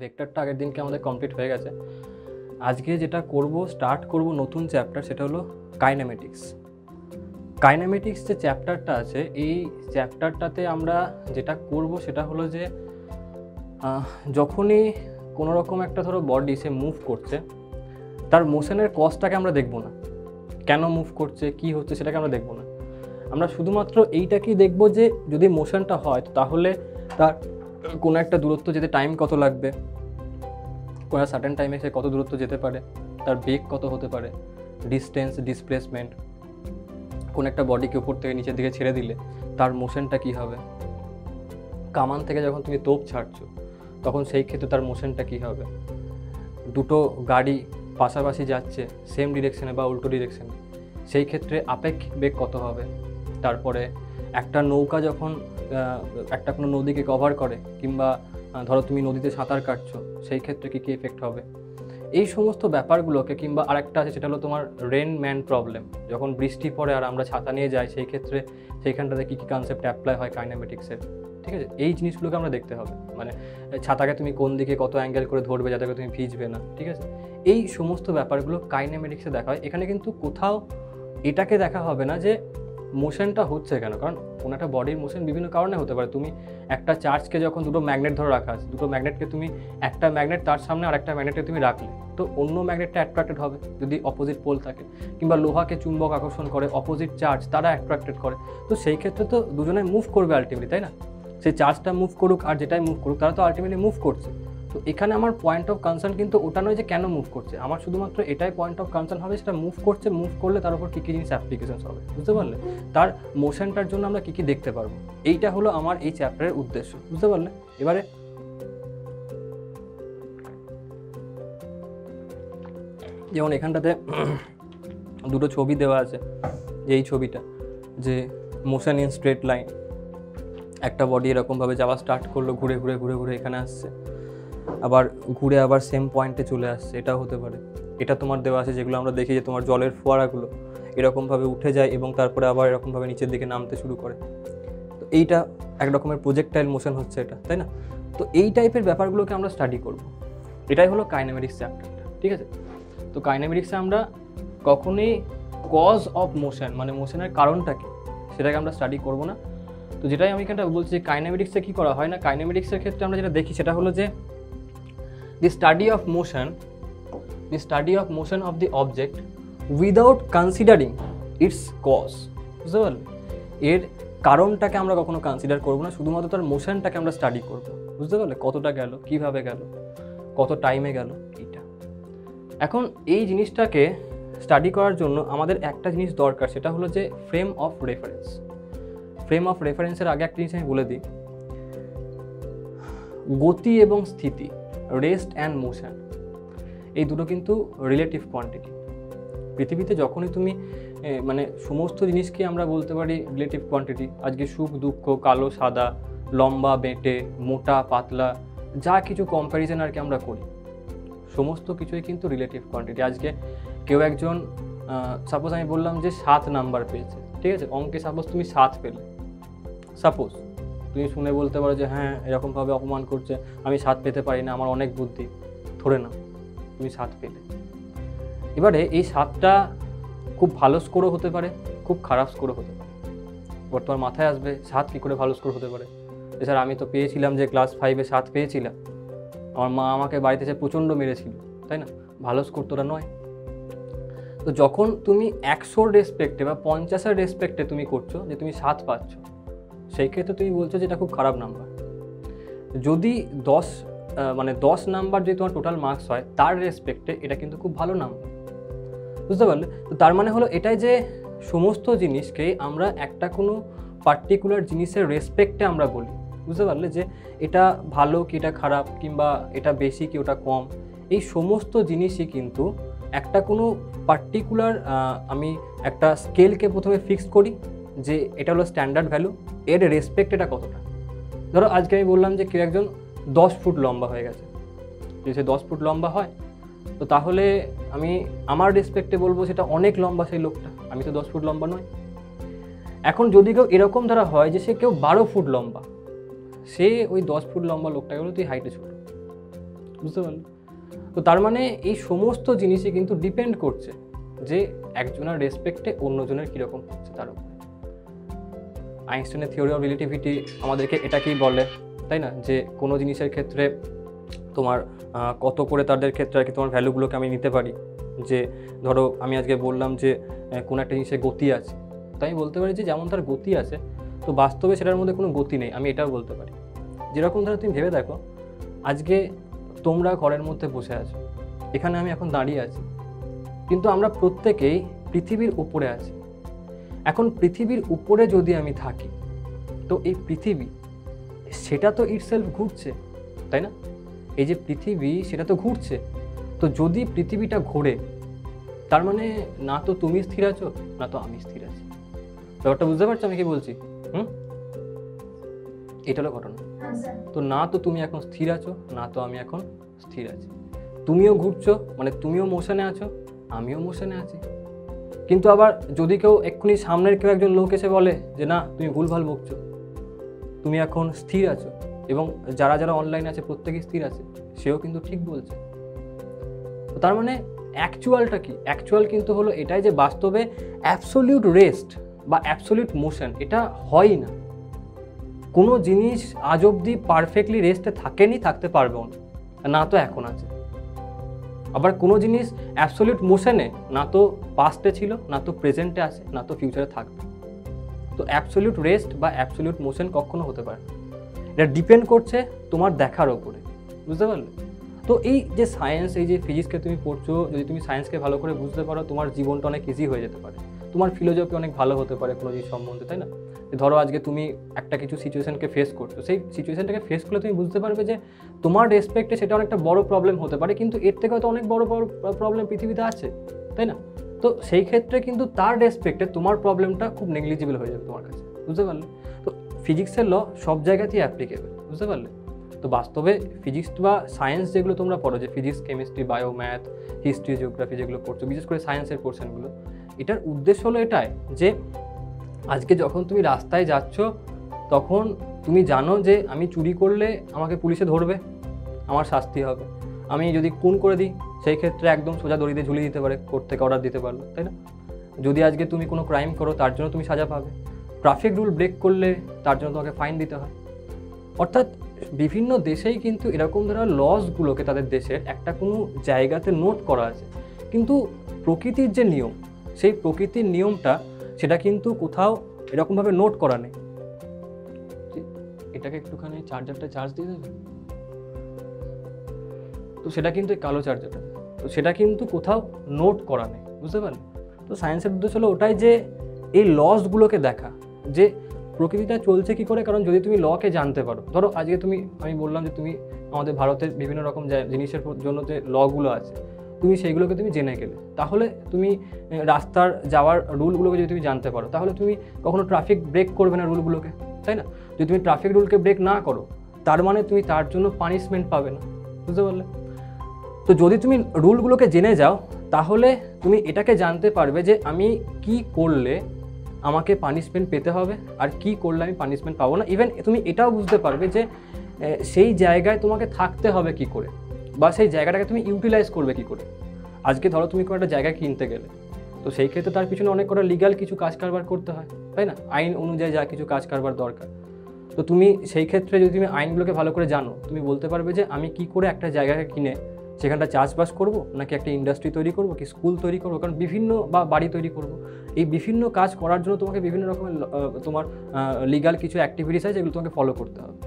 ভেক্টরটা আগের দিনকে আমাদের কমপ্লিট হয়ে গেছে। আজকে যেটা স্টার্ট করব নতুন চ্যাপ্টার, সেটা হলো কাইনেমেটিক্স। কাইনেমেটিক্স যে চ্যাপ্টারটা আছে, এই চ্যাপ্টারটাতে আমরা যেটা করব সেটা হলো যে যখনই কোনো রকম একটা ধরো বডি সে মুভ করছে, তার মোশনের কজটাকে আমরা দেখব না, কেন মুভ করছে কী হচ্ছে সেটাকে আমরা দেখব না। আমরা শুধুমাত্র এইটাকেই দেখব যে যদি মোশনটা হয় তাহলে তার কোনো একটা দূরত্ব যেতে টাইম কত লাগবে, কোনো সার্টেন টাইমে সে কত দূরত্ব যেতে পারে, তার বেগ কত হতে পারে, ডিস্টেন্স, ডিসপ্লেসমেন্ট, কোনো একটা বডিকে উপর থেকে নিচের দিকে ছেড়ে দিলে তার মোশনটা কী হবে, কামান থেকে যখন তুমি তোপ ছাড়ছো তখন সেই ক্ষেত্রে তার মোশনটা কী হবে, দুটো গাড়ি পাশাপাশি যাচ্ছে সেম ডিরেকশনে বা উল্টো ডিরেকশনে, সেই ক্ষেত্রে আপেক্ষিক বেগ কত হবে। তারপরে একটা নৌকা যখন একটা কোনো নদীকে কভার করে, কিংবা ধরো তুমি নদীতে সাঁতার কাটছো, সেই ক্ষেত্রে কী কী এফেক্ট হবে, এই সমস্ত ব্যাপারগুলোকে। কিংবা আরেকটা আছে সেটা হলো তোমার রেন ম্যান প্রবলেম, যখন বৃষ্টি পড়ে আর আমরা ছাতা নিয়ে যাই, সেই ক্ষেত্রে সেইখানটাতে কী কী কনসেপ্ট অ্যাপ্লাই হয় কাইনেমেটিক্সের, ঠিক আছে। এই জিনিসগুলোকে আমরা দেখতে হবে, মানে ছাতাকে তুমি কোন দিকে কত অ্যাঙ্গেল করে ধরবে যাতে তুমি ভিজবে না, ঠিক আছে। এই সমস্ত ব্যাপারগুলো কাইনেমেটিক্সে দেখা হয়। এখানে কিন্তু কোথাও এটাকে দেখা হবে না যে মোশনটা হচ্ছে কেন, কারণ কোনো একটা বডির মোশন বিভিন্ন কারণে হতে পারে। তুমি একটা চার্জকে যখন দুটো ম্যাগনেট ধরে রাখা আছে, দুটো ম্যাগনেটকে তুমি একটা ম্যাগনেট তার সামনে আর একটা ম্যাগনেটকে তুমি রাখলে, তো অন্য ম্যাগনেটটা অ্যাট্রাক্টেড হবে যদি অপোজিট পোল থাকে। কিংবা লোহাকে চুম্বক আকর্ষণ করে, অপোজিট চার্জ তারা অ্যাট্রাক্টেড করে, তো সেই ক্ষেত্রে তো দুজনে মুভ করবে আলটিমেটলি, তাই না। সেই চার্জটা মুভ করুক আর যেটাই মুভ করুক, তারা তো আলটিমেটলি মুভ করছে। তো এখানে আমার পয়েন্ট অফ কনসার্ন কিন্তু ওটা নয় যে কেন মুভ করছে, আমার শুধুমাত্র এটাই পয়েন্ট অফ কনসার্ন হবে সেটা মুভ করছে, মুভ করলে তার উপর কী কী জিনিস অ্যাপ্লিকেশনস হবে, বুঝতে পারলে, তার মোশনটার জন্য আমরা কী কী দেখতে পারবো। এইটা হলো আমার এই চ্যাপ্টারের উদ্দেশ্য, বুঝতে পারলে। এবারে যেমন এখানটাতে দুটো ছবি দেওয়া আছে, যে এই ছবিটা যে মোশন ইন স্ট্রেট লাইন, একটা বডি এরকমভাবে যাওয়া স্টার্ট করলো, ঘুরে ঘুরে ঘুরে ঘুরে এখানে আসছে, আবার ঘুরে আবার সেম পয়েন্টে চলে আসছে, এটাও হতে পারে। এটা তোমার দেওয়া আছে যেগুলো আমরা দেখি যে তোমার জলের ফোয়ারাগুলো এরকমভাবে উঠে যায় এবং তারপরে আবার এরকমভাবে নিচের দিকে নামতে শুরু করে, তো এইটা এক রকমের প্রজেক্টাইল মোশন হচ্ছে এটা, তাই না। তো এই টাইপের ব্যাপারগুলোকে আমরা স্টাডি করব, এটাই হলো কাইনেমেটিক্স চ্যাপ্টারটা, ঠিক আছে। তো কাইনেমেটিক্সে আমরা কখনোই কজ অফ মোশন, মানে মোশনের কারণটা কি, সেটাকে আমরা স্টাডি করব না। তো যেটাই আমি এখানটা বলছি যে কাইনেমেটিক্সে কী করা হয় না, কাইনেমেটিক্সের ক্ষেত্রে আমরা যেটা দেখি সেটা হলো যে the study of motion of the object without considering its cause, বুঝতে পারলে। এর কারণটাকে আমরা কখনো কনসিডার করবো না, শুধুমাত্র তার মোশনটাকে আমরা স্টাডি করবো, বুঝতে পারলে, কতটা গেল, কিভাবে গেল, কত টাইমে গেল, এইটা। এখন এই জিনিসটাকে স্টাডি করার জন্য আমাদের একটা জিনিস দরকার, সেটা হলো যে frame of reference. Frame of রেফারেন্সের আগে একটা জিনিস আমি বলে দিই, গতি এবং স্থিতি, রেস্ট অ্যান্ড মোশন, এই দুটো কিন্তু রিলেটিভ কোয়ান্টিটি। পৃথিবীতে যখনই তুমি মানে সমস্ত জিনিসকে আমরা বলতে পারি রিলেটিভ কোয়ান্টিটি। আজকে সুখ দুঃখ, কালো সাদা, লম্বা বেঁটে, মোটা পাতলা, যা কিছু কম্প্যারিজন আর কি আমরা করি, সমস্ত কিছুই কিন্তু রিলেটিভ কোয়ান্টিটি। আজকে কেউ একজন সাপোজ আমি বললাম যে 7 নাম্বার পেয়েছে, ঠিক আছে, অঙ্কে সাপোজ তুমি 7 পেলে, সাপোজ তুমি শুনে বলতে পারো যে হ্যাঁ এরকমভাবে অপমান করছে, আমি 7 পেতে পারি না, আমার অনেক বুদ্ধি। ধরে নাও তুমি 7 পেলে, এবারে এই 7টা খুব ভালো স্কোরও হতে পারে, খুব খারাপ স্কোরও হতে পারে। এবার তোমার মাথায় আসবে 7 কী করে ভালো স্কোর হতে পারে, এছাড়া আমি তো পেয়েছিলাম যে ক্লাস 5-এ 7 পেয়েছিলাম, আমার মা আমাকে বাড়িতে এসে প্রচণ্ড মেরেছিল, তাই না, ভালো স্কোর তোরা নয়। তো যখন তুমি 100-র রেসপেক্টে বা 50-এর রেসপেক্টে তুমি করছো যে তুমি 7 পাচ্ছ, সেই ক্ষেত্রে তুমি বলছো যে এটা খুব খারাপ নাম্বার। যদি 10 নাম্বার যদি তোমার টোটাল মার্কস হয়, তার রেসপেক্টে এটা কিন্তু খুব ভালো নাম্বার, বুঝতে পারলে। তো তার মানে হলো এটাই যে সমস্ত জিনিসকে আমরা একটা কোনো পার্টিকুলার জিনিসের রেসপেক্টে আমরা বলি, বুঝতে পারলে, যে এটা ভালো কি এটা খারাপ, কিংবা এটা বেশি কি ওটা কম, এই সমস্ত জিনিসই কিন্তু একটা কোনো পার্টিকুলার আমি একটা স্কেলকে প্রথমে ফিক্স করি যে এটা হলো স্ট্যান্ডার্ড ভ্যালু, এর রেসপেক্ট এটা কতটা। ধরো আজকে আমি বললাম যে কেউ একজন 10 ফুট লম্বা হয়ে গেছে, যদি সে 10 ফুট লম্বা হয়, তো তাহলে আমি আমার রেসপেক্টে বলবো সেটা অনেক লম্বা সেই লোকটা, আমি তো 10 ফুট লম্বা নয়। এখন যদি কেউ এরকম ধরা হয় যে সে কেউ 12 ফুট লম্বা, সে ওই 10 ফুট লম্বা লোকটাকে বলে তুই হাইটে ছোট, বুঝতে পারলে? তো তার মানে এই সমস্ত জিনিসই কিন্তু ডিপেন্ড করছে যে একজনের রেসপেক্টে অন্যজনের কীরকম হচ্ছে তার উপরে। আইনস্টাইনের থিওরি অফ রিলেটিভিটি আমাদেরকে এটাকেই বলে, তাই না, যে কোনো জিনিসের ক্ষেত্রে তোমার কত করে তাদের ক্ষেত্রে আর কি তোমার ভ্যালুগুলোকে আমি নিতে পারি। যে ধরো আমি আজকে বললাম যে কোনো একটা জিনিসের গতি আছে, তো আমি বলতে পারি যে যেমন তার গতি আছে, তো বাস্তবে সেটার মধ্যে কোনো গতি নেই, আমি এটাও বলতে পারি। যেরকম ধরো তুমি ভেবে দেখো, আজকে তোমরা ঘরের মধ্যে বসে আছো, এখানে আমি এখন দাঁড়িয়ে আছি, কিন্তু আমরা প্রত্যেকেই পৃথিবীর উপরে আছি। এখন পৃথিবীর উপরে যদি আমি থাকি, তো এই পৃথিবী সেটা তো ইটসেলফ ঘুরছে, তাই না? এই যে পৃথিবী সেটা তো ঘুরছে, তো যদি পৃথিবীটা ঘোরে তার মানে না তো তুমি স্থির আছো না তো আমি স্থির আছি। ব্যাপারটা বুঝতে পারছো আমি কি বলছি? এটা হলো ঘটনা। তো না তো তুমি এখন স্থির আছো না তো আমি এখন স্থির আছি। তুমিও ঘুরছো, মানে তুমিও মোশনে আছো, আমিও মোশনে আছি। কিন্তু আবার যদি কেউ এক্ষুনি সামনের কেউ একজন লোক এসে বলে যে না তুমি ভুলভাল বকছো, তুমি এখন স্থির আছো, এবং যারা যারা অনলাইনে আছে প্রত্যেকেই স্থির আছে, সেও কিন্তু ঠিক বলছে। তার মানে অ্যাকচুয়ালটা কি? অ্যাকচুয়াল কিন্তু হলো এটাই যে বাস্তবে অ্যাবসোলিউট রেস্ট বা অ্যাবসোলিউট মোশন এটা হয় না। কোনো জিনিস আজ অবধি পারফেক্টলি রেস্টে থাকেনি, থাকতে পারবেও না, না তো এখন আছে। আবার কোনো জিনিস অ্যাবসোলিউট মোশনে না তো পাস্টে ছিল, না তো প্রেজেন্টে আছে, না তো ফিউচারে থাকবে। তো অ্যাবসোলিউট রেস্ট বা অ্যাবসোলিউট মোশন কখনো হতে পারে না। এটা ডিপেন্ড করছে তোমার দেখার ওপরে, বুঝতে পারলে? তো এই যে সায়েন্স, এই যে ফিজিক্সকে তুমি পড়ছো, যদি তুমি সায়েন্সকে ভালো করে বুঝতে পারো, তোমার জীবনটা অনেক ইজি হয়ে যেতে পারে, তোমার ফিলোসফি অনেক ভালো হতে পারে কোনো জিনিস সম্বন্ধে, তাই না? ধরো আজকে তুমি একটা কিছু সিচুয়েশনকে ফেস করছো, সেই সিচুয়েশনটাকে ফেস করলে তুমি বুঝতে পারবে যে তোমার রেসপেক্টে সেটা অনেকটা বড় প্রবলেম হতে পারে, কিন্তু এর থেকে হয়তো অনেক বড় বড় প্রবলেম পৃথিবীতে আছে, তাই না? তো সেই ক্ষেত্রে কিন্তু তার রেসপেক্টে তোমার প্রবলেমটা খুব নেগলিজিবল হয়ে যাবে তোমার কাছে, বুঝতে পারলে? তো ফিজিক্সের ল সব জায়গাতেই অ্যাপ্লিকেবল, বুঝতে পারলে? তো বাস্তবে ফিজিক্স বা সায়েন্স যেগুলো তোমরা পড়ো, যে physics, chemistry, bio, math, history, geography যেগুলো পড়ছো, বিশেষ করে সায়েন্সের পোর্শনগুলো, এটার উদ্দেশ্য হলো এটাই যে আজকে যখন তুমি রাস্তায় যাচ্ছ তখন তুমি জানো যে আমি চুরি করলে আমাকে পুলিশে ধরবে, আমার শাস্তি হবে। আমি যদি খুন করে দিই সেই ক্ষেত্রে একদম সোজা দড়িতে ঝুলিয়ে দিতে পারে, কোর্ট থেকে অর্ডার দিতে পারলো, তাই না? যদি আজকে তুমি কোনো ক্রাইম করো তার জন্য তুমি সাজা পাবে, ট্রাফিক রুল ব্রেক করলে তার জন্য তোমাকে ফাইন দিতে হয়। অর্থাৎ বিভিন্ন দেশেই কিন্তু এরকম ধরনের লসগুলোকে তাদের দেশের একটা কোনো জায়গাতে নোট করা আছে, কিন্তু প্রকৃতির যে নিয়ম, সেই প্রকৃতির নিয়মটা সেটা কিন্তু কোথাও এরকমভাবে নোট করা নেই। এটাকে একটুখানি চার্জারটা চার্জ দিয়ে দেবে, তো সেটা কিন্তু কালো চার্জারটা, তো সেটা কিন্তু কোথাও নোট করা নেই, বুঝতে পারলে? তো সায়েন্সের উদ্দেশ্য হলো ওটাই যে এই লসগুলোকে দেখা, যে প্রকৃতিটা চলছে কী করে। কারণ যদি তুমি লকে জানতে পারো, ধরো আজকে আমি বললাম যে তুমি আমাদের ভারতের বিভিন্ন রকম জিনিসের জন্য যে লগুলো আছে তুমি সেইগুলোকে তুমি জেনে গেলে, তাহলে তুমি রাস্তার যাওয়ার রুলগুলোকে যদি তুমি জানতে পারো, তাহলে তুমি কখনো ট্রাফিক ব্রেক করবে না রুলগুলোকে, তাই না? যদি তুমি ট্রাফিক রুলকে ব্রেক না করো তার মানে তুমি তার জন্য পানিশমেন্ট পাবে না, বুঝতে পারলে? তো যদি তুমি রুলগুলোকে জেনে যাও তাহলে তুমি এটাকে জানতে পারবে যে আমি কি করলে আমাকে পানিশমেন্ট পেতে হবে আর কি করলে আমি পানিশমেন্ট পাবো না। ইভেন তুমি এটাও বুঝতে পারবে যে সেই জায়গায় তোমাকে থাকতে হবে কি করে, বা সেই জায়গাটাকে তুমি ইউটিলাইজ করবে কি করে। আজকে ধরো তুমি কোনো একটা জায়গা কিনতে গেলে, তো সেই ক্ষেত্রে তার পিছনে অনেক কটা লিগাল কিছু কাজ কারবার করতে হয়, তাই না? আইন অনুযায়ী যা কিছু কাজ কারবার দরকার। তো তুমি সেই ক্ষেত্রে যদি তুমি আইনগুলোকে ভালো করে জানো, তুমি বলতে পারবে যে আমি কি করে একটা জায়গাকে কিনে সেখানটা চাষবাস করব, নাকি একটা ইন্ডাস্ট্রি তৈরি করব, কি স্কুল তৈরি করবো, কারণ বিভিন্ন বা বাড়ি তৈরি করব। এই বিভিন্ন কাজ করার জন্য তোমাকে বিভিন্ন রকমের তোমার লিগাল কিছু অ্যাক্টিভিটিস আছে যেগুলো তোমাকে ফলো করতে হবে।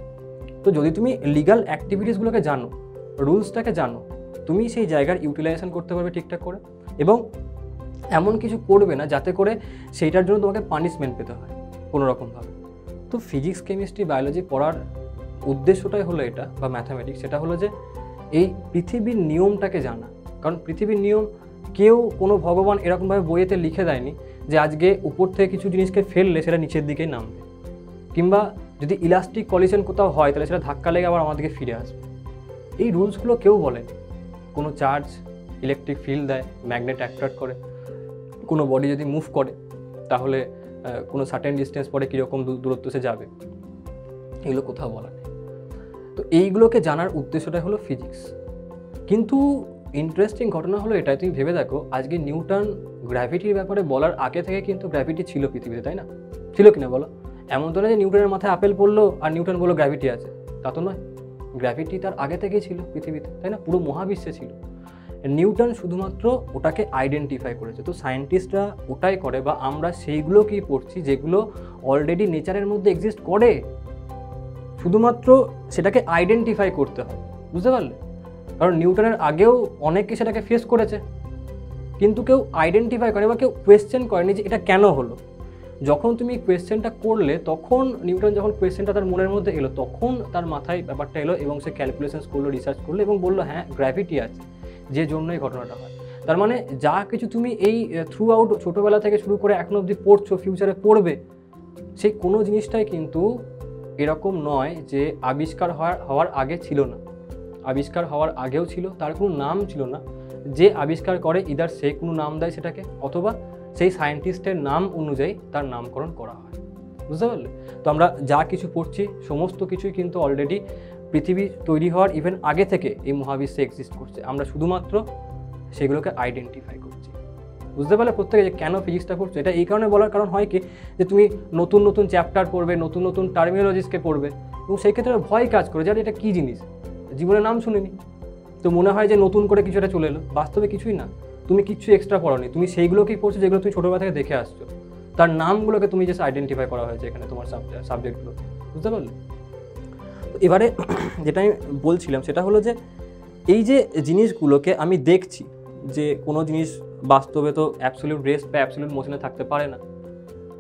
তো যদি তুমি লিগাল অ্যাক্টিভিটিসগুলোকে জানো, রুলসটাকে জানো, তুমি সেই জায়গার ইউটিলাইজেশন করতে পারবে ঠিকঠাক করে, এবং এমন কিছু করবে না যাতে করে সেইটার জন্য তোমাকে পানিশমেন্ট পেতে হয় কোনো রকমভাবে। তো ফিজিক্স, কেমিস্ট্রি, বায়োলজি পড়ার উদ্দেশ্যটাই হলো এটা, বা ম্যাথামেটিক্স, সেটা হলো যে এই পৃথিবীর নিয়মটাকে জানা। কারণ পৃথিবীর নিয়ম কেউ কোনো ভগবান এরকমভাবে বইয়েতে লিখে দেয়নি যে আজকে উপর থেকে কিছু জিনিসকে ফেললে সেটা নিচের দিকেই নামবে, কিংবা যদি ইলাস্টিক কলিশন কোথাও হয় তাহলে সেটা ধাক্কা লেগে আবার আমাদেরকে ফিরে আসবে। এই রুলসগুলো কেউ বলেনি। কোনো চার্জ ইলেকট্রিক ফিল্ড দেয়, ম্যাগনেট অ্যাট্রাক্ট করে, কোনো বডি যদি মুভ করে তাহলে কোনো সার্টেন ডিস্টেন্স পরে কীরকম দূরত্ব সে যাবে, এগুলো কোথাও বলা নেই। তো এইগুলোকে জানার উদ্দেশ্যটাই হলো ফিজিক্স। কিন্তু ইন্টারেস্টিং ঘটনা হলো এটাই, তুমি ভেবে দেখো আজকে নিউটন গ্র্যাভিটির ব্যাপারে বলার আগে থেকে কিন্তু গ্র্যাভিটি ছিল পৃথিবীতে, তাই না? ছিল কিনা বলো? এমন তো না যে নিউটনের মাথায় আপেল পড়লো আর নিউটন বললো গ্র্যাভিটি আছে, তা তো নয়। গ্র্যাভিটি তার আগে থেকেই ছিল পৃথিবীতে, তাই না? পুরো মহাবিশ্বে ছিল। নিউটন শুধুমাত্র ওটাকে আইডেন্টিফাই করেছে। তো সায়েন্টিস্টরা ওটাই করে, বা আমরা সেইগুলোকেই পড়ছি যেগুলো অলরেডি নেচারের মধ্যে এক্সিস্ট করে, শুধুমাত্র সেটাকে আইডেন্টিফাই করতে হয়, বুঝতে পারলে? কারণ নিউটনের আগেও অনেকে সেটাকে ফেস করেছে, কিন্তু কেউ আইডেন্টিফাই করে বা কেউ কোয়েশ্চেন করেনি যে এটা কেন হলো। যখন তুমি কোয়েশ্চেনটা করলে, তখন নিউটন যখন কোয়েশ্চেনটা তার মনের মধ্যে এলো, তখন তার মাথায় ব্যাপারটা এলো এবং সে ক্যালকুলেশনস করলো, রিসার্চ করলো এবং বললো হ্যাঁ গ্র্যাভিটি আছে, যে জন্য এই ঘটনাটা হয়। তার মানে যা কিছু তুমি এই থ্রু আউট ছোটোবেলা থেকে শুরু করে এখন অবধি পড়ছো, ফিউচারে পড়বে, সেই কোনো জিনিসটাই কিন্তু এরকম নয় যে আবিষ্কার হওয়ার আগে ছিল না। আবিষ্কার হওয়ার আগেও ছিল, তার কোনো নাম ছিল না। যে আবিষ্কার করে ইদার সে কোনো নাম দেয় সেটাকে, অথবা সেই সায়েন্টিস্টের নাম অনুযায়ী তার নামকরণ করা হয়, বুঝতে পারলে? তো আমরা যা কিছু পড়ছি সমস্ত কিছুই কিন্তু অলরেডি পৃথিবী তৈরি হওয়ার ইভেন আগে থেকে এই মহাবিশ্বে এক্সিস্ট করছে, আমরা শুধুমাত্র সেগুলোকে আইডেন্টিফাই করছি, বুঝতে পারলে? প্রত্যেকে যে কেন ফিজিক্সটা করছো, এটা এই কারণে বলার কারণ হয় কি, যে তুমি নতুন নতুন চ্যাপ্টার পড়বে, নতুন নতুন টার্মিনোলজিসকে পড়বে, এবং সেই ক্ষেত্রে ভয় কাজ করে যে এটা কী জিনিস, জীবনে নাম শুনিনি, তো মনে হয় যে নতুন করে কিছু একটা চলে এলো। বাস্তবে কিছুই না, তুমি কিচ্ছু এক্সট্রা পড়োনি, তুমি সেইগুলোকেই পড়ছো যেগুলো তুমি ছোটোবেলা থেকে দেখে আসছো, তার নামগুলোকে তুমি জাস্ট আইডেন্টিফাই করা হয়েছে এখানে তোমার সাবজেক্টগুলো, বুঝতে পারলে? তো এবারে যেটা আমি বলছিলাম সেটা হলো যে এই যে জিনিসগুলোকে আমি দেখছি, যে কোনো জিনিস বাস্তবে তো অ্যাবসলিউট রেস্ট বা অ্যাবসলিউট মোশনে থাকতে পারে না,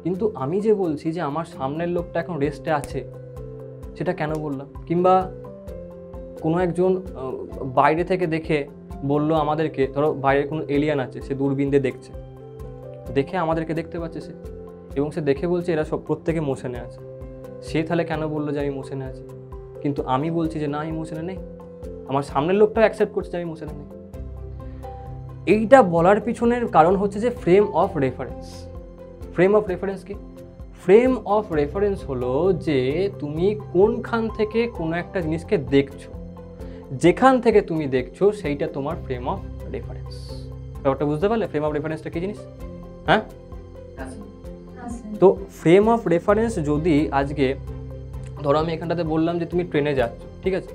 কিন্তু আমি যে বলছি যে আমার সামনের লোকটা এখন রেস্টে আছে, সেটা কেন বললাম? কিংবা কোনো একজন বাইরে থেকে দেখে বললো আমাদেরকে, ধরো বাইরে কোনো এলিয়ান আছে, সে দূরবীন দিয়ে দেখছে, দেখে আমাদেরকে দেখতে পাচ্ছে সে, এবং সে দেখে বলছে এরা সব প্রত্যেকে মোশনে আছে, সে তাহলে কেন বললো যে আমি মোশনে আছি? কিন্তু আমি বলছি যে না আমি মোশনে নেই, আমার সামনের লোকটাও অ্যাকসেপ্ট করছে যে আমি মোশনে নেই। এইটা বলার পিছনের কারণ হচ্ছে যে frame of reference. Frame of reference কি? ফ্রেম অফ রেফারেন্স হলো যে তুমি কোনখান থেকে কোনো একটা জিনিসকে দেখছো, যেখান থেকে তুমি দেখছো সেইটা তোমার ফ্রেম অফ রেফারেন্স। ব্যাপারটা বুঝতে পারলে? ফ্রেম অফ রেফারেন্সটা কি জিনিস? হ্যাঁ, তো ফ্রেম অফ রেফারেন্স যদি আজকে ধরো আমি এখানটাতে বললাম যে তুমি ট্রেনে যাচ্ছ, ঠিক আছে,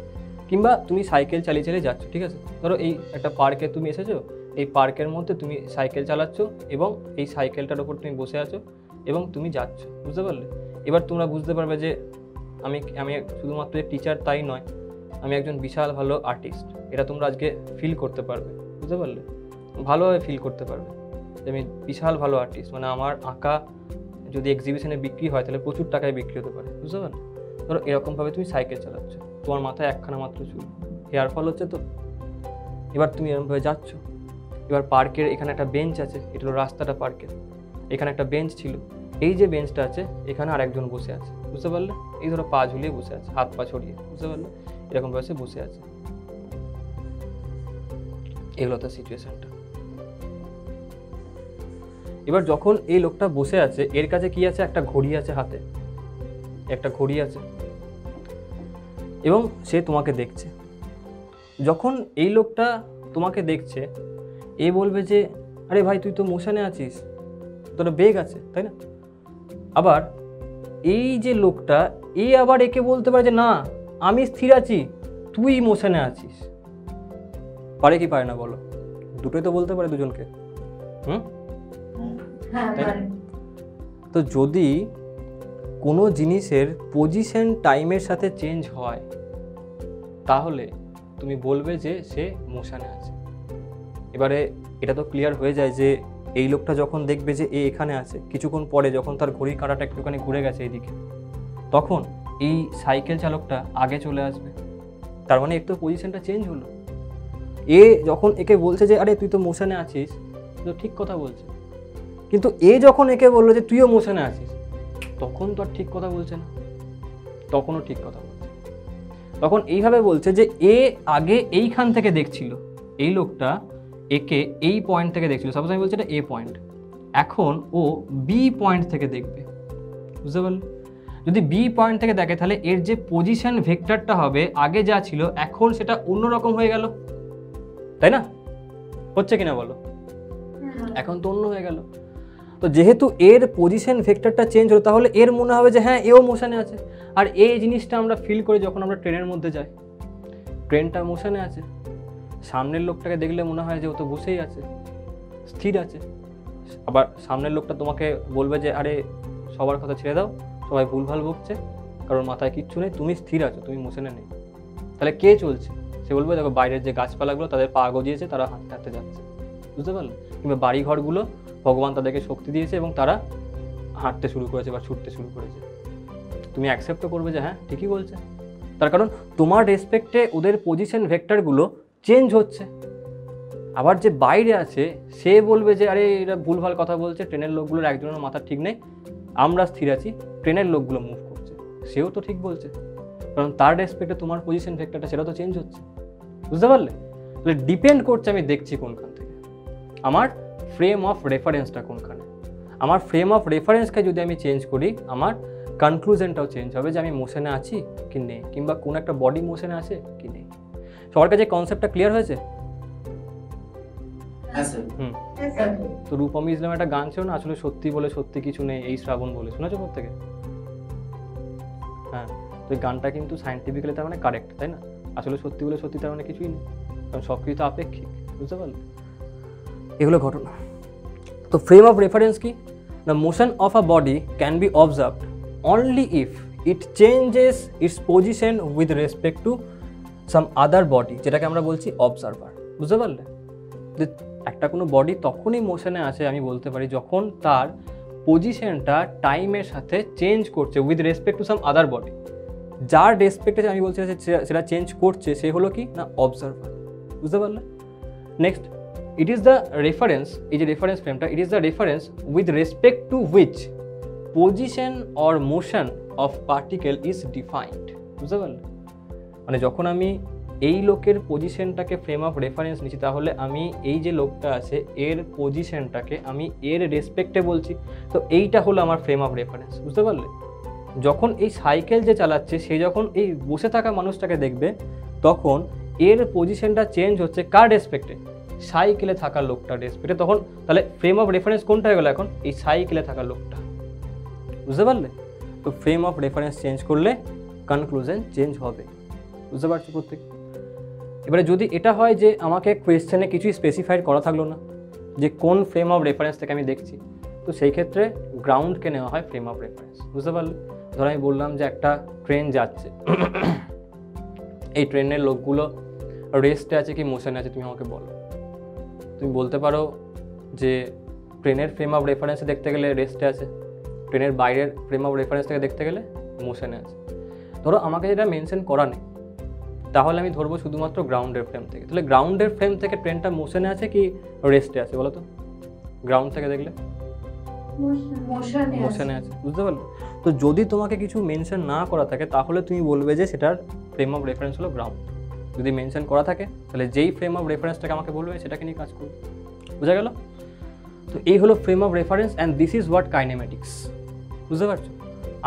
কিংবা তুমি সাইকেল চালিয়ে চালিয়ে যাচ্ছ, ঠিক আছে, ধরো এই একটা পার্কে তুমি এসেছো, এই পার্কের মধ্যে তুমি সাইকেল চালাচ্ছ এবং এই সাইকেলটার ওপর তুমি বসে আছো এবং তুমি যাচ্ছ, বুঝতে পারলে? এবার তোমরা বুঝতে পারবে যে আমি শুধুমাত্র টিচার তাই নয়, আমি একজন বিশাল ভালো আর্টিস্ট, এটা তোমরা আজকে ফিল করতে পারবে, বুঝতে পারলে? ভালোভাবে ফিল করতে পারবে যে আমি বিশাল ভালো আর্টিস্ট, মানে আমার আঁকা যদি এক্সিবিশনে বিক্রি হয় তাহলে প্রচুর টাকায় বিক্রি হতে পারে, বুঝতে পারলে? ধরো এরকমভাবে তুমি সাইকেল চালাচ্ছ, তোমার মাথায় একখানা মাত্র চুল, হেয়ার ফল হচ্ছে তো, এবার তুমি এরকমভাবে যাচ্ছ, এবার পার্কের এখানে একটা বেঞ্চ আছে, এটা হলো রাস্তাটা পার্কের, এখানে একটা বেঞ্চ ছিল, এই যে বেঞ্চটা আছে এখানে আরেকজন বসে আছে, বুঝতে পারলে? এই ধরো পা ঝুলিয়ে বসে আছে, হাত পা ছড়িয়ে, বুঝতে পারলে? এরকমভাবে বসে আছে, এগুলো তার সিচুয়েশনটা। এবার যখন এই লোকটা বসে আছে, এর কাছে কি আছে? একটা ঘড়ি আছে হাতে, একটা ঘড়ি আছে, এবং সে তোমাকে দেখছে। যখন এই লোকটা তোমাকে দেখছে, এ বলবে যে আরে ভাই তুই তো মোশনে আছিস, তোর বেগ আছে, তাই না? আবার এই যে লোকটা, এ আবার একে বলতে পারে যে না আমি স্থির আছি, তুই মোশনে আছিস। পারে কি পারে না বলো? দুটোই তো বলতে পারে দুজনকে, তো যদি কোনো জিনিসের পজিশন টাইমের সাথে চেঞ্জ হয়, তাহলে তুমি বলবে যে সে মোশনে আছে। এবারে এটা তো ক্লিয়ার হয়ে যায় যে এই লোকটা যখন দেখবে যে এ এখানে আছে, কিছুক্ষণ পরে যখন তার ঘড়ির কাঁটাটা একটুখানি ঘুরে গেছে এইদিকে, তখন এই সাইকেল চালকটা আগে চলে আসবে, তার মানে একটু পজিশনটা চেঞ্জ হলো। এ যখন একে বলছে যে আরে তুই তো মোশনে আছিস, তো ঠিক কথা বলছে, কিন্তু এ যখন একে বললো যে তুইও মোশনে আছিস, তখন তো আর ঠিক কথা বলছে না, তখনও ঠিক কথা বলছে। তখন এইভাবে বলছে যে এ আগে এইখান থেকে দেখছিল, এই লোকটা একে এই পয়েন্ট থেকে দেখছিল, সাপোজ আমি বলছি এটা এ পয়েন্ট, এখন ও বি পয়েন্ট থেকে দেখবে, বুঝতে পারলে? যদি বি পয়েন্ট থেকে দেখে তাহলে এর যে পজিশন ভেক্টরটা হবে আগে যা ছিল এখন সেটা অন্যরকম হয়ে গেল, তাই না? হচ্ছে কিনা বলো? এখন তো অন্য হয়ে গেল। তো যেহেতু এর পজিশন ভেক্টরটা চেঞ্জ হলো, তাহলে এর মনে হবে যে হ্যাঁ এও মোশনে আছে। আর এই জিনিসটা আমরা ফিল করি যখন আমরা ট্রেনের মধ্যে যাই, ট্রেনটা মোশনে আছে, সামনের লোকটাকে দেখলে মনে হয় যে ও তো বসেই আছে, স্থির আছে। আবার সামনের লোকটা তোমাকে বলবে যে আরে সবার কথা ছেড়ে দাও, সবাই ভুলভাল বকছে, কারণ মাথায় কিচ্ছু নেই, তুমি স্থির আছো, তুমি মোশনে নেই। তাহলে কে চলছে? সে বলবে দেখো বাইরের যে গাছপালাগুলো তাদের পা গজিয়েছে, তারা হাঁটতে হাঁটতে যাচ্ছে, বুঝতে পারলে? কিংবা বাড়িঘরগুলো ভগবান তাদেরকে শক্তি দিয়েছে এবং তারা হাঁটতে শুরু করেছে বা ছুটতে শুরু করেছে। তুমি অ্যাকসেপ্টও করবে যে হ্যাঁ ঠিকই বলছে, তার কারণ তোমার রেসপেক্টে ওদের পজিশন ভেক্টরগুলো চেঞ্জ হচ্ছে। আবার যে বাইরে আছে সে বলবে যে আরে এরা ভুলভাল কথা বলছে, ট্রেনের লোকগুলোর একজনের মাথা ঠিক নেই, আমরা স্থির আছি, ট্রেনের লোকগুলো মুভ করছে, সেও তো ঠিক বলছে, কারণ তার রেসপেক্টে তোমার পজিশন ভেক্টরটা সেটা তো চেঞ্জ হচ্ছে, বুঝতে পারলে? তাহলে ডিপেন্ড করছে আমি দেখছি কোনখান থেকে, আমার ফ্রেম অফ রেফারেন্সটা কোনখানে। আমার ফ্রেম অফ রেফারেন্সকে যদি আমি চেঞ্জ করি, আমার কনক্লুশনটাও চেঞ্জ হবে যে আমি মোশনে আছি কি নেই, কিংবা কোন একটা বডি মোশনে আছে কি নেই। সবার কাছে কনসেপ্টটা ক্লিয়ার হয়েছে? তো রূপম ইসলাম একটা গান ছিল না, আসলে সত্যি বলে সত্যি কিছু নেই এই শ্রাবণ বলে, শুনেছো প্রত্যেকে? হ্যাঁ, তো এই গানটা কিন্তু সায়েন্টিফিক্যালি তার মানে কারেক্ট, তাই না? আসলে সত্যি বলে সত্যি তার মানে কিছুই নেই, কারণ সব কিছু তো আপেক্ষিক, বুঝতে পারলে? এগুলো ঘটনা। তো ফ্রেম অফ রেফারেন্স কি? The motion of a body can be observed only if it changes it's position with respect to some other body, যেটাকে আমরা বলছি অবজারভার, বুঝতে পারলে? যে একটা কোনো বডি তখনই মোশনে আছে আমি বলতে পারি যখন তার পজিশনটা টাইমের সাথে চেঞ্জ করছে with respect to some other body. যার রেসপেক্টে আমি বলছি সেটা চেঞ্জ করছে সে হলো কি না অবজারভার, বুঝতে পারলে? Next, it is the reference, এই যে রেফারেন্স ফ্রেমটা, it is the reference with respect to which position or motion of particle is defined, বুঝতে পারলে? মানে যখন আমি এই লোকের পজিশনটাকে ফ্রেম অফ রেফারেন্স নিচ্ছি, তাহলে আমি এই যে লোকটা আছে এর পজিশনটাকে আমি এর রেসপেক্টে বলছি, তো এইটা হলো আমার ফ্রেম অফ রেফারেন্স, বুঝতে পারলে? যখন এই সাইকেল যে চালাচ্ছে সে যখন এই বসে থাকা মানুষটাকে দেখবে, তখন এর পজিশনটা চেঞ্জ হচ্ছে কার রেসপেক্টে? সাইকেলে থাকা লোকটার রেসপেক্টে। তখন তাহলে ফ্রেম অফ রেফারেন্স কোনটা হয়ে গেল এখন? এই সাইকেলে থাকা লোকটা, বুঝতে পারলে? তো ফ্রেম অফ রেফারেন্স চেঞ্জ করলে কনক্লুশন চেঞ্জ হবে, বুঝতে পারছো প্রত্যেক? এবারে যদি এটা হয় যে আমাকে কোয়েশ্চেনে কিছুই স্পেসিফাইড করা থাকলো না যে কোন ফ্রেম অফ রেফারেন্স থেকে আমি দেখছি, তো সেই ক্ষেত্রে গ্রাউন্ডকে নেওয়া হয় ফ্রেম অফ রেফারেন্স, বুঝতে পারলে? ধর আমি বললাম যে একটা ট্রেন যাচ্ছে, এই ট্রেনের লোকগুলো রেস্টে আছে কি মোশনে আছে, তুমি আমাকে বলো। তুমি বলতে পারো যে ট্রেনের ফ্রেম অফ রেফারেন্সে দেখতে গেলে রেস্টে আছে, ট্রেনের বাইরের ফ্রেম অফ রেফারেন্স থেকে দেখতে গেলে মোশনে আছে। ধরো আমাকে যেটা মেনশন করা নেই, তাহলে আমি ধরবো শুধুমাত্র গ্রাউন্ডের ফ্রেম থেকে। তাহলে গ্রাউন্ডের ফ্রেম থেকে ট্রেনটা মোশনে আছে কি রেস্টে আছে বলো তো? গ্রাউন্ড থেকে দেখলে মোশনে আছে, বুঝতে পারলে? তো যদি তোমাকে কিছু মেনশন না করা থাকে তাহলে তুমি বলবে যে সেটার ফ্রেম অফ রেফারেন্স হলো গ্রাউন্ড। যদি মেনশন করা থাকে তাহলে যেই ফ্রেম অফ রেফারেন্সটাকে আমাকে বলবে সেটাকে নিয়ে কাজ করবে, বুঝা গেল? তো এই হলো frame of reference and this is what kinematics, বুঝতে পারছো?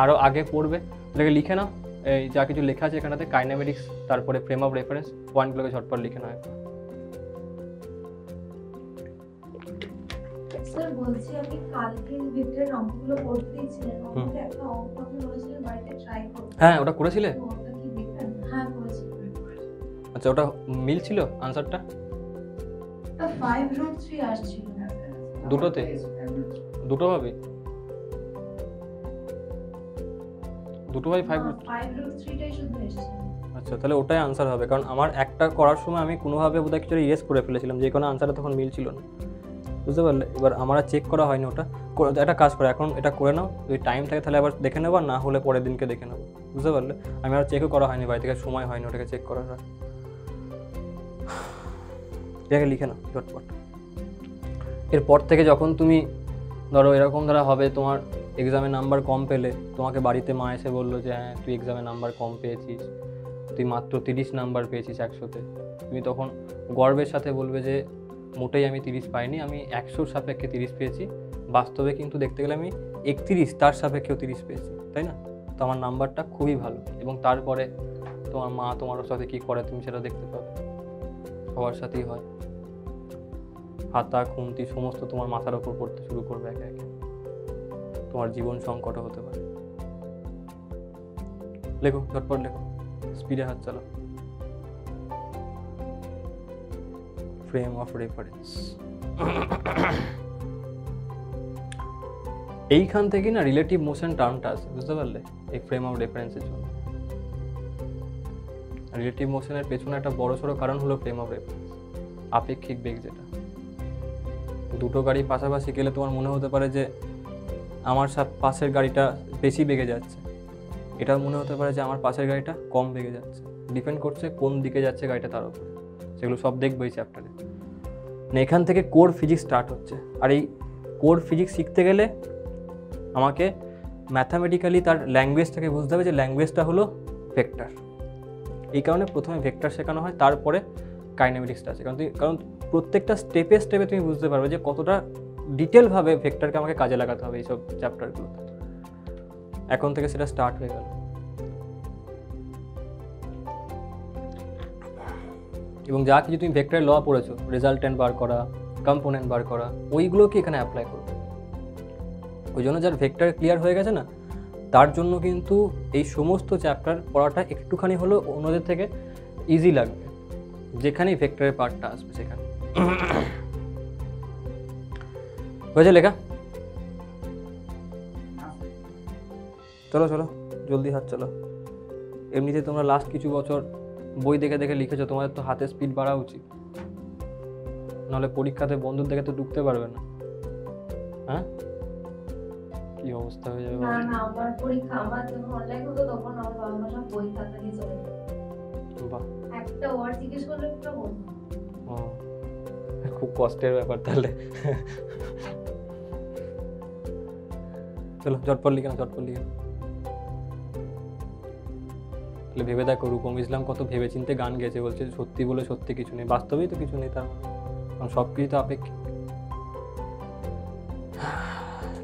আরও আগে পড়বে, এটাকে লিখে নাও, এই যা কিছু লেখা আছে এখানটাতে কাইনেমেটিক্স, তারপরে ফ্রেম অফ রেফারেন্স, পয়েন্টগুলোকে ঝটপট লিখে নাও। স্যার বলছি আপনি কালকে ভিক্টরের অঙ্কগুলো করতে দিয়েছিলেন, ওটা একটা অঙ্ক আপনি বলেছিলেন বাড়িতে ট্রাই করতে। হ্যাঁ, ওটা করেছিলে? ওটা কি দেখলেন? হ্যাঁ করেছি। আচ্ছা, ওটা মিল ছিল আনসারটা? 5√3 আসছিল দুটোতে, দুটো ভাবে, দুটো ভাই 5√3টাই শুধু এসেছে। আচ্ছা, তাহলে ওটাই আনসার হবে, কারণ আমার একটা করার সময় আমি কোনোভাবে বোধহয় কিছু ইরেজ করে ফেলেছিলাম, যে কোনো আনসারটা তখন মিল ছিল না, বুঝতে পারলে? এবার আমার চেক করা হয়নি ওটা। একটা কাজ করে এখন এটা করে নাও, যদি টাইম থাকে তাহলে আবার দেখে নেবো, না হলে পরের দিনকে দেখে নেবো, বুঝতে পারলে? আমি আর চেকও করা হয়নি, বাড়ি থেকে সময় হয়নি ওটাকে চেক করার। এটাকে লিখে নাও ঝটপট। এরপর থেকে যখন তুমি ধরো এরকম ধরা হবে, তোমার এক্সামে নাম্বার কম পেলে, তোমাকে বাড়িতে মা এসে বললো যে হ্যাঁ তুই এক্সামে নাম্বার কম পেয়েছিস, তুই মাত্র 30 নাম্বার পেয়েছিস 100-তে, তুমি তখন গর্বের সাথে বলবে যে মোটেই আমি 30 পাইনি, আমি 100-র সাপেক্ষে 30 পেয়েছি, বাস্তবে কিন্তু দেখতে গেলে আমি 31 তার সাপেক্ষেও 30 পেয়েছি, তাই না? তো আমার নাম্বারটা খুবই ভালো। এবং তারপরে তোমার মা তোমার সাথে কী করে তুমি সেটা দেখতে পাবে, সবার সাথেই হয়। হাতা খুন্তি সমস্ত তোমার মাথার ওপর পড়তে শুরু করবে একে একে, তোমার জীবন সংকটও হতে পারে। লেখো, ঝটপট লেখো, স্পিডে হাত চালাও। Frame of reference. এইখান থেকে না রিলেটিভ মোশন টার্মটা আছে, বুঝতে পারলে? এই ফ্রেম অফ রেফারেন্সের জন্য রিলেটিভ মোশনের পেছনে একটা বড় সড়ো কারণ হলো ফ্রেম অফ রেফারেন্স, আপেক্ষিক বেগ। যেটা দুটো গাড়ি পাশাপাশি গেলে তোমার মনে হতে পারে যে আমার পাশের গাড়িটা বেশি বেগে যাচ্ছে, এটাও মনে হতে পারে যে আমার পাশের গাড়িটা কম বেগে যাচ্ছে। ডিপেন্ড করছে কোন দিকে যাচ্ছে গাড়িটা তার উপরে। সেগুলো সব দেখবো এই চ্যাপ্টারে। এখান থেকে কোর ফিজিক্স স্টার্ট হচ্ছে। আর এই কোর ফিজিক্স শিখতে গেলে আমাকে ম্যাথামেটিক্যালি তার ল্যাঙ্গুয়েজটাকে বুঝতে হবে, যে ল্যাঙ্গুয়েজটা হলো ভেক্টর। এই কারণে প্রথমে ভেক্টর শেখানো হয়, তারপরে কাইনেমেটিক্সটা আছে। কারণ প্রত্যেকটা স্টেপে স্টেপে তুমি বুঝতে পারবে যে কতটা ডিটেলভাবে ভেক্টরকে আমাকে কাজে লাগাতে হবে এইসব চ্যাপ্টারগুলোতে। এখন থেকে সেটা স্টার্ট হয়ে গেল। এবং যা কিছু তুমি ভেক্টরের ল পড়েছো, রেজাল্টেন্ট বার করা, কম্পোনেন্ট বার করা, ওইগুলোকে এখানে অ্যাপ্লাই করবে। ওই জন্য যার ভেক্টর ক্লিয়ার হয়ে গেছে না, তার জন্য কিন্তু এই সমস্ত চ্যাপ্টার পড়াটা একটুখানি হলেও অন্যদের থেকে ইজি লাগবে, যেখানেই ভেক্টরের পার্টটা আসবে সেখানে। হয়েছে লেখা? চলো চলো জলদি হাত চলো। এমনিতে তোমরা লাস্ট কিছু বছর বই দেখে দেখে লিখেছো, তোমাদের তো হাতে স্পিড বাড়া উচিত, নাহলে পরীক্ষাতে বন্ধুর দেখে তো ঢুকতে পারবে না। হ্যাঁ, কি অবস্থা হয়ে যাবে? না না, আমার পরীক্ষা, আমার যখন অনলাইন হতো তখন আমার বাবা মা সব বই খাতা নিয়ে চলে যেত। বাহ, একটা ওয়ার্ড জিজ্ঞেস করলে একটা বলতো। ও খুব কষ্টের ব্যাপার তাহলে। চলো ঝটপট লিখে না, ঝটপট লিখে। তাহলে ভেবে দেখো, রূপম ইসলাম কত ভেবে চিন্তে গান গেছে, বলছে সত্যি বলে সত্যি কিছু নেই, বাস্তবেই তো কিছু নেই তার মানে, কারণ সব কিছু তো আপেক্ষিক।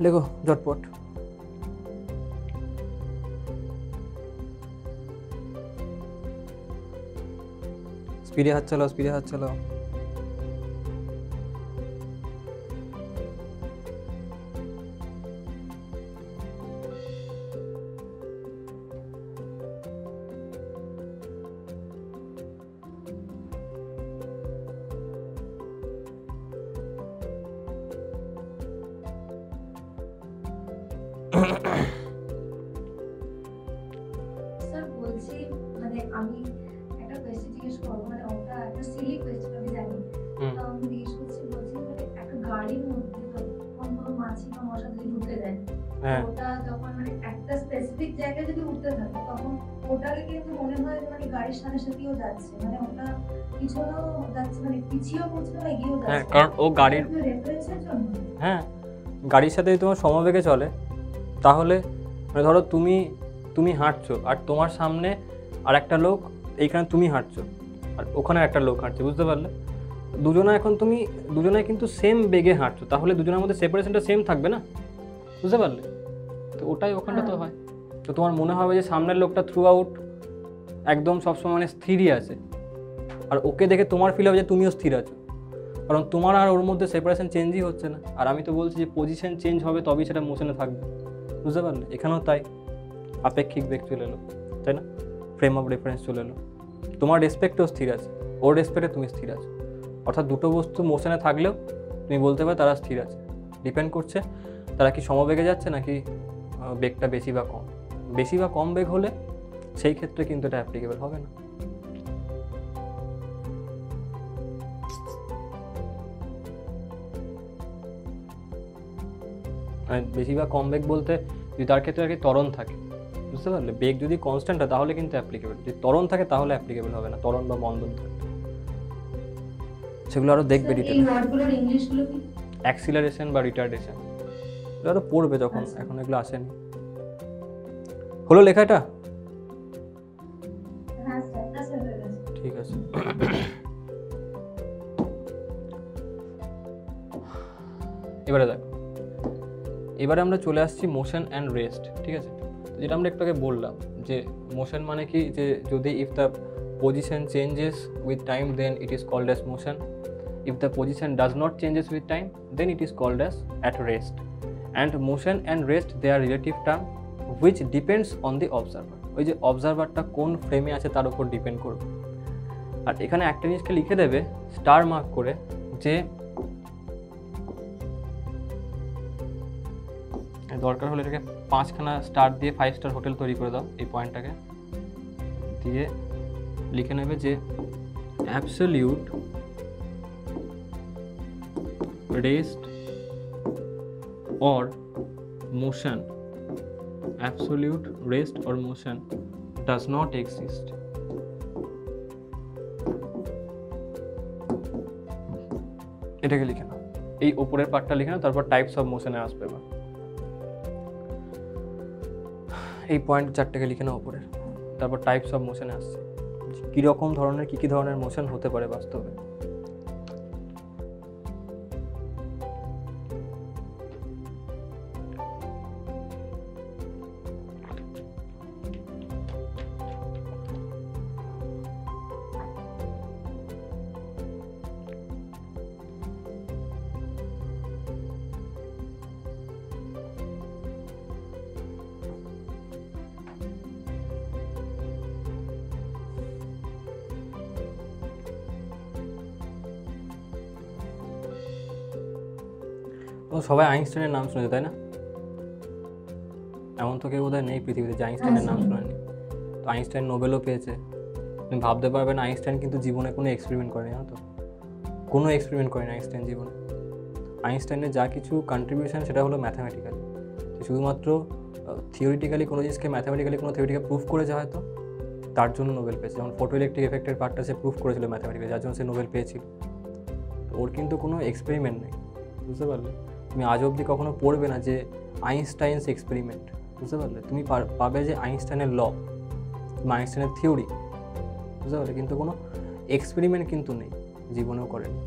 লেখো ঝটপট। স্পিডে হাত চালাও, স্পিডে হাত চালাও। স্যার বলছি, মানে আমি একটা কোয়েশ্চেন জিজ্ঞেস করবো, মানে ওটা একটা সিলি কোয়েশ্চেন আমি জানি, তো আমি জিজ্ঞেস করছি, বলছি মানে একটা গাড়ির মধ্যে তো কোনো মাছি বা মশা যদি ঢুকে যায়, হ্যাঁ, ওটা যখন মানে একটা স্পেসিফিক জায়গায় যদি উঠতে থাকে, তখন ওটাকে কিন্তু মনে হয় যে মানে গাড়ির সাথে সাথেও যাচ্ছে, মানে ওটা পিছনেও যাচ্ছে, মানে পিছিয়েও পড়ছে না, এগিয়েও হ্যাঁ, যাচ্ছে। কারণ ও গাড়ির, রেফারেন্সের জন্য। হ্যাঁ গাড়ির সাথে যদি তোমার সমবেগে চলে, তাহলে মানে ধরো তুমি হাঁটছো আর তোমার সামনে আর একটা লোক, এইখানে তুমি হাঁটছো আর ওখানে একটা লোক হাঁটছে, বুঝতে পারলে? দুজনে কিন্তু সেম বেগে হাঁটছো, তাহলে দুজনের মধ্যে সেপারেশনটা সেম থাকবে না, বুঝতে পারলে? তো ওটাই ওখানটা তো হয়। তো তোমার মনে হবে যে সামনের লোকটা থ্রু আউট একদম সবসময় মানে স্থিরই আছে, আর ওকে দেখে তোমার ফিল হবে যে তুমিও স্থির আছো, কারণ তোমার আর ওর মধ্যে সেপারেশন চেঞ্জই হচ্ছে না। আর আমি তো বলছি যে পজিশন চেঞ্জ হবে তবেই সেটা মোশনে থাকবে, বুঝতে পারলে? এখানেও তাই, আপেক্ষিক বেগ চলে এলো, তাই না? ফ্রেম অফ রেফারেন্স চলে এলো, তোমার রেসপেক্টেও স্থির আছে, ওর রেসপেক্টে তুমি স্থির আছো। অর্থাৎ দুটো বস্তু মোশনে থাকলেও তুমি বলতে পারো তারা স্থির আছে। ডিপেন্ড করছে তারা কি সমবেগে যাচ্ছে নাকি বেগটা বেশি বা কম। বেশি বা কম বেগ হলে সেই ক্ষেত্রে কিন্তু এটা অ্যাপ্লিকেবল হবে না। মানে বেশি বা কম বেগ বলতে যদি তার ক্ষেত্রে আর কি ত্বরণ থাকে, বুঝতে পারলে? বেগ যদি কনস্ট্যান্ট হয় তাহলে কিন্তু অ্যাপ্লিকেবল, যদি ত্বরণ থাকে তাহলে অ্যাপ্লিকেবল হবে না, ত্বরণ বা মন্দন থাকে। সেগুলো আরও দেখবে ডিটেল। এই ওয়ার্ডগুলোর ইংলিশগুলো কি? অ্যাক্সিলারেশন বা রিটার্ডেশন, এগুলো আরও পড়বে যখন, এখন এগুলো আসেনি। হলো লেখাটা? হ্যাঁ স্যার, হ্যাঁ স্যার, হয়ে গেছে। ঠিক আছে। এবারে দেখো, এবারে আমরা চলে আসছি মোশন অ্যান্ড রেস্ট, ঠিক আছে? যেটা আমরা একটু আগে বললাম যে মোশন মানে কি, যে যদি if the position changes with time then it is called as motion, If the position does not changes with time, then it is called as at rest. And motion and rest, they are relative term which depends on the observer. ওই যে অবজারভারটা কোন ফ্রেমে আছে তার উপর depend করবে। আর এখানে একটা জিনিসকে লিখে দেবে স্টার মার্ক করে, যে দরকার হলে এটাকে 5খানা স্টার দিয়ে 5 স্টার হোটেল তৈরি করে দাও। এই পয়েন্টটাকে দিয়ে লিখে নেবে যে absolute rest or motion, absolute rest or motion does not exist. এটাকে লিখে নাও, এই উপরের পার্টটা লিখে নাও, তারপর টাইপস অফ মোশনে আসবে। এবার এই পয়েন্ট 4টাকে লিখে নাও উপরে, তারপর টাইপস অফ মোশনে আসছে কীরকম ধরনের কী ধরনের মোশন হতে পারে বাস্তবে। তো সবাই আইনস্টাইনের নাম শুনেছে তাই না? এমন তো কেউ বোধহয় নেই পৃথিবীতে যে আইনস্টাইনের নাম শোনেনি। তো আইনস্টাইন নোবেলও পেয়েছে। তুমি ভাবতে পারবেন আইনস্টাইন কিন্তু জীবনে কোনো এক্সপেরিমেন্ট করেনি, জানো তো? কোনো এক্সপেরিমেন্ট করেনি আইনস্টাইন জীবনে। আইনস্টাইনের যা কিছু কন্ট্রিবিউশন সেটা হলো ম্যাথামেটিক্যাল। শুধুমাত্র থিওরিটিক্যালি কোনো জিনিসকে ম্যাথামেটিক্যালি কোনো থিওরিটিকে প্রুফ করেছে হয়তো, তার জন্য নোবেল পেয়েছে। যেমন ফটো ইলেকট্রিক এফেক্টের পার্টটা সে প্রুফ করেছিল ম্যাথামেটিক্যালি, যার জন্য সে নোবেল পেয়েছিল। ওর কিন্তু কোনো এক্সপেরিমেন্ট নেই, বুঝতে পারলে? তুমি আজ অবধি কখনো পড়বে না যে আইনস্টাইনস এক্সপেরিমেন্ট, বুঝতে পারলে? তুমি পাবে যে আইনস্টাইনের ল বা আইনস্টাইনের থিওরি, বুঝতে পারলে? কিন্তু কোনো এক্সপেরিমেন্ট কিন্তু নেই, জীবনেও করেনি।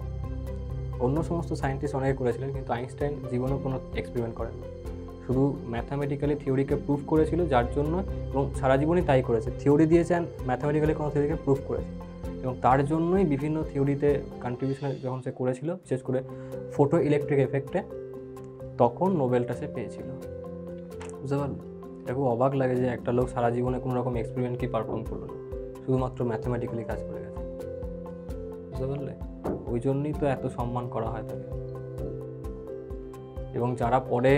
অন্য সমস্ত সায়েন্টিস্ট অনেকে করেছিলেন, কিন্তু আইনস্টাইন জীবনেও কোনো এক্সপেরিমেন্ট করেন, শুধু ম্যাথামেটিক্যালি থিওরিকে প্রুফ করেছিল, যার জন্য, এবং সারা জীবনই তাই করেছে। থিওরি দিয়েছেন, ম্যাথামেটিক্যালি কোনো থিওরিকে প্রুফ করেছে, এবং তার জন্যই বিভিন্ন থিওরিতে কন্ট্রিবিউশন যখন সে করেছিল, বিশেষ করে ফটো ইলেকট্রিক এফেক্টে, তখন নোবেলটা সে পেয়েছিল, বুঝতে পারলো? এটা খুব অবাক লাগে যে একটা লোক সারা জীবনে কোনো রকম এক্সপেরিমেন্টকে পারফর্ম করলো না, শুধুমাত্র ম্যাথামেটিক্যালি কাজ করে গেছে, বুঝতে পারলে? ওই জন্যই তো এত সম্মান করা হয় তাকে। এবং যারা পরে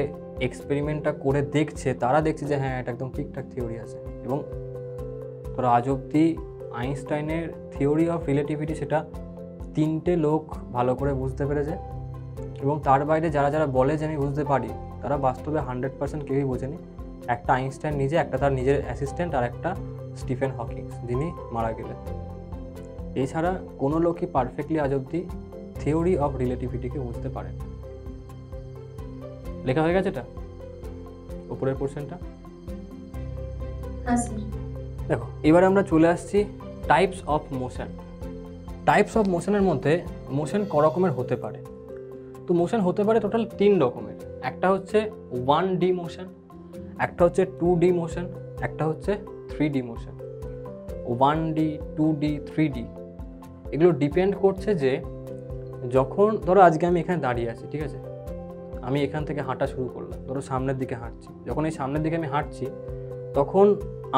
এক্সপেরিমেন্টটা করে দেখছে, তারা দেখছে যে হ্যাঁ, এটা একদম ঠিকঠাক থিওরি আছে। এবং তোরা আজ অবধি আইনস্টাইনের থিওরি অফ রিলেটিভিটি সেটা 3টে লোক ভালো করে বুঝতে পেরেছে, এবং তার বাইরে যারা যারা বলে যে আমি বুঝতে পারি, তারা বাস্তবে 100% কেউই বোঝেনি। একটা আইনস্টাইন নিজে, একটা তার নিজের অ্যাসিস্ট্যান্ট, আর একটা স্টিফেন হকিংস, যিনি মারা গেলেন। এছাড়া কোনো লোকই পারফেক্টলি আজ অবধি থিওরি অফ রিলেটিভিটিকে বুঝতে পারেন। লেখা হয়ে গেছে এটা উপরের পোর্শনটা? দেখো, এবারে আমরা চলে আসছি types of motion. Types of মোশনের মধ্যে মোশন ক রকমের হতে পারে? তো মোশন হতে পারে টোটাল 3 রকমের। একটা হচ্ছে 1D মোশন, একটা হচ্ছে 2D মোশন, একটা হচ্ছে 3D motion. 1D, 2D, 3D এগুলো ডিপেন্ড করছে যে, যখন ধরো আজকে আমি এখানে দাঁড়িয়ে আছি, ঠিক আছে, আমি এখান থেকে হাঁটা শুরু করলাম, ধরো সামনের দিকে হাঁটছি। যখন এই সামনের দিকে আমি হাঁটছি, তখন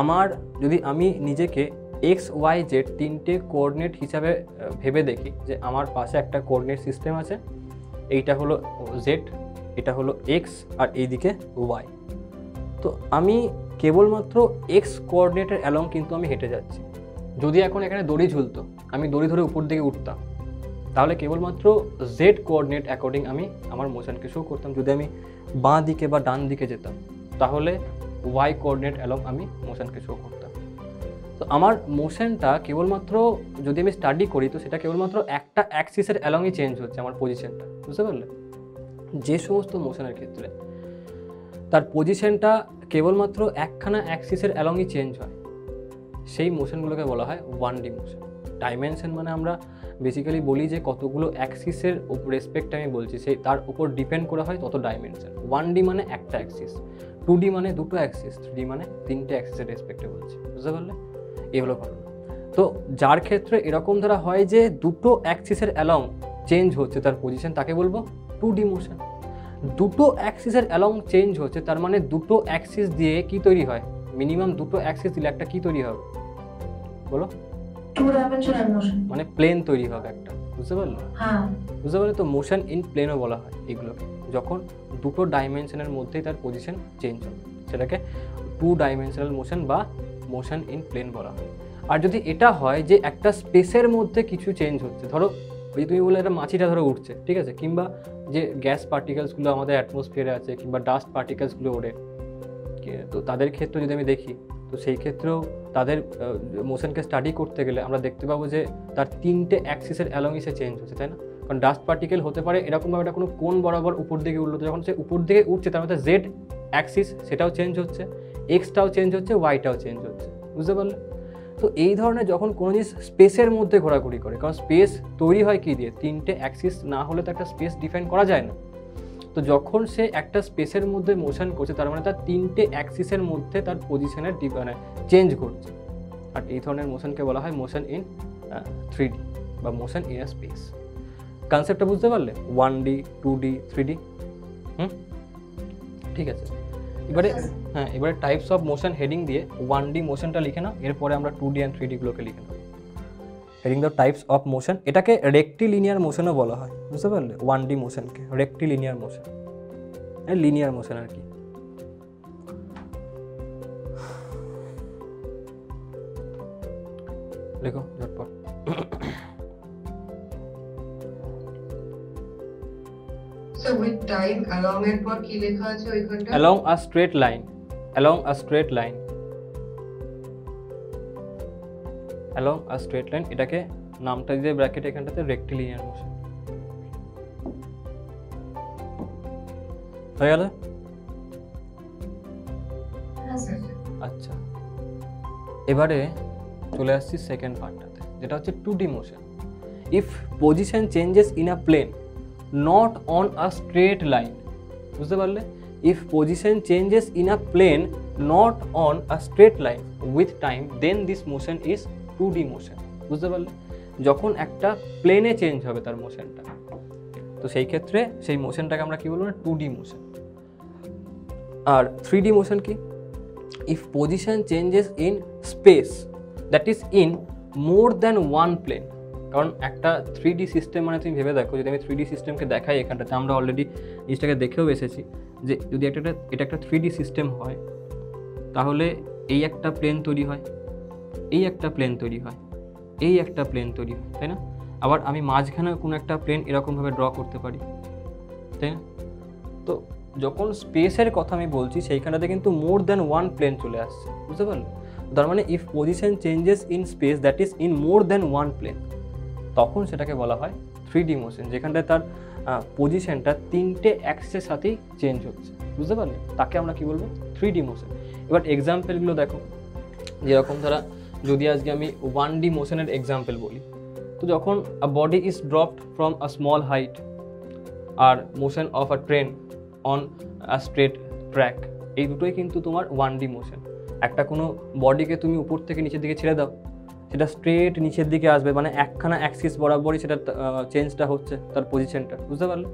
আমার, যদি আমি নিজেকে XYZ 3টে কোঅর্ডিনেট হিসাবে ভেবে দেখি, যে আমার পাশে একটা কোঅর্ডিনেট সিস্টেম আছে, এইটা হলো Z, এটা হলো X, আর এইদিকে Y। তো আমি কেবলমাত্র X কোঅর্ডিনেটের অ্যালং কিন্তু আমি হেঁটে যাচ্ছি। যদি এখন এখানে দড়ি ঝুলতো, আমি দড়ি ধরে উপর দিকে উঠতাম, তাহলে কেবলমাত্র Z কোঅর্ডিনেট অ্যাকর্ডিং আমি আমার মোশনকে শো করতাম। যদি আমি বাঁ দিকে বা ডান দিকে যেতাম, তাহলে Y কোঅর্ডিনেট অ্যালং আমি মোশনকে শো করতাম। তো আমার মোশনটা কেবলমাত্র, যদি আমি স্টাডি করি, তো সেটা কেবলমাত্র একটা অ্যাক্সিসের অ্যালংই চেঞ্জ হচ্ছে আমার পজিশনটা, বুঝতে পারলে? যে সমস্ত মোশনের ক্ষেত্রে তার পজিশনটা কেবলমাত্র একখানা অ্যাক্সিসের অ্যালংই চেঞ্জ হয়, সেই মোশনগুলোকে বলা হয় 1D মোশন। ডাইমেনশন মানে আমরা বেসিক্যালি বলি যে কতগুলো অ্যাক্সিসের রেসপেক্ট আমি বলছি, সেই তার উপর ডিপেন্ড করা হয় তত ডাইমেনশন। 1D মানে একটা অ্যাক্সিস, 2D মানে দুটো অ্যাক্সিস, 3D মানে 3টে অ্যাক্সিসের রেসপেক্টে বলছি, বুঝতে পারলে? এই হলো ঘটনা। তো যার ক্ষেত্রে এরকম ধরা হয় যে দুটো অ্যাক্সিসের অ্যালং চেঞ্জ হচ্ছে তার পজিশন, তাকে বলবো 2D মোশন। দুটো অ্যাক্সিসের অ্যালং চেঞ্জ হচ্ছে, তার মানে দুটো অ্যাক্সিস দিয়ে কি তৈরি হয়, মিনিমাম দুটো অ্যাক্সিস দিলে একটা কি তৈরি হবে বলো, 2 ডাইমেনশনাল মোশন, মানে প্লেন তৈরি হবে একটা, বুঝতে পারলো? হ্যাঁ বুঝতে পারলে তো মোশন ইন প্লেনও বলা হয় এগুলোকে, যখন দুটো ডাইমেনশনের মধ্যেই তার পজিশন চেঞ্জ হবে সেটাকে 2 ডাইমেনশনাল মোশন বা মোশন ইন প্লেন বলা হয়। আর যদি এটা হয় যে একটা স্পেসের মধ্যে কিছু চেঞ্জ হচ্ছে, ধরো ওই তুমি বলে একটা মাছিটা ধরো উঠছে, ঠিক আছে, কিংবা যে গ্যাস পার্টিকেলসগুলো আমাদের অ্যাটমসফিয়ারে আছে কিংবা ডাস্ট পার্টিকেলসগুলো ওড়ে, তো তাদের ক্ষেত্রে যদি আমি দেখি তো সেই ক্ষেত্রেও তাদের মোশনকে স্টাডি করতে গেলে আমরা দেখতে পাবো যে তার 3টে অ্যাক্সিসের অ্যালংই সে চেঞ্জ হচ্ছে, তাই না? কারণ ডাস্ট পার্টিকেল হতে পারে এরকমভাবে একটা কোনো কোণ বরাবর উপর দিকে উঠলো, তো যখন সে উপর দিকে উঠছে তার মধ্যে জেড অ্যাক্সিস সেটাও চেঞ্জ হচ্ছে, এক্সটাও চেঞ্জ হচ্ছে, ওয়াইটাও চেঞ্জ হচ্ছে, বুঝতে পারলে? তো এই ধরনের যখন কোনো জিনিস স্পেসের মধ্যে ঘোরাঘুরি করে, কারণ স্পেস তৈরি হয় কী দিয়ে, 3টে অ্যাক্সিস না হলে তো একটা স্পেস ডিফাইন করা যায় না। তো যখন সে একটা স্পেসের মধ্যে মোশন করছে তার মানে তার 3টে অ্যাক্সিসের মধ্যে তার পজিশনের মানে চেঞ্জ করছে, আর এই ধরনের মোশনকে বলা হয় মোশন ইন 3D বা মোশন ইন আ স্পেস। কনসেপ্টটা বুঝতে পারলে? 1D 2D 3D। ঠিক আছে, এবারে হ্যাঁ, এবারে টাইপস অফ মোশন হেডিং দিয়ে 1D মোশনটা লিখে নাও, এরপরে আমরা 2D অ্যান্ড 3D গুলোকে লিখে নেব। Heading the types of motion, এটাকে রেক্টিলিনিয়ার মোশনও বলা হয়, বুঝতে পারলে? 1D মোশনকে রেক্টিলিনিয়ার মোশন, লিনিয়ার মোশন আর কি। লেখো ঝটপট। So with time along এর পর কি লেখা আছে ওইখানটা? Along a straight line, along a straight line, along a straight line, এটাকে নামটা দিয়ে ব্র্যাকেট এখানটাতে রেক্টিলিনিয়ার মোশন হয়ে গেল। আচ্ছা, এবারে চলে আসছি সেকেন্ড পার্টটাতে, যেটা হচ্ছে 2D motion. If position changes in a plane not on a straight line, বুঝতে পারলে? If position changes in a plane not on a straight line with time then this motion is 2D motion, বুঝতে পারলে? যখন একটা প্লেনে change হবে তার মোশনটা, তো সেই ক্ষেত্রে সেই মোশনটাকে আমরা কি বলবো না, 2D মোশন। আর 3D মোশন কি? If position changes in space that is in more than one plane, কারণ একটা 3D সিস্টেম মানে তুমি ভেবে দেখো, যদি আমি 3D সিস্টেমকে দেখাই এখানটাতে, আমরা অলরেডি জিনিসটাকে দেখেও এসেছি যে যদি এটা একটা 3D সিস্টেম হয় তাহলে এই একটা প্লেন তৈরি হয়, এই একটা প্লেন তৈরি হয়, এই একটা প্লেন তৈরি হয়, তাই না? আবার আমি মাঝখানে কোনো একটা প্লেন এরকমভাবে ড্র করতে পারি, তাই না? তো যখন স্পেসের কথা আমি বলছি সেইখানটাতে কিন্তু মোর দ্যান ওয়ান প্লেন চলে আসছে, বুঝতে পারলে? তার মানে if position changes in space that is in more than one plane, তখন সেটাকে বলা হয় 3D মোশন, যেখানটায় তার পজিশনটা 3টে অ্যাক্সিসের সাথেই চেঞ্জ হচ্ছে, বুঝতে পারলে? তাকে আমরা কি বলবো, 3D মোশন। এবার এক্সাম্পলগুলো দেখো, যেরকম ধরা যদি আজকে আমি 1D মোশনের এক্সাম্পল বলি, তো যখন a body is dropped from a small height আর motion of a train on a straight track, এই দুটোই কিন্তু তোমার 1D মোশন। একটা কোনো বডিকে তুমি উপর থেকে নিচের দিকে ছেড়ে দাও, সেটা স্ট্রেট নিচের দিকে আসবে, মানে একখানা অ্যাক্সিস বরাবরই সেটা চেঞ্জটা হচ্ছে তার পজিশনটা, বুঝতে পারলে?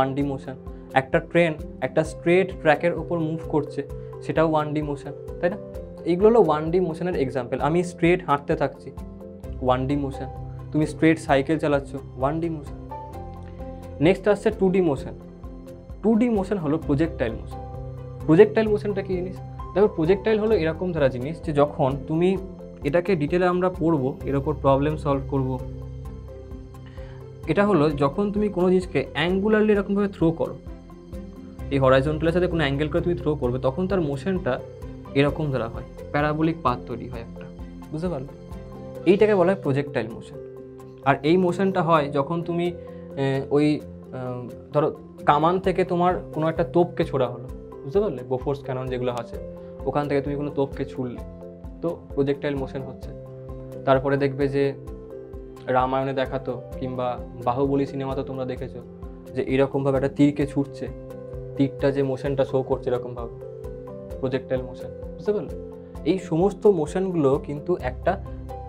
1D motion. একটা ট্রেন একটা স্ট্রেট ট্র্যাকের ওপর মুভ করছে, সেটাও 1D মোশন, তাই না? এইগুলো হলো 1D মোশনের এক্সাম্পল। আমি স্ট্রেট হাঁটতে থাকছি, 1D মোশন। তুমি স্ট্রেট সাইকেল চালাচ্ছ, 1D মোশন। নেক্সট আসছে 2D মোশন। 2D মোশন হলো প্রজেক্টাইল মোশন। প্রজেক্টাইল মোশনটা কী জিনিস? দেখো, প্রজেক্টাইল হলো এরকম ধরা জিনিস যে যখন তুমি এটাকে ডিটেলে আমরা পড়বো, এর ওপর প্রবলেম সলভ করব। এটা হলো যখন তুমি কোনো জিনিসকে অ্যাঙ্গুলারলি এরকমভাবে থ্রো করো, এই হরাইজন্টালের সাথে কোনো অ্যাঙ্গেল করে তুমি থ্রো করবে, তখন তার মোশনটা এরকম ধরা হয়, প্যারাবোলিক পাথ তৈরি হয় একটা, বুঝতে পারলে? এইটাকে বলা হয় প্রজেক্টাইল মোশন। আর এই মোশনটা হয় যখন তুমি ওই ধরো কামান থেকে তোমার কোনো একটা তোপকে ছোড়া হলো, বুঝতে পারলে? বোফোর্স ক্যানন যেগুলো আছে, ওখান থেকে তুমি কোনো তোপকে ছুড়লে, তো প্রজেক্টাইল মোশন হচ্ছে। তারপরে দেখবে যে রামায়ণে দেখাতো কিংবা বাহুবলী সিনেমাতে তোমরা দেখেছো যে এরকমভাবে একটা তীরকে ছুটছে, তীরটা যে মোশনটা শো করছে এরকমভাবে, প্রজেক্টাইল মোশন, বুঝতে পারলে? এই সমস্ত মোশনগুলো কিন্তু একটা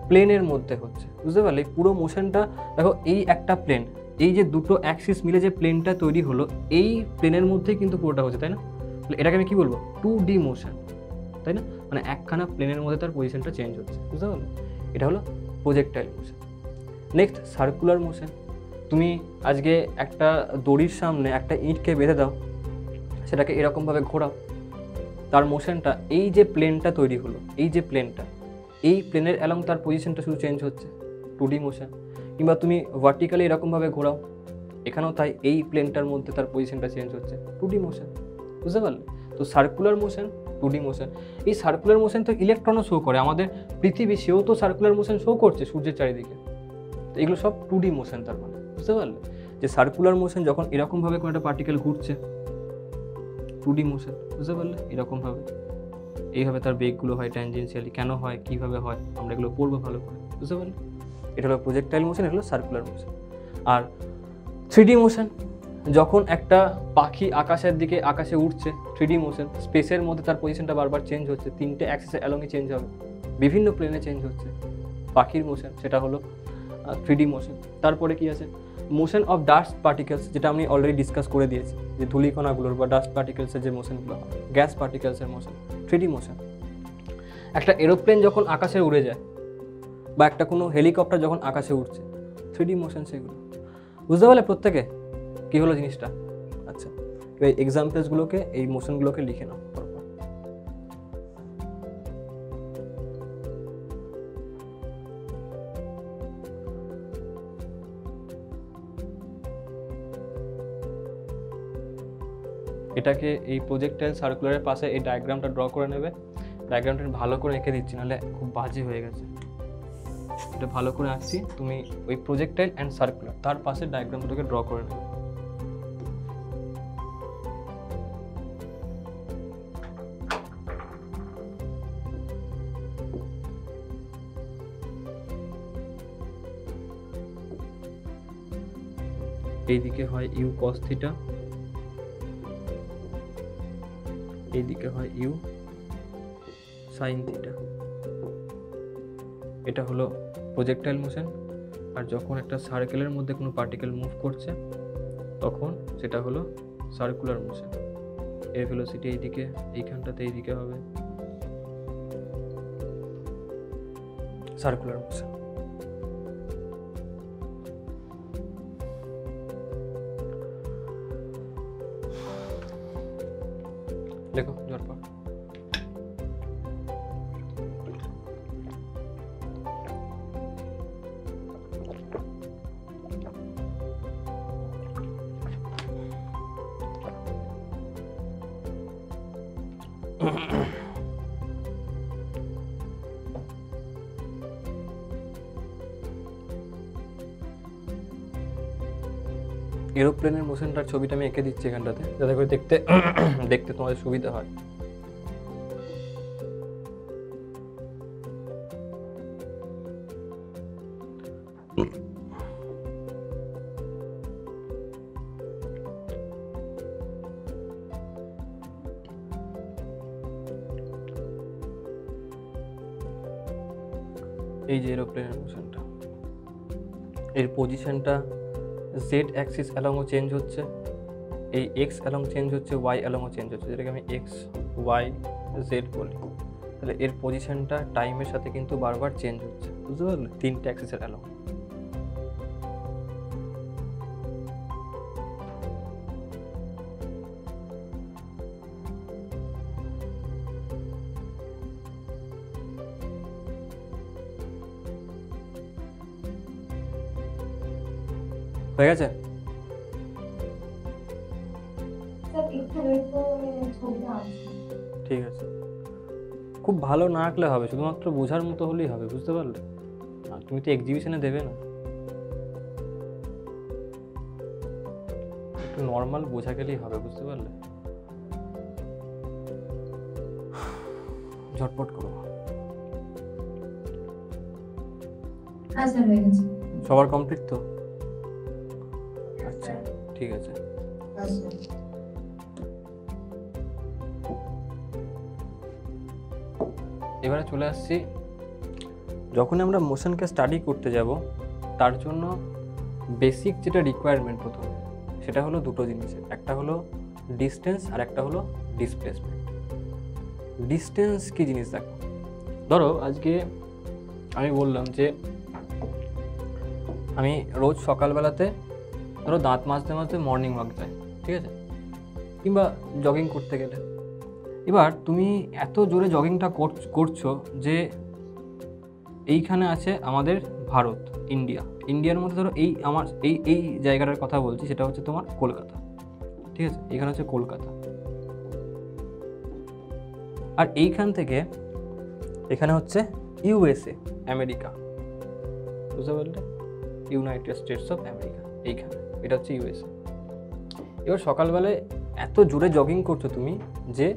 প্লেনের মধ্যে হচ্ছে, বুঝতে পারলে? এই পুরো মোশনটা দেখো, এই একটা প্লেন, এই যে দুটো অ্যাক্সিস মিলে যে প্লেনটা তৈরি হলো, এই প্লেনের মধ্যেই কিন্তু পুরোটা হচ্ছে, তাই না? তাহলে এটাকে আমি কি বলবো? 2D মোশন, তাই না? মানে একখানা প্লেনের মধ্যে তার পজিশনটা চেঞ্জ হচ্ছে, বুঝতে পারলো? এটা হলো projectile motion. Next circular motion. তুমি আজকে একটা দড়ির সামনে একটা ইঁটকে বেঁধে দাও, সেটাকে এরকমভাবে ঘোরাও, তার মোশনটা, এই যে প্লেনটা তৈরি হলো, এই যে প্লেনটা, এই প্লেনের অ্যালং তার পজিশনটা শুধু চেঞ্জ হচ্ছে, 2D মোশন। কিংবা তুমি ভার্টিক্যালি এরকমভাবে ঘোরাও, এখানেও তাই, এই প্লেনটার মধ্যে তার পজিশনটা চেঞ্জ হচ্ছে, 2D মোশন, বুঝতে পারলে? তো সার্কুলার মোশন, 2D মোশন। এই সার্কুলার মোশন তো ইলেকট্রনও শো করে, আমাদের পৃথিবী সেও তো সার্কুলার মোশন শো করছে সূর্যের চারিদিকে। তো এগুলো সব 2D মোশন, তার মানে বুঝতে পারলে যে সার্কুলার মোশন যখন এরকমভাবে কোনো একটা পার্টিকেল ঘুরছে, 2D মোশন, বুঝতে পারলে? এরকমভাবে, এইভাবে তার বেগগুলো হয় ট্যানজেনশিয়ালি। কেন হয়, কীভাবে হয়, আমরা এগুলো পড়বো ভালো করে, বুঝতে পারলে? এটা হলো প্রজেক্টাইল মোশন, এটা হলো সার্কুলার মোশন। আর 3D মোশন, যখন একটা পাখি আকাশে উঠছে, 3D মোশন, স্পেসের মধ্যে তার পজিশনটা বারবার চেঞ্জ হচ্ছে, 3টে অ্যাক্সিসের অ্যালংয়ে চেঞ্জ হবে, বিভিন্ন প্লেনে চেঞ্জ হচ্ছে, পাখির মোশন, সেটা হলো 3D মোশন। তারপরে কি আছে? মোশন অফ ডাস্ট পার্টিকেলস, যেটা আমি অলরেডি ডিসকাস করে দিয়েছি, যে ধূলিকণাগুলোর বা ডাস্ট পার্টিকেলসের যে মোশনগুলো হয়, গ্যাস পার্টিকেলসের মোশন, 3D মোশন। একটা এরোপ্লেন যখন আকাশে উড়ে যায়, বা একটা কোনো হেলিকপ্টার যখন আকাশে উঠছে, 3D মোশন সেগুলো, বুঝতে পারলে প্রত্যেকে কী হলো জিনিসটা? আচ্ছা, এই এক্সাম্পলসগুলোকে, এই মোশনগুলোকে লিখে নাও পরপর। এটাকে এই প্রজেক্টাইল সার্কুলারের পাশে এই ডায়াগ্রামটা ড্র করে নেবে। ডায়াগ্রামটা ভালো করে এঁকে দিচ্ছি, নাহলে খুব বাজে হয়ে গেছে। এটা ভালো করে আঁকছি, তুমি ওই প্রজেক্টাইল অ্যান্ড সার্কুলার তার পাশে ডায়াগ্রামটাকে ড্র করে নেবে। এইদিকে হয় ইউ কস থিটা, এইদিকে হয় ইউ সাইন থিটা। এটা হলো প্রজেক্টাইল মোশন। আর যখন একটা সার্কেলের মধ্যে কোনো পার্টিকেল মুভ করছে, তখন সেটা হলো সার্কুলার মোশন। এর ভেলোসিটি এইদিকে, এইখানটাতে এইদিকে হবে, সার্কুলার মোশন। দেখো ঝটপট। এরোপ্লেনের মোশনটার ছবিটা আমি এঁকে দিচ্ছি এখানটাতে, যাতে করে দেখতে তোমাদের সুবিধা হয়। এই যে এরোপ্লেনের মোশনটা, এর পজিশনটা জেড অ্যাক্সিস অ্যালংও চেঞ্জ হচ্ছে, এই এক্স অ্যালং চেঞ্জ হচ্ছে, ওয়াই অ্যালংও চেঞ্জ হচ্ছে, যেটাকে আমি এক্স ওয়াই জেড বলি। তাহলে এর পজিশনটা টাইমের সাথে কিন্তু বারবার চেঞ্জ হচ্ছে, বুঝতে পারলে? 3টে অ্যাক্সিসের অ্যালং। হয়ে গেছে? ঠিক আছে, খুব ভালো না আঁকলে হবে, শুধুমাত্র বোঝার মতো হলেই হবে, বুঝতে পারলে? আর তুমি তো এক্সিবিশনে দেবে না, একটু নর্মাল বোঝা গেলেই হবে, বুঝতে পারলে? ঝটপট করো। সবার কমপ্লিট তো? আচ্ছা, ঠিক আছে। এবারে চলে আসছি, যখন আমরা মোশনকে স্টাডি করতে যাব, তার জন্য বেসিক যেটা রিকোয়ারমেন্ট প্রথমে সেটা হলো দুটো জিনিসের, একটা হলো ডিস্টেন্স আর একটা হলো ডিসপ্লেসমেন্ট। ডিস্টেন্স কি জিনিস দেখো, ধরো আজকে আমি বললাম যে আমি রোজ সকালবেলাতে ধরো দাঁত মাজতে মাজতে মর্নিং ওয়াক যাই, ঠিক আছে, কিংবা জগিং করতে গেলে। এবার তুমি এত জোরে জগিংটা করছো যে এইখানে আছে আমাদের ভারত, ইন্ডিয়ার মধ্যে ধরো এই আমার এই জায়গাটার কথা বলছি, সেটা হচ্ছে তোমার কলকাতা, ঠিক আছে, এখানে হচ্ছে কলকাতা। আর এইখান থেকে এখানে হচ্ছে ইউএসএ, আমেরিকা, বুঝতে পারলে, ইউনাইটেড স্টেটস অফ আমেরিকা, এইখানে এটা হচ্ছে ইউএসএ। এবার সকালবেলায় এত জোরে জগিং করছো তুমি যে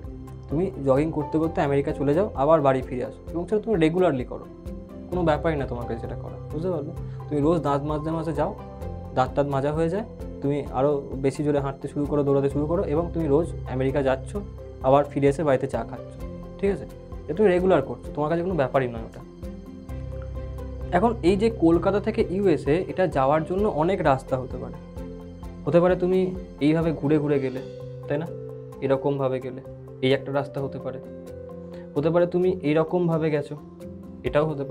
তুমি জগিং করতে করতে আমেরিকা চলে যাও, আবার বাড়ি ফিরে আসো, এবং সেটা তুমি রেগুলারলি করো, কোনো ব্যাপারই না তোমার কাছে সেটা করা, বুঝতে পারলে। তুমি রোজ দাঁত মাজতে মাজতে যাও, দাঁত মাজা হয়ে যায়, তুমি আরও বেশি জোরে হাঁটতে শুরু করো, দৌড়াতে শুরু করো, এবং তুমি রোজ আমেরিকা যাচ্ছ, আবার ফিরে এসে বাড়িতে চা খাচ্ছ, ঠিক আছে, এটা তুমি রেগুলার করছো, তোমার কাছে কোনো ব্যাপারই নয় ওটা। এখন এই যে কলকাতা থেকে ইউএসএ, এটা যাওয়ার জন্য অনেক রাস্তা হতে পারে তুমি এইভাবে ঘুরে ঘুরে গেলে, তাই না, এরকমভাবে গেলে, এই একটা রাস্তা হতে পারে তুমি এইরকমভাবে গেছো, এটাও হতে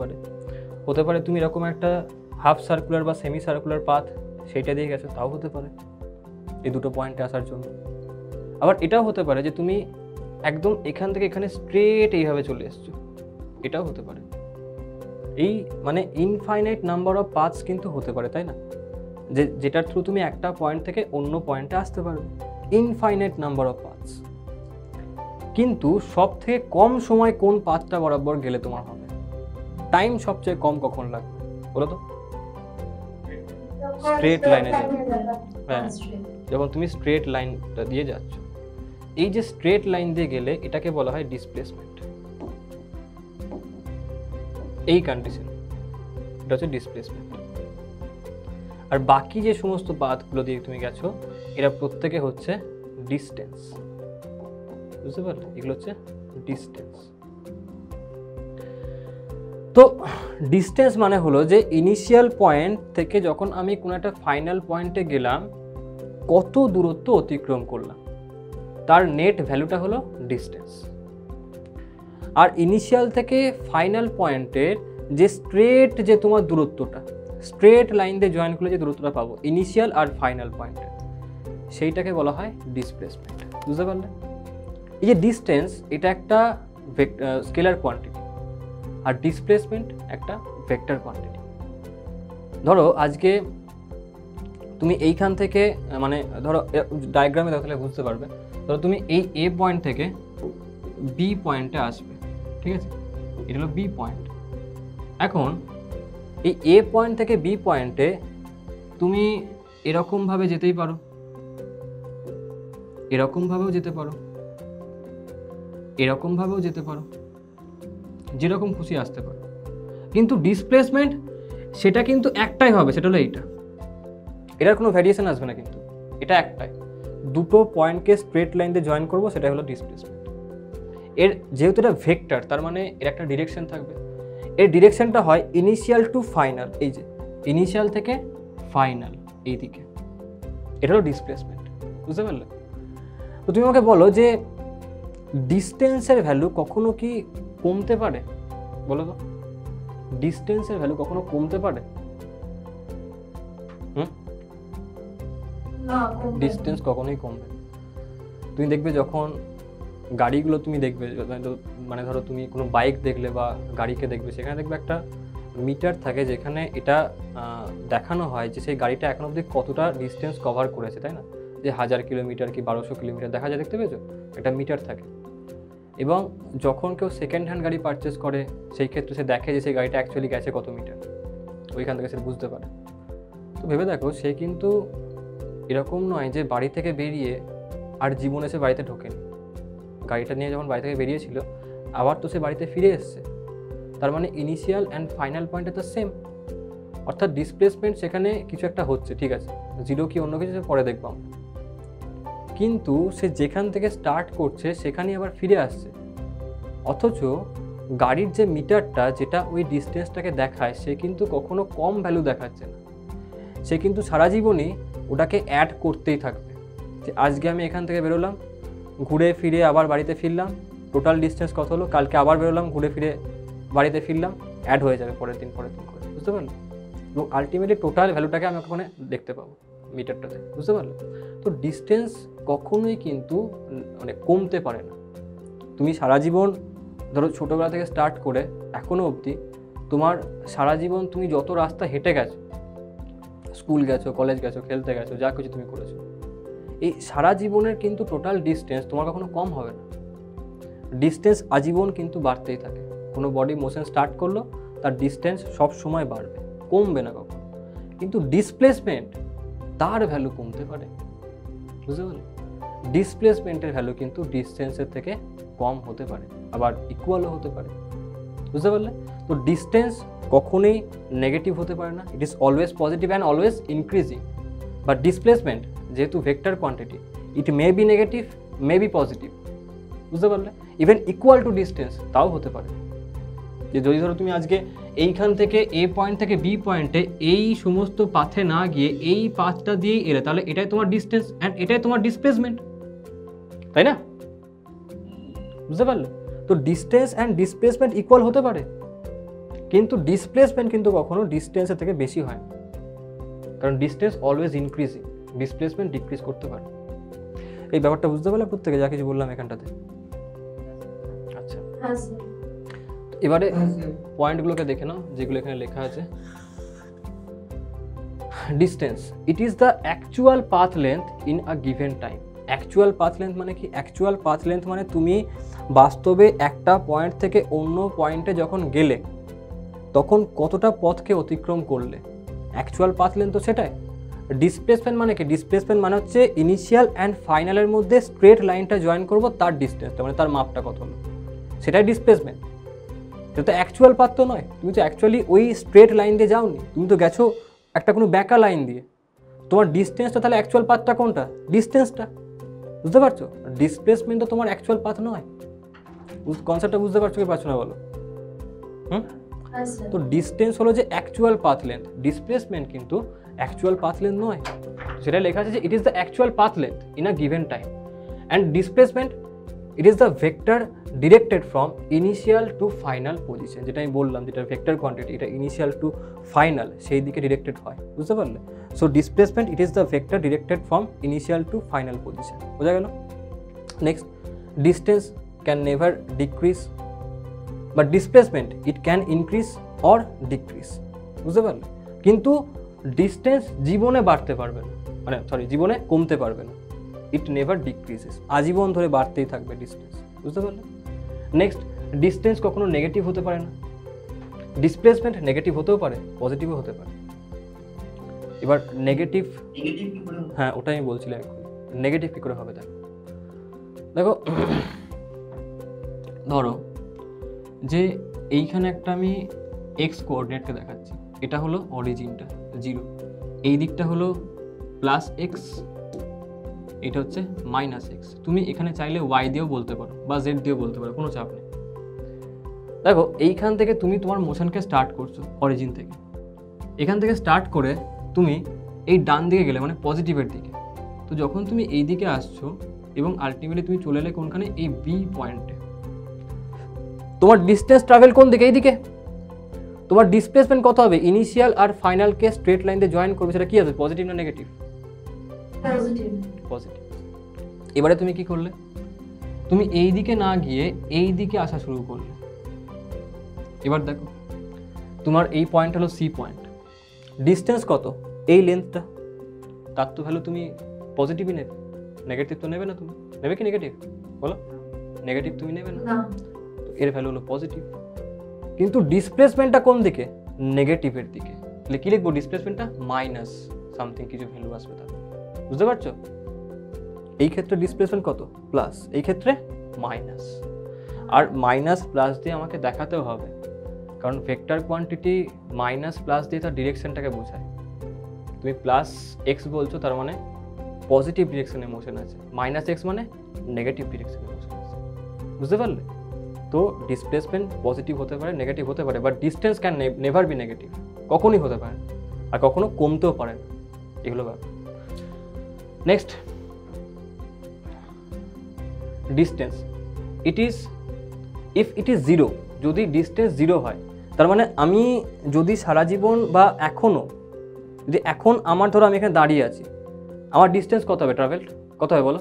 পারে তুমি এরকম একটা হাফ সার্কুলার বা সেমি সার্কুলার পাথ সেইটা দিয়ে গেছো, তাও হতে পারে এই দুটো পয়েন্টে আসার জন্য। আবার এটাও হতে পারে যে তুমি একদম এখান থেকে এখানে স্ট্রেট এইভাবে চলে এসছো, এটাও হতে পারে। এই মানে ইনফাইনাইট নাম্বার অফ পাথস কিন্তু হতে পারে, তাই না, যেটার থ্রু তুমি একটা পয়েন্ট থেকে অন্য পয়েন্টে আসতে পারবে, ইনফাইনাইট নাম্বার অফ পাথস। কিন্তু সব থেকে কম সময় কোন পাথটা বরাবর গেলে তোমার হবে, টাইম সবচেয়ে কম কখন লাগবে বলো তো? স্ট্রেট লাইনে যাবে, হ্যাঁ, যখন তুমি স্ট্রেট লাইনটা দিয়ে যাচ্ছ, এই যে স্ট্রেট লাইন দিয়ে গেলে এটাকে বলা হয় ডিসপ্লেসমেন্ট। এই কন্ডিশন এটা হচ্ছে ডিসপ্লেসমেন্ট। আর বাকি যে সমস্ত পাথগুলো দিয়ে তুমি গেছো, এরা প্রত্যেকে হচ্ছে ডিস্টেন্স, বুঝতে পারলে, এগুলো হচ্ছে ডিস্টেন্স। তো ডিস্টেন্স মানে হলো যে ইনিশিয়াল পয়েন্ট থেকে যখন আমি কোনো একটা ফাইনাল পয়েন্টে গেলাম, কত দূরত্ব অতিক্রম করলাম, তার নেট ভ্যালুটা হলো ডিস্টেন্স। আর ইনিশিয়াল থেকে ফাইনাল পয়েন্টের যে স্ট্রেট যে তোমার দূরত্বটা, স্ট্রেট লাইন দিয়ে জয়েন করলে যে দূরত্বটা পাবো ইনিশিয়াল আর ফাইনাল পয়েন্টে, সেইটাকে বলা হয় ডিসপ্লেসমেন্ট, বুঝতে পারলে। এই যে ডিস্টেন্স, এটা একটা স্কেলার কোয়ান্টিটি, আর ডিসপ্লেসমেন্ট একটা ভেক্টর কোয়ান্টিটি। ধরো আজকে তুমি এইখান থেকে, মানে ধরো ডায়াগ্রামে দেখলে বুঝতে পারবে, ধরো তুমি এই এ পয়েন্ট থেকে বি পয়েন্টে আসবে, ঠিক আছে, এটা হলো বি পয়েন্ট। এখন এই এ পয়েন্ট থেকে বি পয়েন্টে তুমি এরকমভাবে যেতেই পারো, এরকমভাবেও যেতে পারো, এরকমভাবেও যেতে পারো, যেরকম খুশি আসতে পারো, কিন্তু ডিসপ্লেসমেন্ট সেটা কিন্তু একটাই হবে, সেটা হলো এইটা, এটার কোনো ভ্যারিয়েশন আসবে না, কিন্তু এটা একটাই, দুটো পয়েন্টকে স্ট্রেট লাইন দিয়ে জয়েন করবো, সেটা হলো ডিসপ্লেসমেন্ট। এর যেহেতু এটা ভেক্টর, তার মানে এর একটা ডিরেকশন থাকবে, এর ডিরেকশনটা হয় ইনিশিয়াল টু ফাইনাল, এই যে ইনিশিয়াল থেকে ফাইনাল এই দিকে, এটা হলো ডিসপ্লেসমেন্ট, বুঝতে পারলে। তো তুমি আমাকে বলো যে ডিস্টেন্সের ভ্যালু কখনো কি কমতে পারে, বলো তো, ডিস্টেন্সের ভ্যালু কখনো কমতে পারে? ডিস্টেন্স কখনোই কমবে না। তুমি দেখবে যখন গাড়িগুলো তুমি দেখবে, মানে ধরো তুমি কোনো বাইক দেখলে বা গাড়িকে দেখবে, সেখানে দেখবে একটা মিটার থাকে, যেখানে এটা দেখানো হয় যে সেই গাড়িটা এখন অবধি কতটা ডিস্টেন্স কভার করেছে, তাই না, যে 1000 কিলোমিটার কি 1200 কিলোমিটার দেখা যায়, দেখতে পেয়েছো, একটা মিটার থাকে। এবং যখন কেউ সেকেন্ড হ্যান্ড গাড়ি পারচেস করে, সেই ক্ষেত্রে সে দেখে যে সেই গাড়িটা অ্যাকচুয়ালি গেছে কত মিটার, ওইখান থেকে সে বুঝতে পারে। তো ভেবে দেখো, সে কিন্তু এরকম নয় যে বাড়ি থেকে বেরিয়ে আর জীবনে সে বাড়িতে ঢোকেনি, গাড়িটা নিয়ে যখন বাড়ি থেকে বেরিয়েছিল আবার তো সে বাড়িতে ফিরে এসছে, তার মানে ইনিশিয়াল অ্যান্ড ফাইনাল পয়েন্টে তো সেম, অর্থাৎ ডিসপ্লেসমেন্ট সেখানে কিছু একটা হচ্ছে, ঠিক আছে, জিরো কি অন্য কিছু পরে দেখবো আমরা, কিন্তু সে যেখান থেকে স্টার্ট করছে সেখানেই আবার ফিরে আসছে। অথচ গাড়ির যে মিটারটা যেটা ওই ডিস্টেন্সটাকে দেখায়, সে কিন্তু কখনো কম ভ্যালু দেখাচ্ছে না, সে কিন্তু সারা জীবনই ওটাকে অ্যাড করতেই থাকবে। যে আজকে আমি এখান থেকে বেরোলাম, ঘুরে ফিরে আবার বাড়িতে ফিরলাম, টোটাল ডিস্টেন্স কত হলো, কালকে আবার বেরোলাম, ঘুরে ফিরে বাড়িতে ফিরলাম, অ্যাড হয়ে যাবে পরের দিন করে, বুঝতে পারলে? এবং আলটিমেটলি টোটাল ভ্যালুটাকে আমি ওখানে দেখতে পাবো মিটারটাতে, বুঝতে পারলে? তো ডিস্টেন্স কখনোই কিন্তু মানে কমতে পারে না। তুমি সারা জীবন ধরো ছোটোবেলা থেকে স্টার্ট করে এখনও অবধি তোমার সারা জীবন তুমি যত রাস্তা হেঁটে গেছো, স্কুল গেছো, কলেজ গেছো, খেলতে গেছো, যা কিছু তুমি করেছো, এই সারা জীবনের কিন্তু টোটাল ডিস্টেন্স তোমার কখনো কম হবে না। ডিস্টেন্স আজীবন কিন্তু বাড়তেই থাকে। কোনো বডি মোশন স্টার্ট করলো, তার ডিস্টেন্স সব সময় বাড়বে, কমবে না কখনো। কিন্তু ডিসপ্লেসমেন্ট, তার ভ্যালু কমতে পারে, বুঝতে পারলে? ডিসপ্লেসমেন্টের ভ্যালু কিন্তু ডিস্টেন্সের থেকে কম হতে পারে, আবার ইকুয়ালও হতে পারে, বুঝতে পারলে? তো ডিস্টেন্স কখনোই নেগেটিভ হতে পারে না, it is always positive and always increasing. But displacement যেহেতু vector quantity, it may be negative, may be positive, বুঝতে পারলে? ইভেন ইকুয়াল টু ডিস্টেন্স তাও হতে পারে। যে যদি ধরো তুমি আজকে এইখান থেকে এ পয়েন্ট থেকে বি পয়েন্টে এই সমস্ত পাথে না গিয়ে এই পাথটা দিয়েই এলে, তাহলে এটাই তোমার ডিস্টেন্স অ্যান্ড এটাই তোমার ডিসপ্লেসমেন্ট, তাই না? বুঝতে পারলে? তো ডিস্টেন্স অ্যান্ড ডিসপ্লেসমেন্ট ইকুয়াল হতে পারে, কিন্তু ডিসপ্লেসমেন্ট কিন্তু কখনো ডিস্টেন্সের থেকে বেশি হয় না, কারণ distance always increasing, displacement decrease করতে পারে। এই ব্যাপারটা বুঝতে পারলে প্রত্যেকে, যা কিছু বললাম এখানটাতে? আচ্ছা, এবারে পয়েন্টগুলোকে দেখে নাও যেগুলো এখানে লেখা আছে। Distance, it is the actual path length in a given time. Actual path length মানে কি? অ্যাকচুয়াল পাথ লেন্থ মানে তুমি বাস্তবে একটা পয়েন্ট থেকে অন্য পয়েন্টে যখন গেলে তখন কতটা পথকে অতিক্রম করলে, অ্যাকচুয়াল পাথ লেন্থ তো সেটাই। ডিসপ্লেসমেন্ট মানে কি? ডিসপ্লেসমেন্ট মানে হচ্ছে ইনিশিয়াল অ্যান্ড ফাইনালের মধ্যে স্ট্রেট লাইনটা জয়েন করবো, তার ডিস্টেন্সটা মানে তার মাপটা কত হলো, সেটাই ডিসপ্লেসমেন্ট। সেটা তো অ্যাকচুয়াল পাথ তো নয়, তুমি তো অ্যাকচুয়ালি ওই স্ট্রেট লাইন দিয়ে যাওনি, তুমি তো গেছো একটা কোনো ব্যাকা লাইন দিয়ে। তোমার ডিস্টেন্সটা তাহলে অ্যাকচুয়াল পাথটা কোনটা? ডিস্টেন্সটা, বুঝতে পারছো? ডিসপ্লেসমেন্ট তো তোমার অ্যাকচুয়াল পাথ নয়। কনসেপ্টটা বুঝতে পারছো কি পারছো না বলো? তো ডিস্টেন্স হলো যে অ্যাকচুয়াল পাথ লেন্থ, ডিসপ্লেসমেন্ট কিন্তু অ্যাকচুয়াল পাথ লেন্থ নয়। সেটা লেখা আছে যে it is the actual path length in a given time, and displacement it is the vector directed from initial to final position. যেটা আমি বললাম, যেটা ভেক্টর কোয়ান্টিটি, এটা ইনিশিয়াল টু ফাইনাল সেই দিকে ডিরেক্টেড হয়, বুঝতে পারলে? So displacement it is the vector directed from initial to final position, বোঝা গেল? Next, distance can never decrease, but displacement it can increase or decrease, বুঝতে পারলে? কিন্তু ডিস্টেন্স জীবনে বাড়তে পারবে না, মানে জীবনে কমতে পারবে না। ইট নেভার ডিক্রিজেস, আজীবন ধরে বাড়তেই থাকবে ডিস্টেন্স, বুঝতে পারলে? নেক্সট, ডিস্টেন্স কখনো নেগেটিভ হতে পারে না। ডিসপ্লেসমেন্ট নেগেটিভ হতেও পারে, পজিটিভও হতে পারে। এবার নেগেটিভ, হ্যাঁ ওটাই আমি বলছিলাম, নেগেটিভ কী করে হবে? দেখো ধরো যে এইখানে একটা আমি এক্স কোঅর্ডিনেটকে দেখাচ্ছি, এটা হলো অরিজিনটা 0, এই দিকটা হলো প্লাস এক্স, এটা হচ্ছে মাইনাস এক্স। তুমি এখানে চাইলে ওয়াই দিয়েও বলতে পারো বা জেড দিয়েও বলতে পারো, কোনো চাপ নেই। দেখো এইখান থেকে তুমি তোমার মোশনকে স্টার্ট করছো অরিজিন থেকে, এখান থেকে স্টার্ট করে তুমি এই ডান দিকে গেলে মানে পজিটিভের দিকে। তো যখন তুমি এই দিকে আসছো এবং আলটিমেটলি তুমি চলে এলে কোনখানে? এই বি পয়েন্টে। তোমার ডিস্টেন্স ট্রাভেল কোন দিকে? এই দিকে। তোমার ডিসপ্লেসমেন্ট কত হবে? ইনিশিয়াল আর ফাইনালকে স্ট্রেট লাইন দিয়ে জয়েন করবে, সেটা কি আছে? পজিটিভ না নেগেটিভ? পজিটিভ। পজিটিভ। এবারে তুমি কি করলে? তুমি এই দিকে না গিয়ে এই দিকে আসা শুরু করলে। এবার দেখো তোমার এই পয়েন্ট হলো সি পয়েন্ট, ডিস্টেন্স কত? এই লেন্থটা, তার তো ভ্যালু তুমি পজিটিভই নেবে, নেগেটিভ তো নেবে না। তুমি নেবে কি নেগেটিভ? বলো, নেগেটিভ তুমি নেবে না, তো এর ভ্যালু হলো পজিটিভ। কিন্তু ডিসপ্লেসমেন্টটা কোন দিকে? নেগেটিভের দিকে। তাহলে কি লিখবো? ডিসপ্লেসমেন্টটা মাইনাস সামথিং কিছু ভ্যালু আসবে তার, বুঝতে পারছো? এই ক্ষেত্রে ডিসপ্লেসমেন্ট কত? প্লাস, এই ক্ষেত্রে মাইনাস। আর মাইনাস প্লাস দিয়ে আমাকে দেখাতেও হবে, কারণ ভেক্টর কোয়ান্টিটি মাইনাস প্লাস দিয়ে তার ডিরেকশনটাকে বোঝায়। তুমি প্লাস এক্স বলছো, তার মানে পজিটিভ ডিরেকশনে মোশন আছে, মাইনাস এক্স মানে নেগেটিভ ডিরেকশনে মোশন আছে, বুঝতে পারলে? তো ডিসপ্লেসমেন্ট পজিটিভ হতে পারে, নেগেটিভ হতে পারে, but distance can never be negative, কখনই হতে পারে, আর কখনো কমতেও পারে না। এগুলো ব্যাপার। Next, distance. If it is zero, যদি ডিস্টেন্স জিরো হয়, তার মানে আমি যদি সারা জীবন বা এখনও যদি এখন আমার ধরো আমি এখানে দাঁড়িয়ে আছি, আমার ডিস্টেন্স কত হবে ট্রাভেল, কত হবে বলো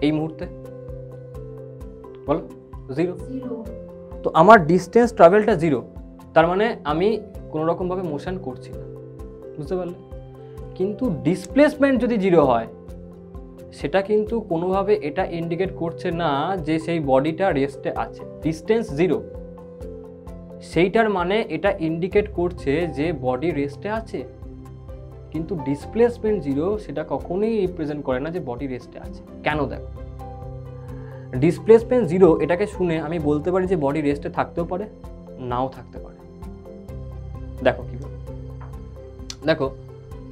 এই মুহূর্তে, বলো? জিরো। তো আমার ডিস্টেন্স ট্রাভেলটা জিরো, তার মানে আমি কোনো রকমভাবে মোশন করছি না, বুঝতে পারলে? কিন্তু ডিসপ্লেসমেন্ট যদি জিরো হয়, সেটা কিন্তু কোনোভাবে এটা ইন্ডিকেট করছে না যে সেই বডিটা রেস্টে আছে। ডিস্টেন্স জিরো, সেইটার মানে এটা ইন্ডিকেট করছে যে বডি রেস্টে আছে, কিন্তু ডিসপ্লেসমেন্ট জিরো সেটা কখনোই রিপ্রেজেন্ট করে না যে বডি রেস্টে আছে। কেন? দেখো, ডিসপ্লেসমেন্ট জিরো এটাকে শুনে আমি বলতে পারি যে বডি রেস্টে থাকতেও পারে, নাও থাকতে পারে। দেখো কীভাবে, দেখো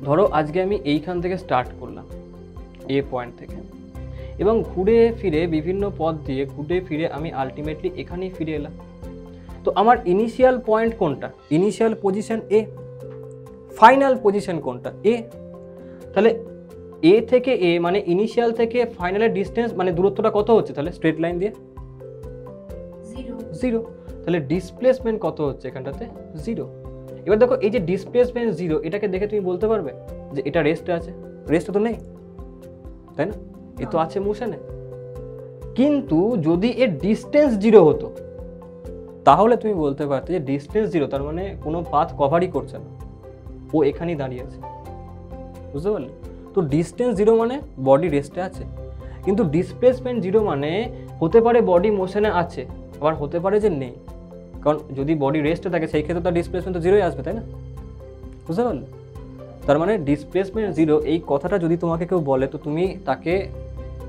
ধরো আজকে আমি এইখান থেকে স্টার্ট করলাম, এ পয়েন্ট থেকে, এবং ঘুরে ফিরে বিভিন্ন পথ দিয়ে ঘুরে ফিরে আমি আলটিমেটলি এখানেই ফিরে এলাম। তো আমার ইনিশিয়াল পয়েন্ট কোনটা? ইনিশিয়াল পজিশন এ। ফাইনাল পজিশন কোনটা? এ। তাহলে এ থেকে এ মানে ইনিশিয়াল থেকে ফাইনালের ডিস্টেন্স মানে দূরত্বটা কত হচ্ছে তাহলে স্ট্রেট লাইন দিয়ে? জিরো। তাহলে ডিসপ্লেসমেন্ট কত হচ্ছে এখানটাতে? জিরো। এবার দেখো এই যে ডিসপ্লেসমেন্ট জিরো, এটাকে দেখে তুমি বলতে পারবে যে এটা রেস্টে আছে? রেস্টে তো নেই, তাই না? এ তো আছে মোশনে। কিন্তু যদি এর ডিস্টেন্স জিরো হতো, তাহলে তুমি বলতে পারতে যে ডিস্টেন্স জিরো, তার মানে কোনো পাথ কভারই করছে না, ও এখানেই দাঁড়িয়ে আছে, বুঝতে পারলে? তো ডিস্টেন্স জিরো মানে বডি রেস্টে আছে, কিন্তু ডিসপ্লেসমেন্ট জিরো মানে হতে পারে বডি মোশনে আছে, আবার হতে পারে যে নেই। কারণ যদি বডি রেস্টে থাকে সেই ক্ষেত্রে তার ডিসপ্লেসমেন্ট তো জিরোই আসবে, তাই না? বুঝতে পারলে? তার মানে ডিসপ্লেসমেন্ট জিরো এই কথাটা যদি তোমাকে কেউ বলে, তো তুমি তাকে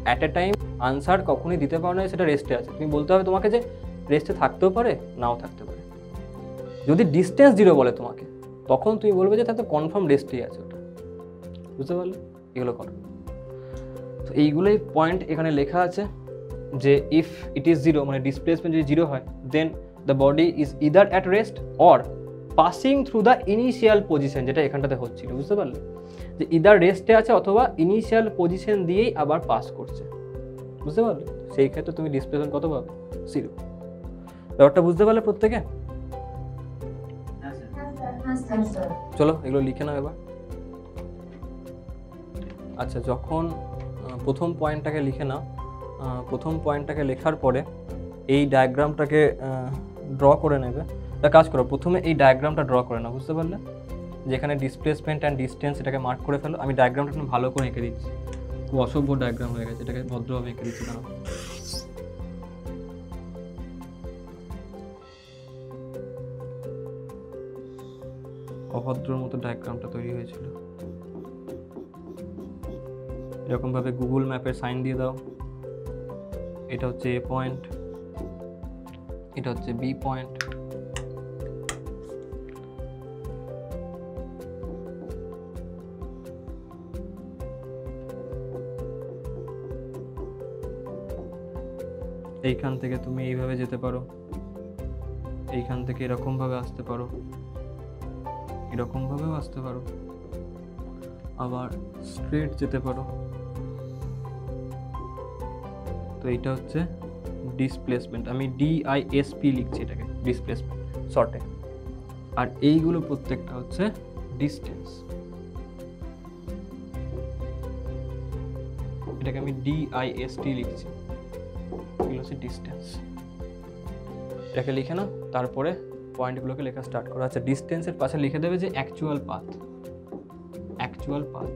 অ্যাট এ টাইম আনসার কখনোই দিতে পারো না সেটা রেস্টে আছে। তুমি বলতে হবে তোমাকে যে রেস্টে থাকতেও পারে, নাও থাকতে পারে। যদি ডিস্টেন্স জিরো বলে তোমাকে, তখন তুমি বলবে যে তাতে কনফার্ম রেস্টেই আছে ওটা, বুঝতে পারলে? এগুলো করো। তো এইগুলোই পয়েন্ট এখানে লেখা আছে যে ইফ ইট ইজ জিরো মানে ডিসপ্লেসমেন্ট যদি জিরো হয়, then the body is either at rest or passing through the initial position, যেটা এখানটাতে হচ্ছিল, বুঝতে পারলে? যে ইদার রেস্টে আছে অথবা ইনিশিয়াল পজিশন দিয়েই আবার পাস করছে, বুঝতে পারলে? সেই ক্ষেত্রে তুমি ডিসপ্লেসমেন্ট কত পাবে? জিরো। ব্যাপারটা বুঝতে পারলে প্রত্যেকে? চলো এগুলো লিখে নাও এবার। আচ্ছা, যখন প্রথম পয়েন্টটাকে লিখে নাও, প্রথম পয়েন্টটাকে লেখার পরে এই ডায়াগ্রামটাকে ড্র করে নেবে। একটা কাজ করো, প্রথমে এই ডায়াগ্রামটা ড্র করে নাও, বুঝতে পারলে? যেখানে ডিসপ্লেসমেন্ট অ্যান্ড ডিস্টেন্স এটাকে মার্ক করে ফেলো। আমি ডায়াগ্রামটা একটু ভালো করে এঁকে দিচ্ছি, খুব অসভ্য ডায়াগ্রাম হয়ে গেছে, এটাকে ভদ্রভাবে এঁকে দিচ্ছি। কারণ অভদ্রর মতো ডায়াগ্রামটা তৈরি হয়েছিল। এরকমভাবে গুগল ম্যাপের সাইন দিয়ে দাও। এটা হচ্ছে এ পয়েন্ট, এটা হচ্ছে বি পয়েন্ট, এইখান থেকে তুমি এইভাবে যেতে পারো, এইখান থেকে এরকমভাবে আসতে পারো, এরকমভাবেও আসতে পারো, আবার স্ট্রেট যেতে পারো। তো এইটা হচ্ছে ডিসপ্লেসমেন্ট, আমি DISP লিখছি এটাকে, ডিসপ্লেসমেন্ট শর্টে। আর এইগুলো প্রত্যেকটা হচ্ছে ডিস্টেন্স, এটাকে আমি DIST লিখছি, এগুলো হচ্ছে ডিস্টেন্স। এটাকে লিখে নাও, তারপরে পয়েন্টগুলোকে লেখা স্টার্ট করা। আচ্ছা, ডিস্টেন্সের পাশে লিখে দেবে যে অ্যাকচুয়াল পাথ, অ্যাকচুয়াল পাথ।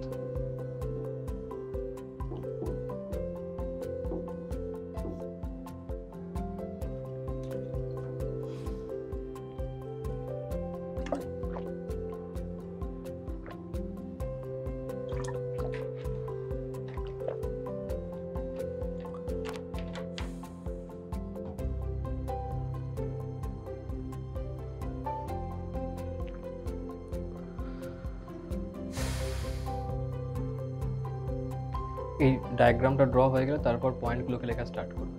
এই ডায়াগ্রামটা ড্র হয়ে গেলে তারপর পয়েন্টগুলোকে লেখা স্টার্ট করবে।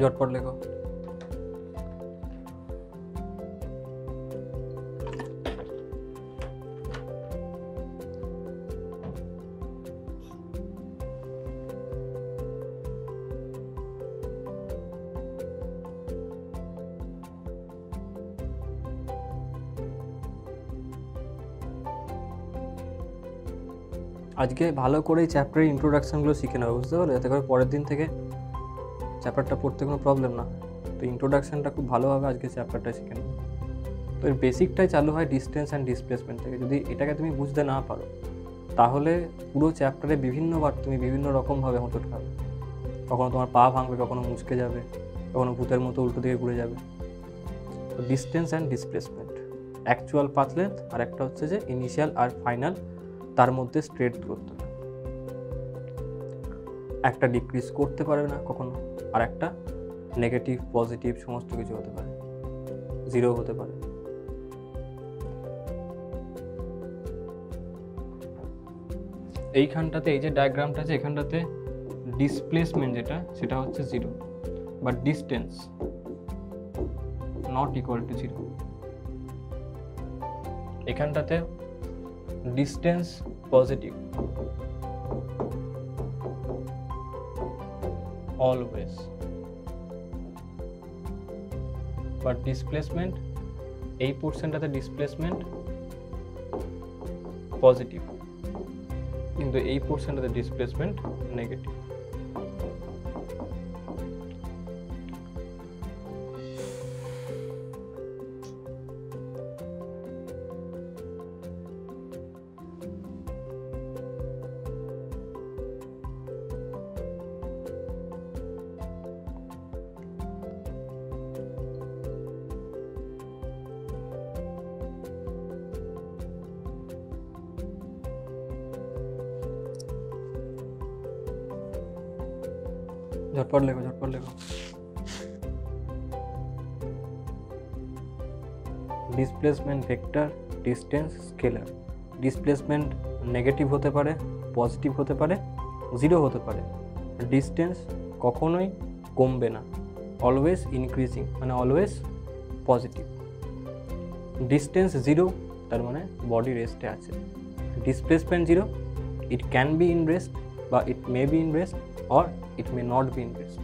ঝটপট লেখো। আজকে ভালো করে এই চ্যাপ্টারের ইন্ট্রোডাকশানগুলো শিখে নেবো, বুঝতে পারলে, যাতে করে পরের দিন থেকে চ্যাপ্টারটা পড়তে কোনো প্রবলেম না। তো ইন্ট্রোডাকশানটা খুব ভালোভাবে আজকে চ্যাপ্টারটা শিখে নেবো। তো এর বেসিকটাই চালু হয় ডিস্টেন্স অ্যান্ড ডিসপ্লেসমেন্ট থেকে। যদি এটাকে তুমি বুঝতে না পারো তাহলে পুরো চ্যাপ্টারে বিভিন্নবার তুমি বিভিন্ন রকমভাবে হোঁচট খাবে। কখনো তোমার পা ভাঙবে, কখনো মুচকে যাবে, কখনো ভূতের মতো উল্টো দিকে ঘুরে যাবে। তো distance and displacement, actual path length, আর একটা হচ্ছে যে ইনিশিয়াল আর ফাইনাল, তার মধ্যে স্ট্রেট দূরত্বটা। একটা ডিক্রিজ করতে পারবে না কখনো, আর একটা নেগেটিভ পজিটিভ সমস্ত কিছু হতে পারে, জিরো হতে পারে। এইখানটাতে এই যে ডায়াগ্রামটা আছে এখানটাতে ডিসপ্লেসমেন্ট যেটা সেটা হচ্ছে zero, but distance not equal to zero. এখানটাতে distance positive always, but displacement এই পোর্শনটাতে ডিসপ্লেসমেন্ট পজিটিভ, কিন্তু এই পোর্শনটাতে ডিসপ্লেসমেন্ট নেগেটিভ। ঝটপট লেখো, ঝটপট লেখো। Displacement vector, distance scalar. Displacement negative হতে পারে, পজিটিভ হতে পারে, জিরো হতে পারে। ডিস্টেন্স কখনোই কমবে না, অলওয়েজ ইনক্রিজিং, মানে অলওয়েজ পজিটিভ। ডিস্টেন্স জিরো তার মানে বডি রেস্টে আছে। Displacement zero, it can be in rest বা it may be in rest or it may not be in rest.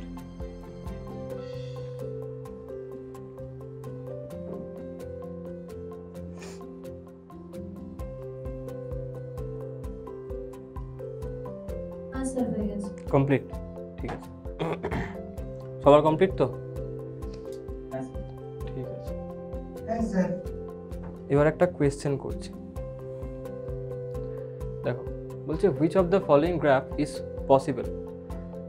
Answer হয়ে গেছে। কমপ্লিট, ঠিক আছে। সবার কমপ্লিট তো? ঠিক আছে। এবার একটা কোয়েশ্চেন করছি, দেখো বলছে which of the following graph is possible।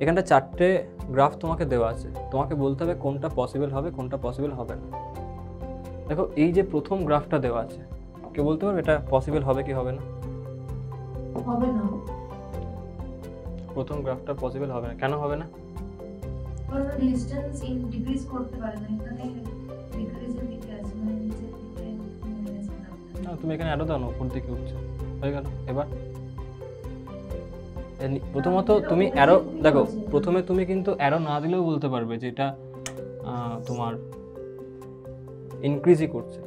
এখানটা চারটে গ্রাফ তোমাকে দেওয়া আছে, তোমাকে বলতে হবে কোনটা পসিবল হবে কোনটা পসিবল হবে না। দেখো এই যে প্রথম গ্রাফটা দেওয়া আছে, কে বলতে পারবে এটা পসিবল হবে কি হবে না? হবে না। প্রথম গ্রাফটা পসিবল হবে না, কেন হবে না? কারণ ডিসটেন্স ইনক্রিজ করতে পারে না, এখানে ডিক্রিজের দিকে আছে, মানে নিচের দিকে নেমে গেছে গ্রাফটা। না, তুমি এখানে অ্যারো দাও না, উপর দিকে উঠছে, হয়ে গেল। এবার প্রথমত তুমি অ্যারো দেখো, প্রথমে তুমি কিন্তু অ্যারো না দিলেও বলতে পারবে যে এটা তোমার ইনক্রিজই করছে।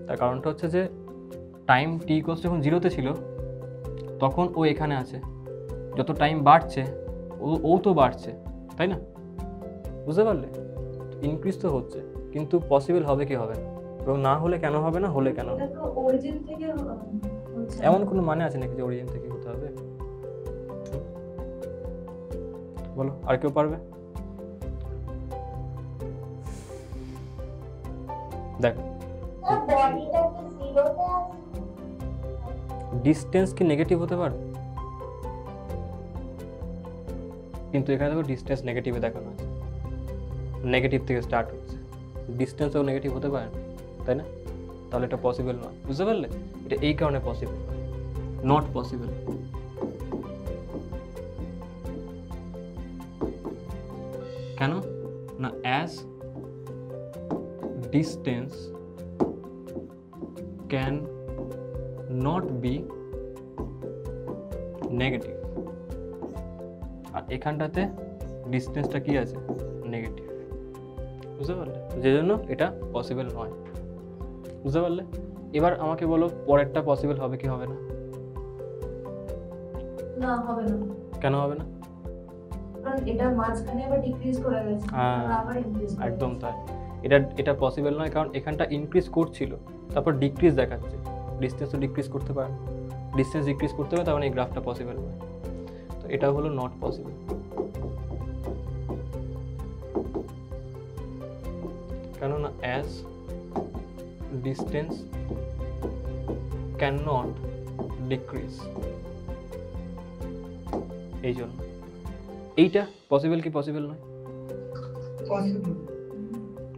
তার কারণটা হচ্ছে যে টাইম টি ইকুয়ালস যখন জিরোতে ছিল তখন ও এখানে আছে, যত টাইম বাড়ছে ও তো বাড়ছে, তাই না? বুঝতে পারলে? ইনক্রিজ তো হচ্ছে, কিন্তু পসিবল হবে কি হবে না, এবং না হলে কেন হবে না, হলে কেন? এটা তো অরিজিন থেকে হচ্ছে। এমন কোনো মানে আছে নাকি যে অরিজিন থেকে হতে হবে? বলো, আর কেউ পারবে? দেখো ডিস্টেন্স কি নেগেটিভ হতে পারে? কিন্তু এখানে দেখো ডিস্টেন্স নেগেটিভে দেখানো আছে, নেগেটিভ থেকে স্টার্ট হচ্ছে, ডিস্টেন্সও নেগেটিভ হতে পারে না, তাই না? তাহলে এটা পসিবল নয়, বুঝতে পারলে? এটা এই কারণে পসিবল নট পসিবল। কেন না? As distance can not be negative, আর এখানটাতে ডিস্টেন্সটা কি আছে? নেগেটিভ। বুঝতে পারলে? যে জন্য এটা পসিবল নয়। বুঝতে পারলে? এবার আমাকে বলো পরেরটা পসিবল হবে কি হবে না? না, হবে না, কেন হবে না? কারণ এটা মাঝখানে আবার ডিক্রিজ করে গেছে, হ্যাঁ, আবার ইনক্রিজ একদম তাই। এটা পসিবল নয়, কারণ এখানটা ইনক্রিজ করছিল, তারপর ডিক্রিজ দেখাচ্ছে। ডিস্টেন্স তো ডিক্রিজ করতে পারে না, ডিস্টেন্স ডিক্রিজ করতে হবে, তার মানে এই গ্রাফটা পসিবল নয়। তো এটা হলো নট পসিবল। কেননা as distance can not decrease, এই জন্য এইটা পসিবল কি পসিবল নয়? পসিবল।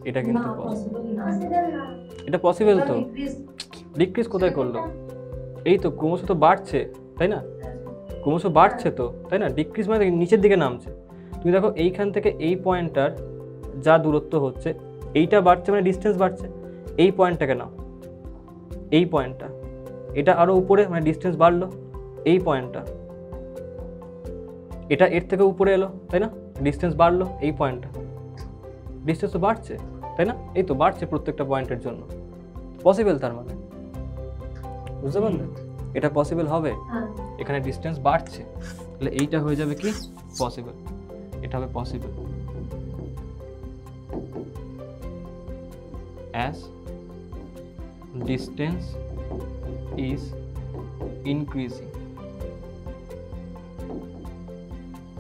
এটা কিন্তু না, পসিবল। পসিবল না, এটা পসিবল তো। ডিক্রিজ ডিক্রিজ কোথায় করলো? এই তো ক্রমশ তো বাড়ছে, তাই না? ক্রমশ বাড়ছে তো, তাই না? ডিক্রিজ মানে নিচের দিকে নামছে। তুমি দেখো এইখান থেকে এই পয়েন্টটার যা দূরত্ব হচ্ছে, এইটা বাড়ছে মানে ডিস্টেন্স বাড়ছে। এই পয়েন্টটাকে নাও, এই পয়েন্টটা, এটা আরো উপরে মানে ডিস্টেন্স বাড়লো। এই পয়েন্টটা, এটা এর থেকে উপরে এলো, তাই না? ডিস্টেন্স বাড়লো। এই পয়েন্টটা, ডিস্টেন্স তো বাড়ছে, তাই না? এই তো বাড়ছে প্রত্যেকটা পয়েন্টের জন্য। পসিবল তার মানে, বুঝতে পারলে? এটা পসিবল হবে, হ্যাঁ, এখানে ডিস্টেন্স বাড়ছে, তাহলে এইটা হয়ে যাবে কি পসিবল, এটা হবে possible. As distance is increasing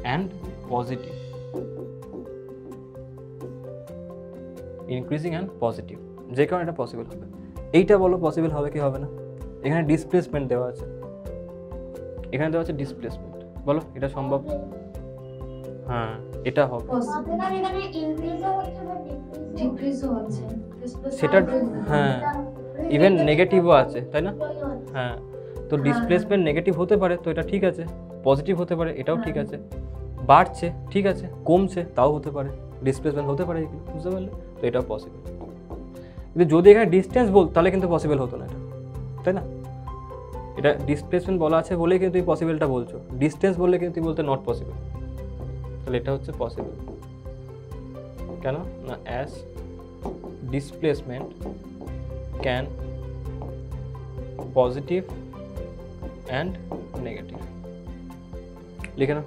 and positive, increasing and positive, যে কারণে এটা পসিবল হবে। এইটা বলো পসিবল হবে কি হবে না? এখানে ডিসপ্লেসমেন্ট দেওয়া আছে, এখানে দেওয়া আছে ডিসপ্লেসমেন্ট, বলো এটা সম্ভব? হ্যাঁ, এটা হবে। ডিক্রিজও হচ্ছে, সেটা হ্যাঁ, ইভেন নেগেটিভও আছে, তাই না? হ্যাঁ, তো ডিসপ্লেসমেন্ট নেগেটিভ হতে পারে, তো এটা ঠিক আছে। পজিটিভ হতে পারে, এটাও ঠিক আছে। বাড়ছে, ঠিক আছে। কমছে, তাও হতে পারে। ডিসপ্লেসমেন্ট হতে পারে, এগুলো বুঝতে পারলে? তো এটাও পসিবল। কিন্তু যদি এখানে ডিস্টেন্স বল, তাহলে কিন্তু পসিবল হতো না এটা, তাই না? এটা ডিসপ্লেসমেন্ট বলা আছে বলেই কিন্তু তুই পসিবলটা বলছো। ডিস্টেন্স বললে কিন্তু তুই বলতে নট পসিবল। তাহলে এটা হচ্ছে পসিবল। কেন না? As displacement can positive and negative. লিখে না?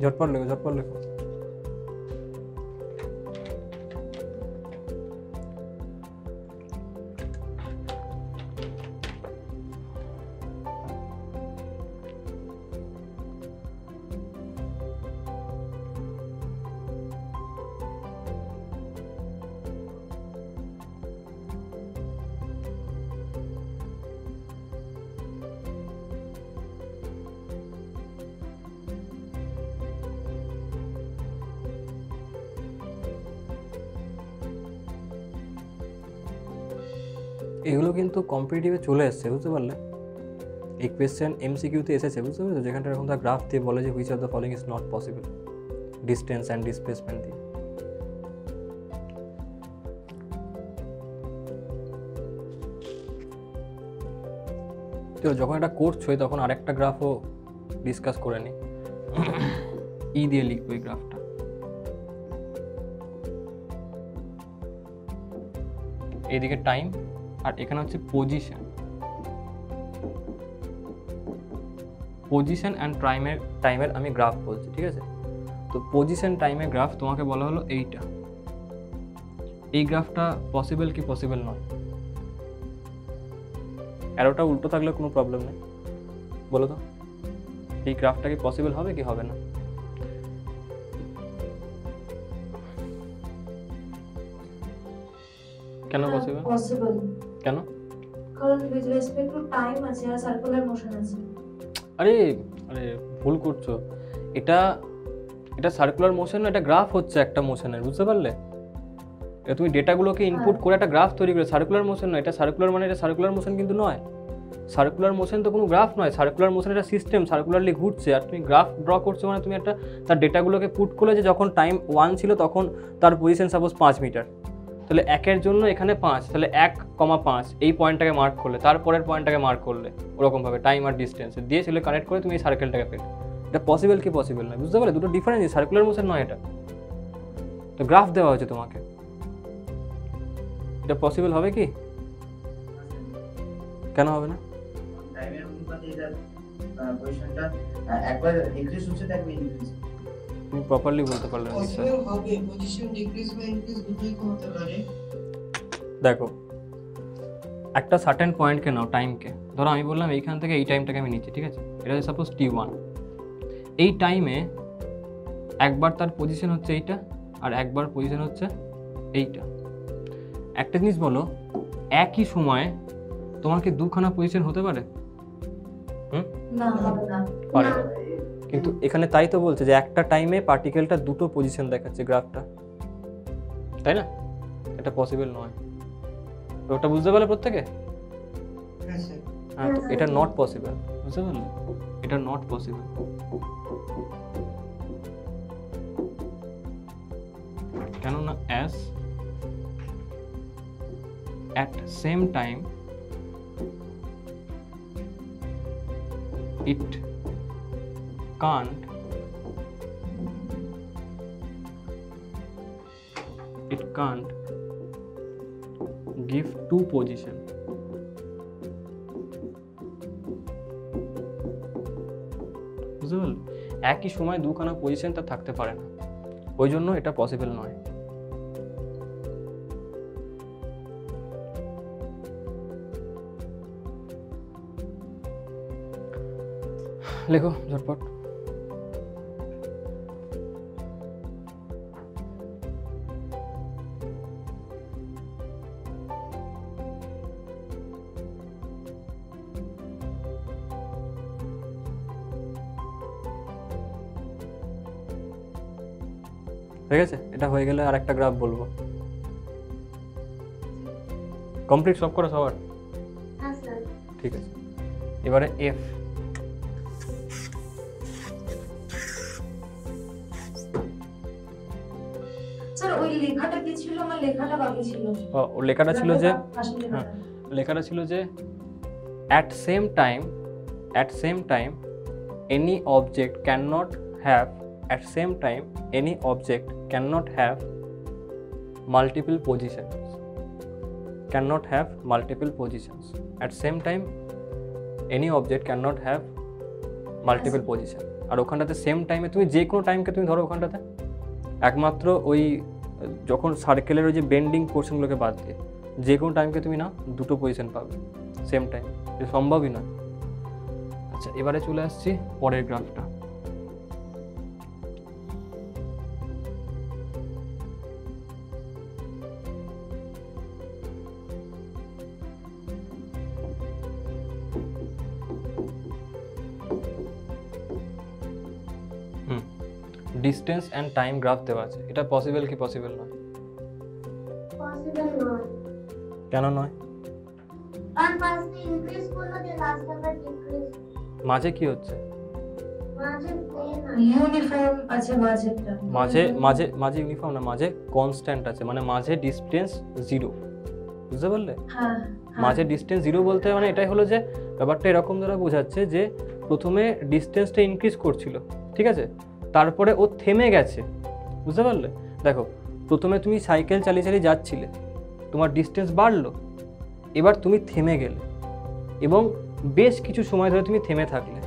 ঝটপট লেখো, ঝটপট লেখো। এগুলো কিন্তু কম্পিটিটিভে চলে এসছে, বুঝতে পারলে? এই কোয়েশ্চেন এমসিকিউতে এসেছে, বুঝতে পারছো? যেখানটা এরকম তার গ্রাফ দিয়ে বলে যে which of the following is not possible, distance and displacement দিয়ে। তো যখন এটা করছোই তখন আরেকটা গ্রাফও ডিসকাস করে নি। ই দিয়ে লিখবো এই গ্রাফটা। এইদিকে টাইম, আর এখানে হচ্ছে পজিশন। পজিশন অ্যান্ড টাইমের আমি গ্রাফ বলছি, ঠিক আছে? তো পজিশন টাইমের গ্রাফ তোমাকে বলা হলো এইটা। এই গ্রাফটা পসিবল কি পসিবল নয়? অ্যারোটা উল্টো থাকলে কোনো প্রবলেম নেই, বলো তো। এই গ্রাফটা কি পসিবল হবে কি হবে না? কেন পসিবল? পসিবল, কেন? কারণ উইথ রেসপেক্ট টু টাইম আছে আর সার্কুলার মোশন আছে। আরে আরে ভুল করছো। এটা এটা সার্কুলার মোশন না, এটা গ্রাফ হচ্ছে একটা মোশনের, বুঝতে পারলে? তুমি ডেটাগুলোকে ইনপুট করে একটা গ্রাফ তৈরি করে, সার্কুলার মোশন না। এটা সার্কুলার মানে এটা সার্কুলার মোশন কিন্তু নয়। সার্কুলার মোশন তো কোনো গ্রাফ নয়, সার্কুলার মোশন একটা সিস্টেম, সার্কুলারলি ঘুরছে, আর তুমি গ্রাফ ড্র করছো মানে তুমি একটা তার ডেটাগুলোকে পুট করলে যে যখন টাইম 1 ছিল তখন তার পজিশন সাপোজ 5 মিটার, তাহলে 1-এর জন্য এখানে 5, তাহলে 1,5 এই পয়েন্টটাকে মার্ক করলে, তারপরের পয়েন্টটাকে মার্ক করলে, ওরকমভাবে টাইম আর ডিস্টেন্স দিয়ে সেগুলো কানেক্ট করে তুমি এই সার্কেলটাকে পেলে। এটা পসিবল কি পসিবল নয়, বুঝতে পারলে? দুটো ডিফারেন্স, সার্কুলার মোশন নয় এটা, তো গ্রাফ দেওয়া হয়েছে তোমাকে, এটা পসিবল হবে কি? কেন হবে না? টাইমের অনুপাতে এটা পজিশনটা একবার ডিক্রিজ হচ্ছে একবার ইনক্রিজ। তুমি প্রপারলি বলতে পারলে না স্যার। পসিবল হবে, পজিশন ডিক্রিজ বা ইনক্রিজ দুটোই তো হতে পারে। দেখো একটা সার্টেন পয়েন্টকে নাও, টাইমকে ধরো আমি বললাম এইখান থেকে এই টাইমটাকে আমি নিচ্ছি, ঠিক আছে? এটা সাপোজ T1, এই টাইমে একবার তার পজিশন হচ্ছে এইটা আর একবার পজিশন হচ্ছে এইটা। একটা জিনিস বলো, একই সময়ে তোমার কি দুখানা পজিশন হতে পারে? না হবে না। পারে না। কিন্তু এখানে তাই তো বলছে যে একটা টাইমে পার্টিকেলটা দুটো পজিশন দেখাচ্ছে গ্রাফটা, তাই না? এটা পসিবল নয়, তো ওটা বুঝতে পারলে প্রত্যেকে? হ্যাঁ স্যার। হ্যাঁ, তো এটা নট পসিবল, বুঝতে পারলে? এটা নট পসিবল। কেননা as at same time it can't give two position, বুঝতে পারলে? একই সময় দুখানা পজিশন তা থাকতে পারে না, ওই জন্য এটা পসিবল নয়। লেখো ঝটপট। ঠিক আছে, এটা হয়ে গেলে আর একটা গ্রাফ বলবো। কমপ্লিট সব করা সবার? হ্যাঁ স্যার। ঠিক আছে, এবারে এফ। স্যার ওই লেখাটা কি ছিল? আমার লেখাটা বাকি ছিল। ওর লেখাটা ছিল যে, আসলে হ্যাঁ লেখাটা ছিল যে at same time any object cannot have multiple positions. At same time any object cannot have multiple position. আর ওখানটাতে সেম টাইমে তুমি যে কোনো টাইমকে তুমি ধরো ওখানটাতে একমাত্র ওই যখন সার্কেলের ওই যে বেন্ডিং পোর্শনগুলোকে বাদ দিয়ে যে কোনো টাইমকে তুমি না দুটো পজিশন পাবে সেম টাইম, এটা সম্ভবই নয়। আচ্ছা, এবারে চলে আসছি পরের গ্রাফটা। ডিস্টেন্স অ্যান্ড টাইম গ্রাফ দেওয়া আছে, এটা পসিবল কি পসিবল নয়? পসিবল নয়। কেন নয়? আর ফার্স্টে ইনক্রিজ করলো যে লাস্ট আবার ডিক্রিজ। মাঝে কি হচ্ছে? মাঝে ইউনিফর্ম আছে মাঝেটা। মাঝে ইউনিফর্ম না, মাঝে কনস্ট্যান্ট আছে, মানে মাঝে ডিস্টেন্স 0, বুঝতে পারলে? হ্যাঁ। মাঝে ডিস্টেন্স 0 বলতে মানে এটাই হলো যে ব্যাপারটা এরকম দ্বারা বোঝাচ্ছে যে প্রথমে ডিস্টেন্সটা ইনক্রিজ করছিল, ঠিক আছে, তারপরে ও থেমে গেছে, বুঝতে পারলে? দেখো প্রথমে তুমি সাইকেল চালিয়ে চালিয়ে যাচ্ছিলে, তোমার ডিস্টেন্স বাড়লো, এবার তুমি থেমে গেলে এবং বেশ কিছু সময় ধরে তুমি থেমে থাকলে,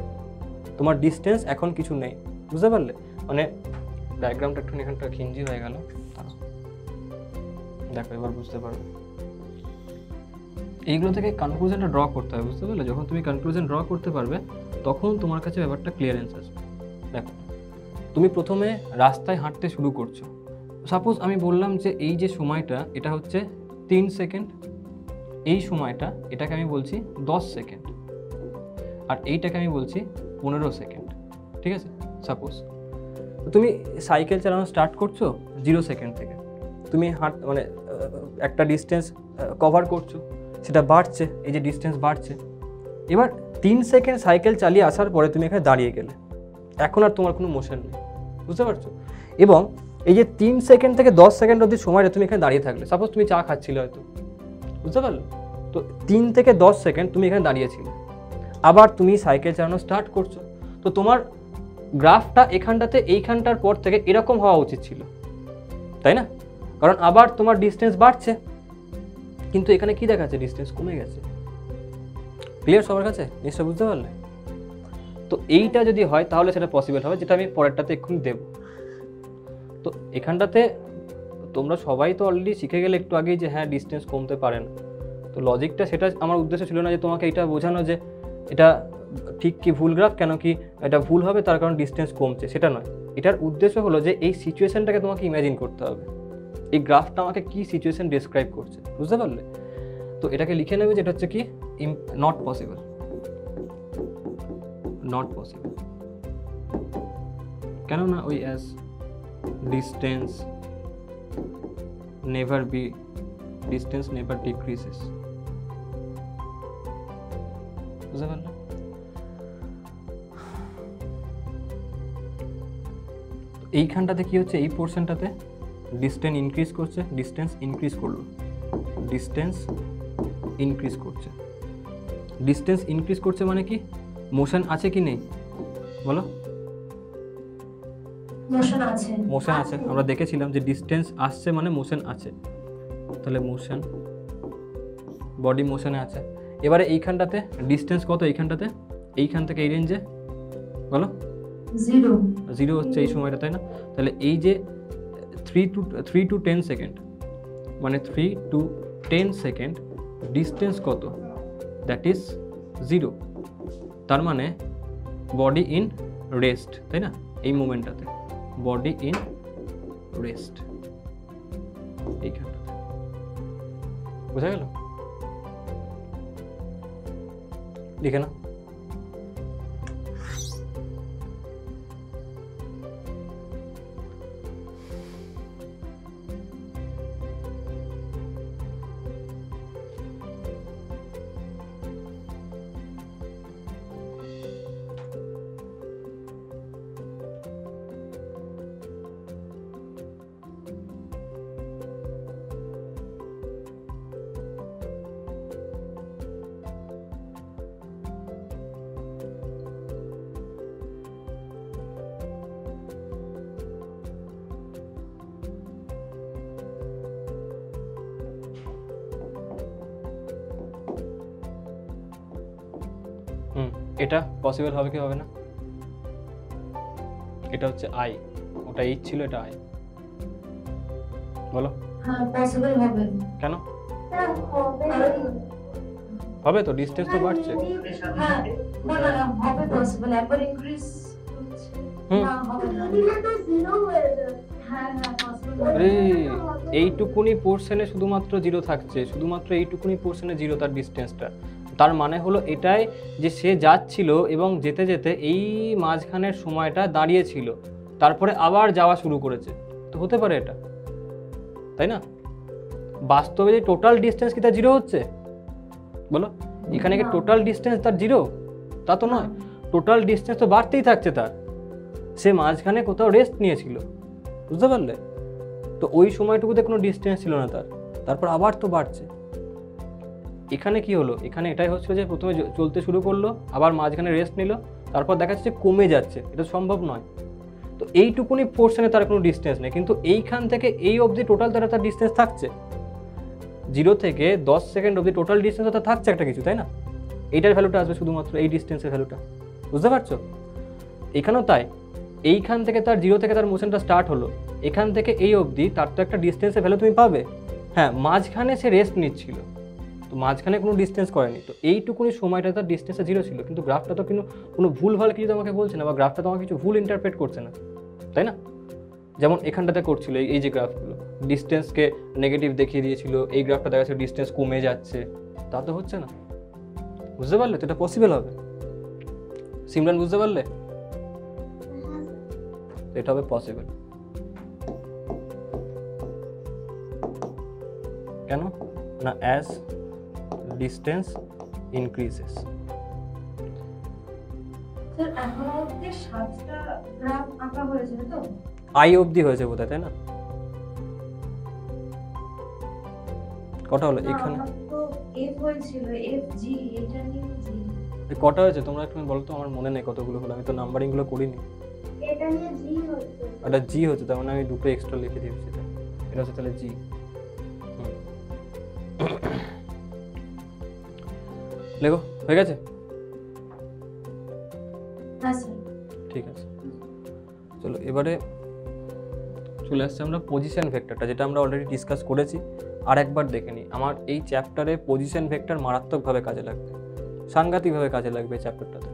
তোমার ডিস্টেন্স এখন কিছু নেই, বুঝতে পারলে? মানে ডায়াগ্রামটা একটু এখানটা খিঞ্জি হয়ে গেল, দেখো এবার বুঝতে পারবে। এইগুলো থেকে কনক্লুশনটা ড্র করতে হবে, বুঝতে পারলে? যখন তুমি কনক্লুশন ড্র করতে পারবে তখন তোমার কাছে ব্যাপারটা ক্লিয়ারেন্স আসবে। দেখো তুমি প্রথমে রাস্তায় হাঁটতে শুরু করছো, সাপোজ আমি বললাম যে এই যে সময়টা এটা হচ্ছে 3 সেকেন্ড, এই সময়টা এটাকে আমি বলছি 10 সেকেন্ড, আর এইটাকে আমি বলছি 15 সেকেন্ড, ঠিক আছে? সাপোজ তুমি সাইকেল চালানো স্টার্ট করছো 0 সেকেন্ড থেকে, তুমি মানে একটা ডিস্টেন্স কভার করছো, সেটা বাড়ছে, এই যে ডিস্টেন্স বাড়ছে, এবার 3 সেকেন্ড সাইকেল চালিয়ে আসার পরে তুমি এখানে দাঁড়িয়ে গেলে, এখন আর তোমার কোনো মোশন নেই, বুঝতে পারছো? এবং এই যে 3 সেকেন্ড থেকে 10 সেকেন্ড অবধি সময়টা তুমি এখানে দাঁড়িয়ে থাকলে, সাপোজ তুমি চা খাচ্ছিলে হয়তো, বুঝতে পারলে? তো 3 থেকে 10 সেকেন্ড তুমি এখানে দাঁড়িয়েছিলে, আবার তুমি সাইকেল চালানো স্টার্ট করছো। তো তোমার গ্রাফটা এখানটাতে এইখানটার পর থেকে এরকম হওয়া উচিত ছিল, তাই না? কারণ আবার তোমার ডিস্টেন্স বাড়ছে, কিন্তু এখানে কি দেখাচ্ছে? ডিস্টেন্স কমে গেছে। ক্লিয়ার সবার কাছে? নিশ্চয় বুঝতে পারলে? তো এইটা যদি হয় তাহলে সেটা পসিবল হবে, যেটা আমি পরেরটাতে এক্ষুনি দেব। তো এখানটাতে তোমরা সবাই তো অলরেডি শিখে গেলে একটু আগেই যে হ্যাঁ ডিস্টেন্স কমতে পারে না। তো লজিকটা, সেটা আমার উদ্দেশ্য ছিল না যে তোমাকে এটা বোঝানো যে এটা ঠিক কি ভুল গ্রাফ, কেন কি এটা ভুল হবে তার কারণ ডিস্টেন্স কমছে, সেটা নয়। এটার উদ্দেশ্য হলো যে এই সিচুয়েশনটাকে তোমাকে ইমাজিন করতে হবে, এই গ্রাফটা আমাকে কি সিচুয়েশন ডেসক্রাইব করছে, বুঝতে পারলে? তো এটাকে লিখে নেবে যেটা হচ্ছে কি নট পসিবল, নট পসিবল। কেননা ওই as distance never be, distance never decreases, বুঝতে পারলে? এইখানটাতে কি হচ্ছে? এই পোর্শনটাতে ডিস্টেন্স ইনক্রিজ করছে, ডিস্টেন্স ইনক্রিজ করলো, ডিস্টেন্স ইনক্রিজ করছে। ডিস্টেন্স ইনক্রিজ করছে মানে কি? মোশন আছে কি নেই বলো? মোশন আছে, মোশন আছে। আমরা দেখেছিলাম যে ডিস্টেন্স আসছে মানে মোশন আছে, তাহলে মোশন, বডি মোশনে আছে। এবারে এইখানটাতে ডিস্টেন্স কত? এইখানটাতে, এইখান থেকে এই রেঞ্জে বলো 0 0 হচ্ছে এই সময়টা, তাই না? তাহলে এই যে 3 to 10 সেকেন্ড, মানে 3 to 10 সেকেন্ড ডিস্টেন্স কত? That is 0। তার মানে বডি ইন রেস্ট, তাই না? এই মোমেন্টটাতে বডি ইন রেস্ট, এইখানটাতে। বোঝা গেল? লিখে না? এটা পসিবল হবে কি হবে না? এটা হচ্ছে আই, ওটা এইচ ছিল, এটা আই। বলো। হ্যাঁ পসিবল হবে। কেন হবে হবে? তো ডিস্টেন্স তো বাড়ছে। হ্যাঁ না না না হবে পসিবল, একবার ইনক্রিজ হচ্ছে না হবে না, তো 0 হয়ে যাবে। হ্যাঁ হ্যাঁ পসিবল আরে এইটুকুনি পোরশনে শুধুমাত্র 0 থাকছে, শুধুমাত্র এইটুকুনি পোরশনে 0 তার ডিস্টেন্সটা। তার মানে হলো এটাই যে সে যাচ্ছিল এবং যেতে যেতে এই মাঝখানের সময়টা দাঁড়িয়েছিল, তারপরে আবার যাওয়া শুরু করেছে। তো হতে পারে এটা, তাই না? বাস্তবে যে টোটাল ডিস্টেন্স কি তার 0 হচ্ছে বলো? এখানে কি টোটাল ডিস্টেন্স তার 0? তা তো নয়, টোটাল ডিস্টেন্স তো বাড়তেই থাকছে তার। সে মাঝখানে কোথাও রেস্ট নিয়েছিল, বুঝতে পারলে? তো ওই সময়টুকুতে কোনো ডিস্টেন্স ছিল না তার, তারপর আবার তো বাড়ছে। এখানে কি হলো? এখানে এটাই হচ্ছে যে প্রথমে চলতে শুরু করলো, আবার মাঝখানে রেস্ট নিল, তারপর দেখা যাচ্ছে কমে যাচ্ছে। এটা সম্ভব নয়। তো এইটুকুনি পোর্শনে তার কোনো ডিস্টেন্স নেই, কিন্তু এইখান থেকে এই অবধি টোটাল তার ডিস্টেন্স থাকছে। 0 থেকে 10 সেকেন্ড অবধি টোটাল ডিস্টেন্স তো থাকছে একটা কিছু, তাই না? এইটার ভ্যালুটা আসবে শুধুমাত্র, এই ডিস্টেন্সের ভ্যালুটা, বুঝতে পারছো? এখানেও তাই, এইখান থেকে তার 0 থেকে তার মোশনটা স্টার্ট হলো, এখান থেকে এই অবধি তার তো একটা ডিস্টেন্সের ভ্যালু তুমি পাবে। হ্যাঁ, মাঝখানে সে রেস্ট নিচ্ছিল, তো মাঝখানে কোনো ডিস্টেন্স করেনি, তো এইটুকুনি সময়টা তার ডিস্টেন্সে 0 ছিল। কিন্তু গ্রাফটা তো কিন্তু কোনো ভুলভাল কিছু তোমাকে বলছে না, বা গ্রাফটা তোমাকে কিছু ভুল ইন্টারপ্রেট করছে না, তাই না? যেমন এখানটাতে করছিল এই যে গ্রাফগুলো, ডিস্টেন্সকে নেগেটিভ দেখিয়ে দিয়েছিল, এই গ্রাফটা দেখা যাচ্ছে ডিস্টেন্স কমে যাচ্ছে, তা তো হচ্ছে না, বুঝতে পারলে? তো এটা পসিবল হবে। সিমরান বুঝতে পারলে? এটা হবে পসিবল। কেন না? অ্যাজ ডিস্টেন্স ইনক্রিজেস, স্যার এখনো অবধি 7টা গ্রাফ আঁকা হয়েছে তো? আই অবধি হয়েছে বোধহয়, তাই না? কটা হলো না, এখানে? আমার তো এফ হয়েছিল, এফ জি, এটা নিয়ে জি। কটা হয়েছে তোমরা একটু বলো তো, আমার মনে নেই কতগুলো হলো, আমি তো নাম্বারিংগুলো করিনি। এটা নিয়ে জি হয়েছে। এটা জি হচ্ছে, তার মানে আমি দুটো এক্সট্রা লিখে দিয়েছি। এটা হচ্ছে তাহলে জি। লেখো, হয়ে গেছে? হ্যাঁ স্যার। ঠিক আছে, চলো এবারে চলে আসছে আমরা পজিশন ভেক্টরটা, যেটা আমরা অলরেডি ডিসকাস করেছি। আর একবার দেখে নিই, আমার এই চ্যাপ্টারে পজিশন ভেক্টর মারাত্মকভাবে কাজে লাগবে, সাংঘাতিকভাবে কাজে লাগবে এই চ্যাপ্টারটাতে।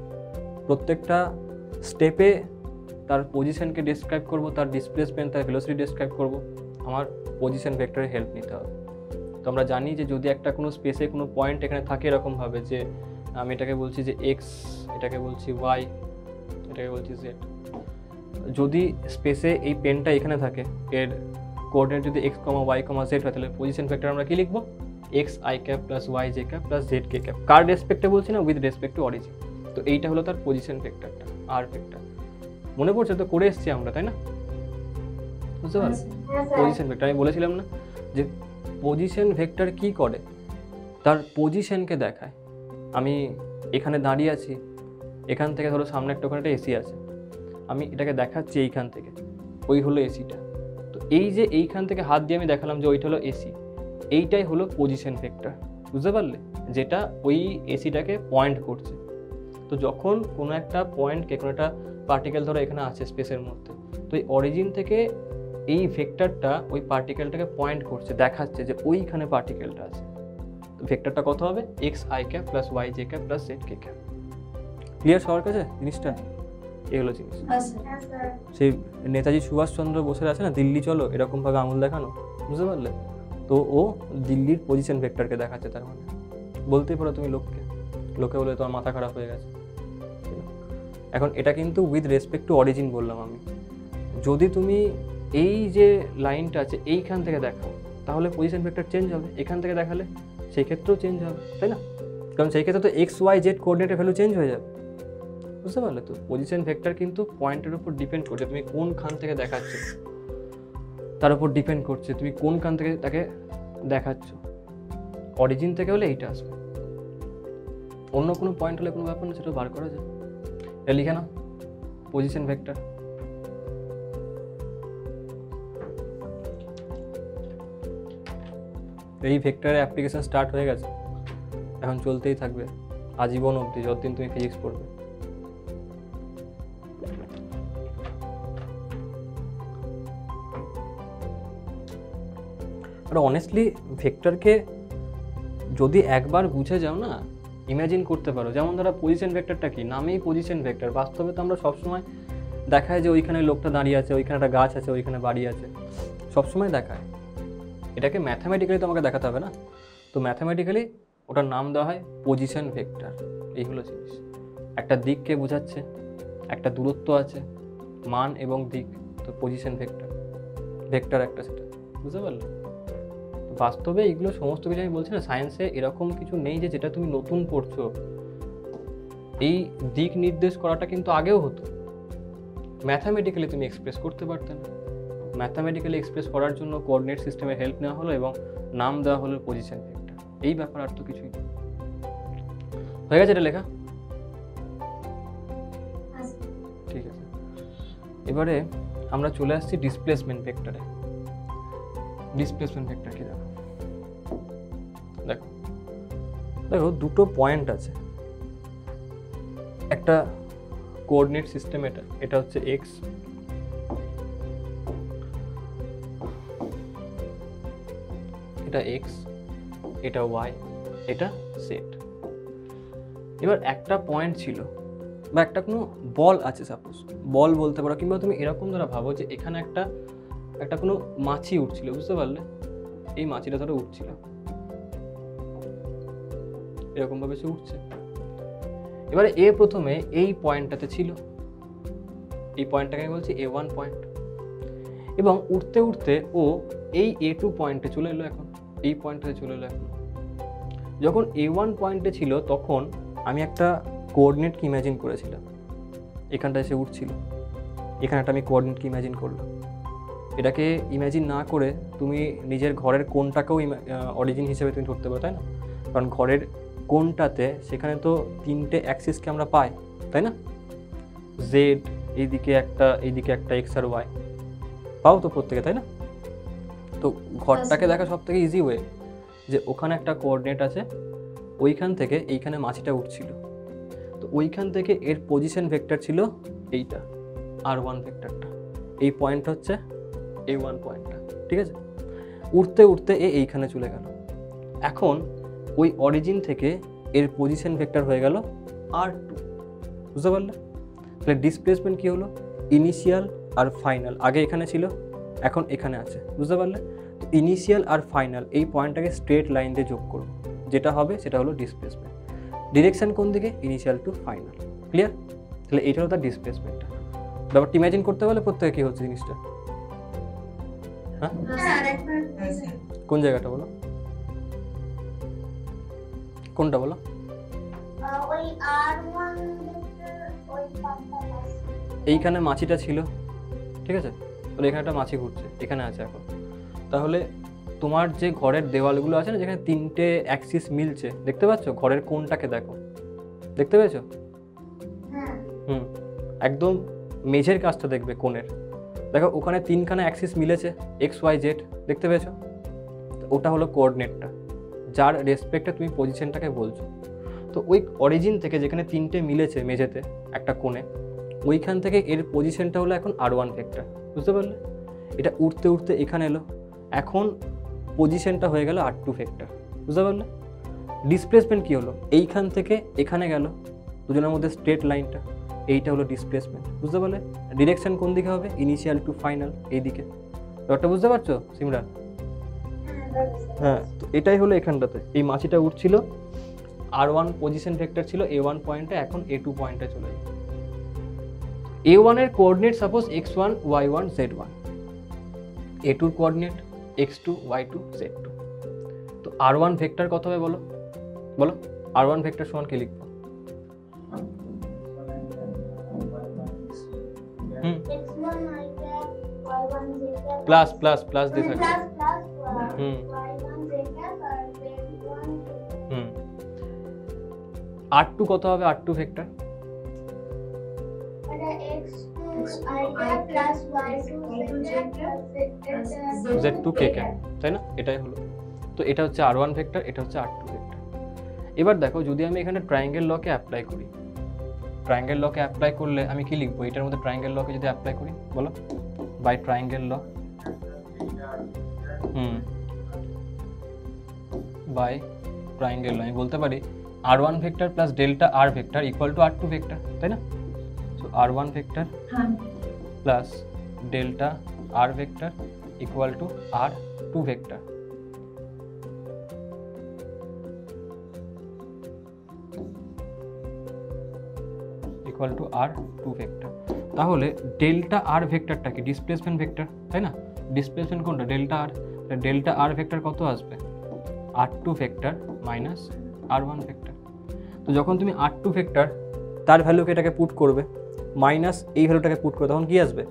প্রত্যেকটা স্টেপে তার পজিশনকে ডিসক্রাইব করব, তার ডিসপ্লেসমেন্ট, তার ভেলোসিটি ডিসক্রাইব করব, আমার পজিশন ভেক্টরের হেল্প নিতে হবে। তো আমরা জানি যে যদি একটা কোনো স্পেসে কোনো পয়েন্ট এখানে থাকে এরকমভাবে, যে আমি এটাকে বলছি যে এক্স, এটাকে বলছি ওয়াই, এটাকে বলছি জেড, যদি স্পেসে এই পেনটা এখানে থাকে, এর কোঅর্ডিনেট যদি x comma y comma z হয়, তাহলে পজিশন ভেক্টর আমরা কি লিখবো? X i cap plus y j cap plus z k cap. কার রেসপেক্টে বলছি না, উইথ রেসপেক্ট টু অরিজিন। তো এইটা হলো তার পজিশন ভেক্টরটা, আর ভেক্টর। মনে পড়ছে তো, করে এসছি আমরা, তাই না? বুঝতে পারছো? পজিশন ভেক্টর আমি বলেছিলাম না যে পজিশন ভেক্টর কি করে, তার পজিশনকে দেখায়। আমি এখানে দাঁড়িয়ে আছি, এখান থেকে ধরো সামনে একটা ওখানে একটা এসি আছে, আমি এটাকে দেখাচ্ছি এইখান থেকে, ওই হলো এসিটা। তো এই যে এইখান থেকে হাত দিয়ে আমি দেখালাম যে ওইটা হলো এসি, এইটাই হলো পজিশন ভেক্টর। বুঝতে পারলে? যেটা ওই এসিটাকে পয়েন্ট করছে। তো যখন কোনো একটা পয়েন্টকে, কোনো একটা পার্টিকেল ধরো এখানে আছে স্পেসের মধ্যে, তো এই অরিজিন থেকে এই ভেক্টরটা ওই পার্টিকেলটাকে পয়েন্ট করছে, দেখাচ্ছে যে ওইখানে পার্টিকেলটা আছে। তো ভেক্টরটা কত হবে? X i cap plus y j cap plus z k cap. Clear সবার কাছে জিনিসটা? এই হলো জিনিস। সেই নেতাজি সুভাষচন্দ্র বোসের আছে না, দিল্লি চলো, এরকমভাবে আঙুল দেখানো, বুঝতে পারলে? তো ও দিল্লির পজিশন ভেক্টরকে দেখাচ্ছে। তার মানে বলতেই পারো তুমি লোকে বলে তোমার মাথা খারাপ হয়ে গেছে। এখন এটা কিন্তু উইথ রেসপেক্ট টু অরিজিন বললাম আমি। যদি তুমি এই যে লাইনটা আছে এইখান থেকে দেখাও, তাহলে পজিশন ভেক্টর চেঞ্জ হবে। এখান থেকে দেখালে সেই ক্ষেত্রেও চেঞ্জ হবে, তাই না? কারণ সেই ক্ষেত্রে তো এক্স ওয়াই জেড কোঅর্ডিনেটের ভ্যালু চেঞ্জ হয়ে যাবে। বুঝতে পারলে? তো পজিশন ভেক্টর কিন্তু পয়েন্টের উপর ডিপেন্ড করছে, তুমি কোনখান থেকে দেখাচ্ছ তার উপর ডিপেন্ড করছে, তুমি কোনখান থেকে তাকে দেখাচ্ছ। অরিজিন থেকে হলে এইটা আসবে, অন্য কোনো পয়েন্ট হলে কোনো ব্যাপার না, সেটা বার করা যায়। এটা লিখে নাও, পজিশন ভেক্টর। এই ভেক্টরের অ্যাপ্লিকেশন স্টার্ট হয়ে গেছে, এখন চলতেই থাকবে আজীবন অবধি, যতদিন তুমি ফিজিক্স পড়বে। আর অনেস্টলি ভেক্টরকে যদি একবার বুঝে যাও না, ইমাজিন করতে পারো। যেমন ধরো পজিশন ভেক্টরটা কি, নামেই পজিশন ভেক্টর। বাস্তবে তো আমরা সবসময় দেখায় যে ওইখানে লোকটা দাঁড়িয়ে আছে, ওইখানে একটা গাছ আছে, ওইখানে বাড়ি আছে, সবসময় দেখায়। এটাকে ম্যাথামেটিক্যালি তোমাকে দেখাতে হবে না, তো ম্যাথামেটিক্যালি ওটার নাম দেওয়া হয় পজিশন ভেক্টর। এই হলো জিনিস, একটা দিককে বোঝাচ্ছে, একটা দূরত্ব আছে, মান এবং দিক, তো পজিশন ভেক্টর, ভেক্টর একটা সেটা। বুঝতে পারলে? বাস্তবে এগুলো সমস্ত কিছু আমি বলছি না, সায়েন্সে এরকম কিছু নেই যে যেটা তুমি নতুন পড়ছো। এই দিক নির্দেশ করাটা কিন্তু আগেও হতো, ম্যাথামেটিক্যালি তুমি এক্সপ্রেস করতে পারতে না। ম্যাথামেটিক্যালি এক্সপ্রেস করার জন্য কোঅর্ডিনেট সিস্টেমের হেল্প নেওয়া হলো এবং নাম দেওয়া হলো পজিশন ভেক্টর। এই ব্যাপার, আর তো কিছুই না। হয়ে গেছে এটা লেখা? ঠিক আছে, এবারে আমরা চলে আসছি ডিসপ্লেসমেন্ট ভেক্টরে। ডিসপ্লেসমেন্ট ভেক্টর কি দেখো, দেখো দুটো পয়েন্ট আছে, একটা কোঅর্ডিনেট সিস্টেম, এটা হচ্ছে এক্স, এটা এক্স, এটা ওয়াই, এটা জেড। এবার একটা পয়েন্ট ছিল বা একটা কোনো বল আছে, সাপোজ বল বলতে পারো, কিংবা তুমি এরকম ধরো ভাবো যে এখানে একটা কোনো মাছি উঠছিল। বুঝতে পারলে? এই মাছিটা ধরো উঠছিল, এরকমভাবে সে উঠছে। এবারে এ প্রথমে এই পয়েন্টটাতে ছিল, এই পয়েন্টটাকে আমি বলছি A1 পয়েন্ট, এবং উঠতে উঠতে ও এই A2 পয়েন্টে চলে এলো, এখন এই পয়েন্টটাতে চলে এলো। এখন যখন A1 পয়েন্টে ছিল তখন আমি একটা কোঅর্ডিনেটকে ইমাজিন করেছিলাম, এখানটা এসে উঠছিল, এখানে একটা আমি কোঅর্ডিনেটকে ইমাজিন করলাম। এটাকে ইমাজিন না করে তুমি নিজের ঘরের কোণটাকেও অরিজিন হিসেবে তুমি ধরতে পারো, তাই না? কারণ ঘরের কোণটাতে সেখানে তো 3টে অ্যাক্সিসকে আমরা পাই, তাই না? জেড, এইদিকে একটা এক্স আর ওয়াই পাও তো প্রত্যেকে, তাই না? তো ঘরটাকে দেখা সব থেকে ইজি ওয়ে যে ওখানে একটা কোঅর্ডিনেট আছে, ওইখান থেকে এইখানে মাছিটা উঠছিল, তো ওইখান থেকে এর পজিশন ভেক্টর ছিল এইটা R1 ভেক্টরটা, এই পয়েন্ট হচ্ছে A1 পয়েন্টটা, ঠিক আছে? উঠতে উঠতে এইখানে চলে গেল। এখন ওই অরিজিন থেকে এর পজিশন ভেক্টর হয়ে গেল R2, বুঝতে পারলে? তাহলে ডিসপ্লেসমেন্ট কী হলো? ইনিশিয়াল আর ফাইনাল, আগে এখানে ছিল, এখন এখানে আছে, বুঝতে পারলে? তো ইনিশিয়াল আর ফাইনাল এই পয়েন্টটাকে স্ট্রেট লাইন দিয়ে যোগ করবো, যেটা হবে সেটা হলো ডিসপ্লেসমেন্ট। ডিরেকশন কোন দিকে? Initial to final. ক্লিয়ার? তাহলে এইটা হলো তার ডিসপ্লেসমেন্টটা। ব্যাপারটা ইমাজিন করতে পারলে প্রত্যেকে কী হচ্ছে জিনিসটা? হ্যাঁ, কোন জায়গাটা বলো, কোনটা বলো? এইখানে মাছিটা ছিল, ঠিক আছে? তাহলে এখানে একটা মাছি ঘুরছে, এখানে আছে এখন। তাহলে তোমার যে ঘরের দেওয়ালগুলো আছে না, যেখানে 3টে অ্যাক্সিস মিলছে, দেখতে পাচ্ছ? ঘরের কোণটাকে দেখো, দেখতে পেয়েছো? একদম মেঝের কাজটা দেখবে কোণের, দেখো ওখানে 3খানা অ্যাক্সিস মিলেছে, এক্স ওয়াই জেড, দেখতে পেয়েছো? ওটা হলো কোঅর্ডিনেটটা, যার রেসপেক্টে তুমি পজিশনটাকে বলছো। তো ওই অরিজিন থেকে যেখানে 3টে মিলেছে মেঝেতে একটা কোণে, ওইখান থেকে এর পজিশনটা হলো এখন R1 ভেক্টর, বুঝতে পারলে? এটা উঠতে উঠতে এখানে এলো, এখন পজিশনটা হয়ে গেল R2 ভেক্টর, বুঝতে পারলে? ডিসপ্লেসমেন্ট কী হলো? এইখান থেকে এখানে গেল, দুজনের মধ্যে স্ট্রেট লাইনটা, এইটা হলো ডিসপ্লেসমেন্ট, বুঝতে পারলে? ডিরেকশন কোন দিকে হবে? ইনিশিয়াল টু ফাইনাল, এইদিকে। ব্যাপারটা বুঝতে পারছো সিমরান? হ্যাঁ, তো এটাই হলো এখানটাতে এই মাছিটা উঠছিল, R1 পজিশন ভেক্টর ছিল A1 পয়েন্টে, এখন A2 পয়েন্টে চলে গেল। A1 এর coordinate suppose x1 y1 z1, A2 এর কোঅর্ডিনেট x2 y2 z2। তো R1 ভেক্টর কত হবে বলো? বলো R1 ভেক্টর সমান কি লিখবো? প্লাস প্লাস প্লাস দিয়ে থাকবে। R2 কত হবে? R2 vector z2 k cap, তাই না? এটাই হলো। তো এটা হচ্ছে R1 ভেক্টর, এটা হচ্ছে R2 ভেক্টর। এবার দেখো যদি আমি এখানে ট্রায়াঙ্গেল লকে অ্যাপ্লাই করি, ট্রায়াঙ্গেল লকে অ্যাপ্লাই করলে আমি কি লিখবো? এটার মধ্যে ট্রায়াঙ্গেল লকে যদি অ্যাপ্লাই করি, বলো by triangle law, by triangle law আমি বলতে পারি R1 vector plus delta R vector equal to R2 vector, তাই না? So R1 vector plus delta R vector equal to R2 vector. Equal to R2 vector. তাহলে delta R ভেক্টরটা কি? Displacement vector, তাই না? ডিসপ্লেসমেন্ট কোনটা? Delta R। Delta R vector কত আসবে? R2 vector minus R1 vector. তো যখন তুমি R2 ভেক্টর তার ভ্যালুকে এটাকে পুট করবে, মাইনাস এই ভ্যালুটাকে পুট করবে, তখন কি আসবে?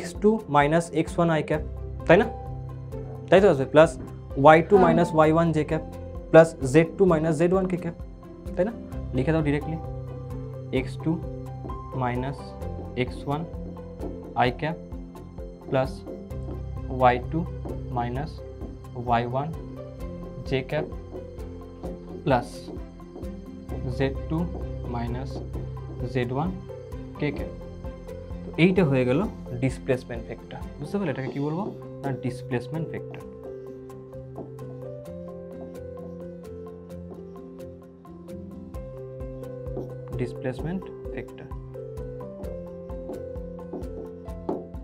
x2 minus x1 i cap, তাই না? তাই তো আসবে, plus y2 minus y1 j cap plus z2 minus z1 k cap, তাই না? লিখে দাও directly, x2 minus x1 i cap plus y2 minus y1 j cap plus z2 minus z1 k cap. তো এইটা হয়ে গেল ডিসপ্লেসমেন্ট ভেক্টর, বুঝতে পারলে? এটাকে কি বলবো? না ডিসপ্লেসমেন্ট ভেক্টর। ডিসপ্লেসমেন্ট ভেক্টর,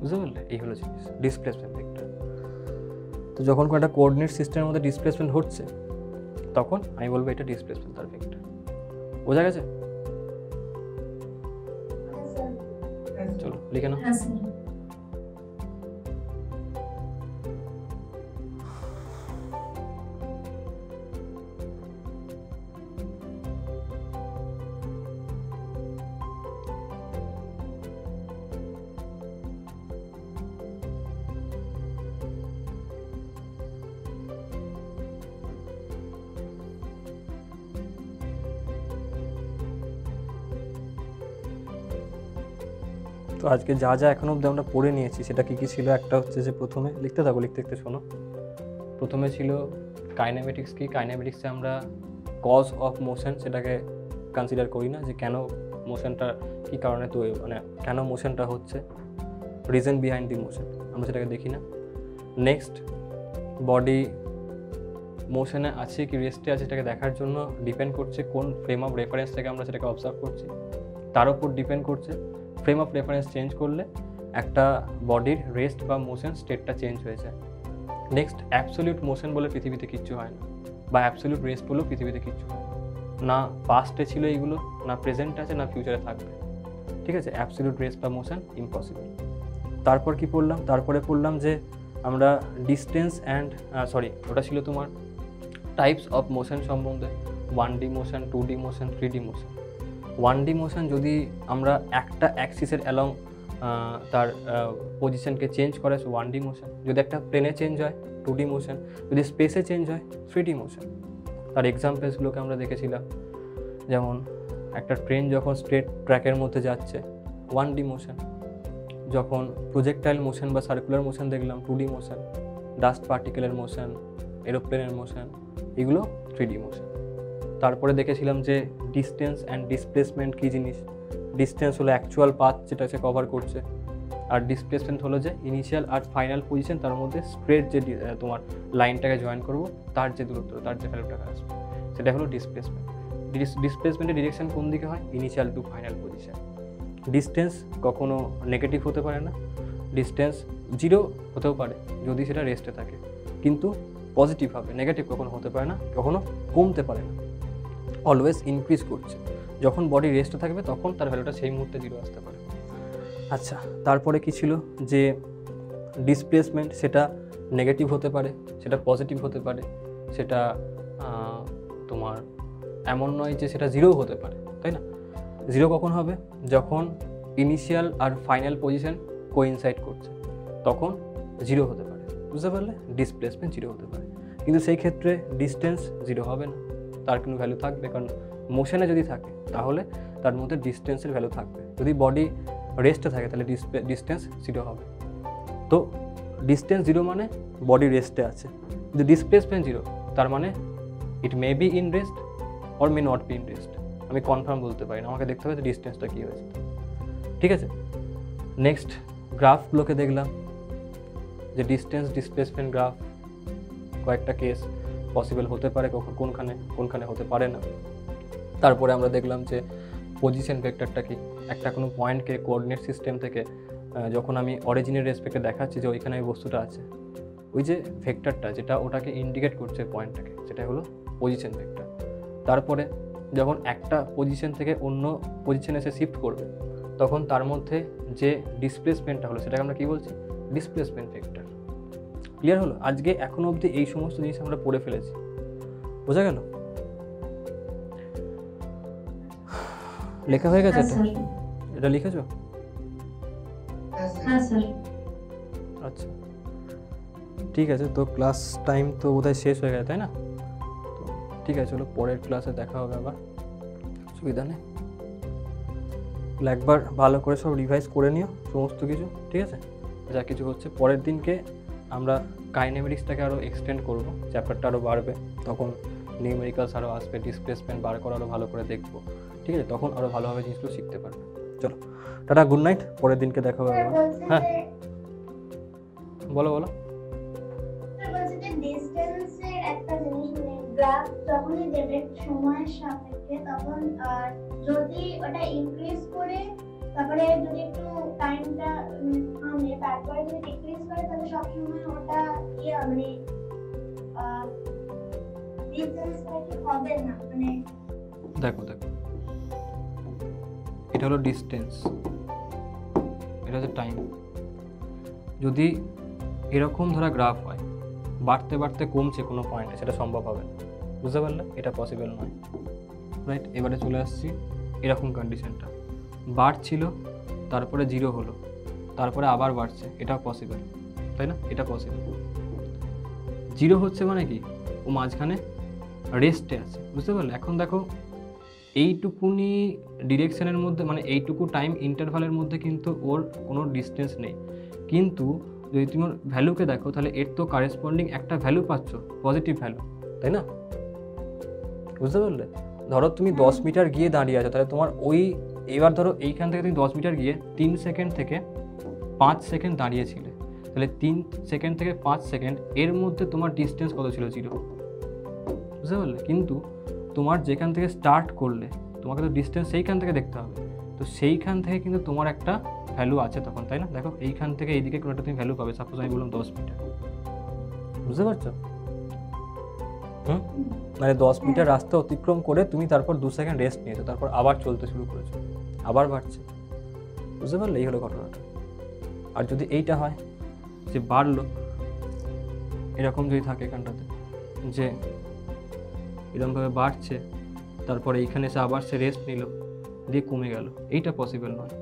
বুঝতে পারলে? এই হলো জিনিস ডিসপ্লেসমেন্ট ভেক্টর। তো যখন কোনো একটা কোঅর্ডিনেট সিস্টেমের মধ্যে ডিসপ্লেসমেন্ট হচ্ছে, তখন আমি বলবো এটা ডিসপ্লেসমেন্ট তার ভেক্টর। বোঝা গেছে? চলো লিখে নাও। তো আজকে যা যা এখন অবধি আমরা পড়ে নিয়েছি সেটা কী কী ছিল, একটা হচ্ছে যে প্রথমে লিখতে শোনো। প্রথমে ছিল কাইনেমেটিক্স কি, কাইনেমেটিক্সে আমরা কজ অফ মোশন সেটাকে কনসিডার করি না, যে কেন মোশনটা কী কারণে তো মানে কেন মোশনটা হচ্ছে, রিজন বিহাইন্ড দি মোশন আমরা সেটাকে দেখি না। নেক্সট, বডি মোশনে আছে কি রেস্টে আছে সেটাকে দেখার জন্য ডিপেন্ড করছে কোন ফ্রেম অফ রেফারেন্স থেকে আমরা সেটাকে অবজার্ভ করছি, তার উপর ডিপেন্ড করছে। ফ্রেম অফ রেফারেন্স চেঞ্জ করলে একটা বডির রেস্ট বা মোশন স্টেটটা চেঞ্জ হয়ে যায়। নেক্সট, অ্যাবসলিউট মোশন বলে পৃথিবীতে কিচ্ছু হয় না, বা অ্যাবসলিউট রেস্ট বলেও পৃথিবীতে কিচ্ছু হয় না, পাস্টে ছিল এইগুলো, না প্রেজেন্ট আছে, না ফিউচারে থাকবে। ঠিক আছে, অ্যাবসলিউট রেস্ট বা মোশন ইম্পসিবল। তারপর কি পড়লাম, তারপরে পড়লাম যে আমরা ডিস্টেন্স অ্যান্ড ওটা ছিল তোমার টাইপস অফ মোশন সম্বন্ধে, 1D motion, 2D motion, 3D motion. 1D motion যদি আমরা একটা অ্যাক্সিসের অ্যালং তার পজিশনকে চেঞ্জ করে 1D মোশন, যদি একটা প্লেনে চেঞ্জ হয় 2D মোশন, যদি স্পেসে চেঞ্জ হয় 3D মোশন। তার এক্সাম্পলসগুলোকে আমরা দেখেছিলাম, যেমন একটা ট্রেন যখন স্ট্রেট ট্র্যাকের মধ্যে যাচ্ছে 1D মোশন, যখন প্রজেক্টাইল মোশন বা সার্কুলার মোশন দেখলাম 2D মোশন, ডাস্ট পার্টিকেলের মোশন, এরোপ্লেনের মোশন, এগুলো 3D মোশন। তারপরে দেখেছিলাম যে ডিস্টেন্স অ্যান্ড ডিসপ্লেসমেন্ট কী জিনিস। ডিস্টেন্স হলো অ্যাকচুয়াল পাথ যেটা সে কভার করছে, আর ডিসপ্লেসমেন্ট হলো যে ইনিশিয়াল আর ফাইনাল পজিশন, তার মধ্যে স্ট্রেট যে তোমার লাইনটাকে জয়েন করবো তার যে দূরত্ব, তার যে ভ্যালুটাকে আসবে, সেটা হলো ডিসপ্লেসমেন্ট। ডিসপ্লেসমেন্টের ডিরেকশন কোন দিকে হয়, initial to final position. Distance কখনো নেগেটিভ হতে পারে না, ডিস্টেন্স 0 হতেও পারে যদি সেটা রেস্টে থাকে, কিন্তু পজিটিভ হবে, নেগেটিভ কখনো হতে পারে না, কখনো কমতে পারে না, অলওয়েজ ইনক্রিজ করছে। যখন বডি রেস্টে থাকবে তখন তার ভ্যালুটা সেই মুহূর্তে 0 আসতে পারে। আচ্ছা, তারপরে কি ছিল যে ডিসপ্লেসমেন্ট, সেটা নেগেটিভ হতে পারে, সেটা পজিটিভ হতে পারে, সেটা তোমার এমন নয় যে সেটা 0 হতে পারে, তাই না? 0 কখন হবে, যখন ইনিশিয়াল আর ফাইনাল পজিশন কোইনসাইড করছে, তখন 0 হতে পারে, বুঝতে পারলে? ডিসপ্লেসমেন্ট 0 হতে পারে, কিন্তু সেই ক্ষেত্রে ডিস্টেন্স 0 হবে না, তার কোনো ভ্যালু থাকবে, কারণ মোশনে যদি থাকে তাহলে তার মধ্যে ডিস্টেন্সের ভ্যালু থাকবে। যদি বডি রেস্টে থাকে তাহলে ডিস্টেন্স 0 হবে। তো ডিস্টেন্স 0 মানে বডি রেস্টে আছে, কিন্তু ডিসপ্লেসমেন্ট 0 তার মানে it may be in rest or may not be in rest. আমি কনফার্ম বলতে পারি না, আমাকে দেখতে হবে যে ডিস্টেন্সটা কী হয়েছে। ঠিক আছে, নেক্সট গ্রাফগুলোকে দেখলাম যে ডিস্টেন্স ডিসপ্লেসমেন্ট গ্রাফ, কয়েকটা কেস পসিবল হতে পারে, কোনখানে হতে পারে না। তারপরে আমরা দেখলাম যে পজিশন ভেক্টরটা কি, একটা কোনো পয়েন্টকে কোঅর্ডিনেট সিস্টেম থেকে যখন আমি অরিজিনের রেসপেক্টে দেখাচ্ছি যে ওইখানে ওই বস্তুটা আছে, ওই যে ভেক্টরটা যেটা ওটাকে ইন্ডিকেট করছে পয়েন্টটাকে, সেটা হলো পজিশন ভেক্টর। তারপরে যখন একটা পজিশন থেকে অন্য পজিশনে এসে শিফট করবে, তখন তার মধ্যে যে ডিসপ্লেসমেন্টটা হলো সেটাকে আমরা কী বলছি, ডিসপ্লেসমেন্ট ভেক্টর। ক্লিয়ার হলো? আজকে এখনো অবধি এই সমস্ত জিনিস আমরা পড়ে ফেলেছি, বোঝা গেল? লেখা হয়ে গেছে? এটা লিখেছো? হ্যাঁ স্যার। আচ্ছা, ঠিক আছে। তো ক্লাস টাইম তো বোধহয় শেষ হয়ে গেছে, তাই না? তো ঠিক আছে, চলো পরের ক্লাসে দেখা হবে আবার, অসুবিধা নেই। একবার ভালো করে সব রিভাইজ করে নিও সমস্ত কিছু, ঠিক আছে? যা কিছু হচ্ছে পরের দিনকে আমরা কাইনেমেটিক্সটাকে আরও এক্সটেন্ড করবো, চ্যাপ্টারটা আরও বাড়বে, তখন নিউমেরিক্যালস আরও আসবে, ডিসপ্লেসমেন্ট বার করা আরও ভালো করে দেখবো, ঠিক আছে? তখন আরও ভালোভাবে জিনিসগুলো শিখতে পারবে। চলো টাটা, গুড নাইট, পরের দিনকে দেখা হবে আবার। হ্যাঁ বলো। ডিসটেন্সের একটা জিনিস, মানে গ্রাফ যখনই দেবে সময়ের সাপেক্ষে, তখন যদি ওটা ইনক্রিজ করে তারপরে যদি একটু টাইমটা থামে, তারপরে যদি ডিক্রিজ করে, তাহলে সবসময় ওটা মানে ডিসটেন্সটা কি হবে না, মানে দেখো এটা হলো ডিস্টেন্স, এটা হচ্ছে টাইম। যদি এরকম ধরা গ্রাফ হয়, বাড়তে বাড়তে কমছে কোনো পয়েন্টে, সেটা সম্ভব হবে না, বুঝতে পারলে? এটা পসিবল নয়, রাইট? এবারে চলে আসছি এরকম কন্ডিশনটা, বাড়ছিল তারপরে 0 হলো, তারপরে আবার বাড়ছে, এটাও পসিবল, তাই না? এটা পসিবল। 0 হচ্ছে মানে কি, ও মাঝখানে রেস্টে আছে, বুঝতে পারলে? এখন দেখো এইটুকুনি ডিরেকশনের মধ্যে মানে এইটুকু টাইম ইন্টারভালের মধ্যে কিন্তু ওর কোনো ডিস্টেন্স নেই, কিন্তু যদি তুমি ওর ভ্যালুকে দেখো তাহলে এর তো কারেসপন্ডিং একটা ভ্যালু পাচ্ছ, পজিটিভ ভ্যালু, তাই না? বুঝতে পারলে? ধরো তুমি 10 মিটার গিয়ে দাঁড়িয়ে আছো, তাহলে তোমার ওই এবার ধরো এইখান থেকে তুমি 10 মিটার গিয়ে 3 সেকেন্ড থেকে 5 সেকেন্ড দাঁড়িয়েছিলে, তাহলে 3 সেকেন্ড থেকে 5 সেকেন্ড এর মধ্যে তোমার ডিস্টেন্স কত ছিল? 0। বুঝতে পারলে? কিন্তু তোমার যেখান থেকে স্টার্ট করলে তোমাকে তো ডিস্টেন্স সেইখান থেকে দেখতে হবে, তো সেইখান থেকে কিন্তু তোমার একটা ভ্যালু আছে তখন, তাই না? দেখো এইখান থেকে এইদিকে কোনো একটা তুমি ভ্যালু পাবে, সাপোজ আমি বললাম 10 মিটার। বুঝতে পারছো? মানে 10 মিটার রাস্তা অতিক্রম করে তুমি তারপর 2 সেকেন্ড রেস্ট নিয়েছো, তারপর আবার চলতে শুরু করেছো, আবার বাড়ছে। বুঝতে পারলে? এই হলো ঘটনাটা। আর যদি এইটা হয় যে বাড়লো, এরকম যদি থাকে এখানটাতে যে এরকমভাবে বাড়ছে, তারপরে এইখানে এসে আবার সে রেস্ট নিল, দিয়ে কমে গেল, এইটা পসিবল নয়।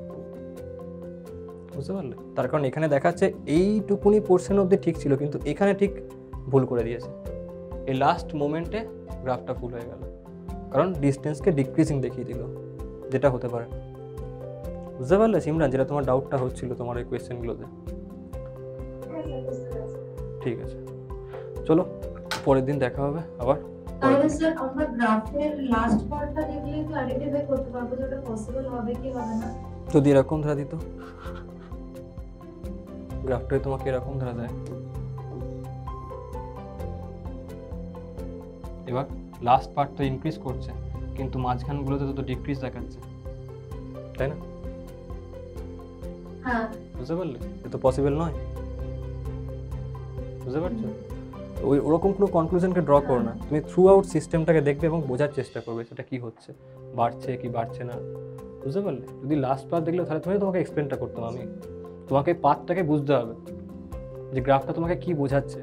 বুঝতে পারলে? তার কারণ এখানে দেখাচ্ছে এইটুকুনি পোর্শন অবধি ঠিক ছিল, কিন্তু এখানে ঠিক ভুল করে দিয়েছে, এই লাস্ট মোমেন্টে গ্রাফটা ফুল হয়ে গেল, কারণ ডিস্টেন্সকে ডিক্রিজিং দেখিয়ে দিল, যেটা হতে পারে। বুঝতে পারলে সিমরান, যেটা তোমার ডাউটটা হচ্ছিল তোমার এই কোয়েশ্চেনগুলোতে? ঠিক আছে, চলো পরের দিন দেখা হবে আবার। তাহলে স্যার আমরা গ্রাফের লাস্ট পার্টটা দেখলেই তো আইডেন্টিফাই করতে পারবো যে ওটা পসিবল হবে কি হবে না। যদি এরকম ধরা দিত, গ্রাফটাই তোমাকে এরকম ধরা দেয়, এবার লাস্ট পার্ট তো ইনক্রিজ করছে, কিন্তু মাঝখানগুলোতে তো ডিক্রিজ দেখাচ্ছে, তাই না? হ্যাঁ, বুঝতে পারলে? এ তো পসিবল নয়। বুঝতে পারছো? ওই ওরকম কোনো কনক্লুশনকে ড্র করো না, তুমি থ্রু আউট সিস্টেমটাকে দেখবে এবং বোঝার চেষ্টা করবে সেটা কি হচ্ছে, বাড়ছে কি বাড়ছে না। বুঝতে পারলে? যদি লাস্ট পার্ট দেখলে তাহলে তোমাকে এক্সপ্লেনটা করতাম আমি, তোমাকে পার্টটাকে বুঝতে হবে যে গ্রাফটা তোমাকে কি বোঝাচ্ছে,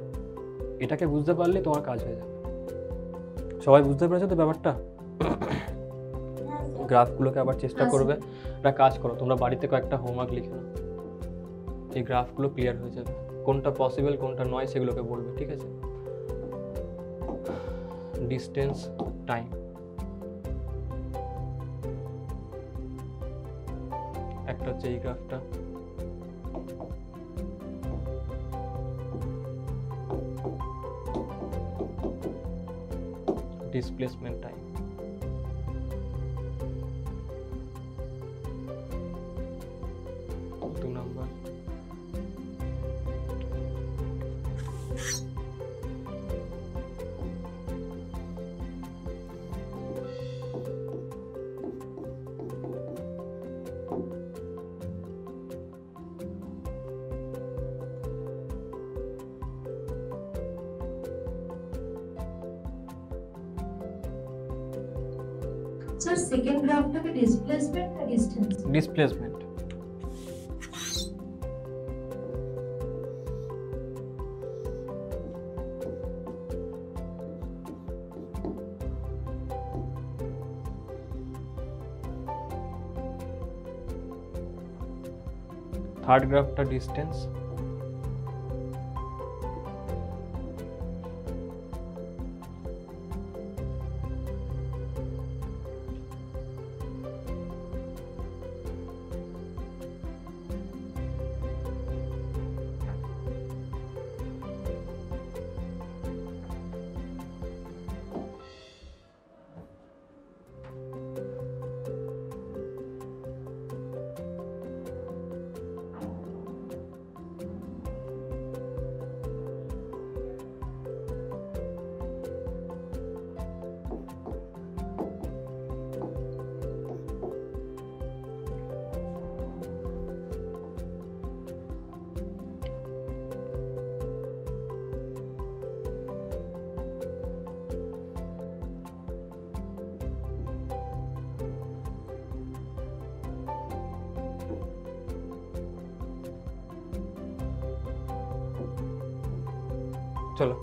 এটাকে বুঝতে পারলে তোমার কাজ হয়ে যাবে। সবাই বুঝতে পেরেছো তো ব্যাপারটা? গ্রাফগুলোকে আবার চেষ্টা করবে, একটা কাজ করো, তোমরা বাড়িতে কয়েকটা হোমওয়ার্ক লিখে নাও, এই গ্রাফগুলো ক্লিয়ার হয়ে যাবে, কোনটা পসিবল কোনটা নয় সেগুলোকে বলবে, ঠিক আছে? ডিস্টেন্স, টাইম, একটা হচ্ছে এই গ্রাফটা, ডিসপ্লেসমেন্ট টাইম, দু নম্বর স্যার সেকেন্ড গ্রাফটাকে ডিসপ্লেসমেন্ট না ডিসটেন্স? ডিসপ্লেসমেন্ট। থার্ড গ্রাফটা ডিস্টেন্স, চলো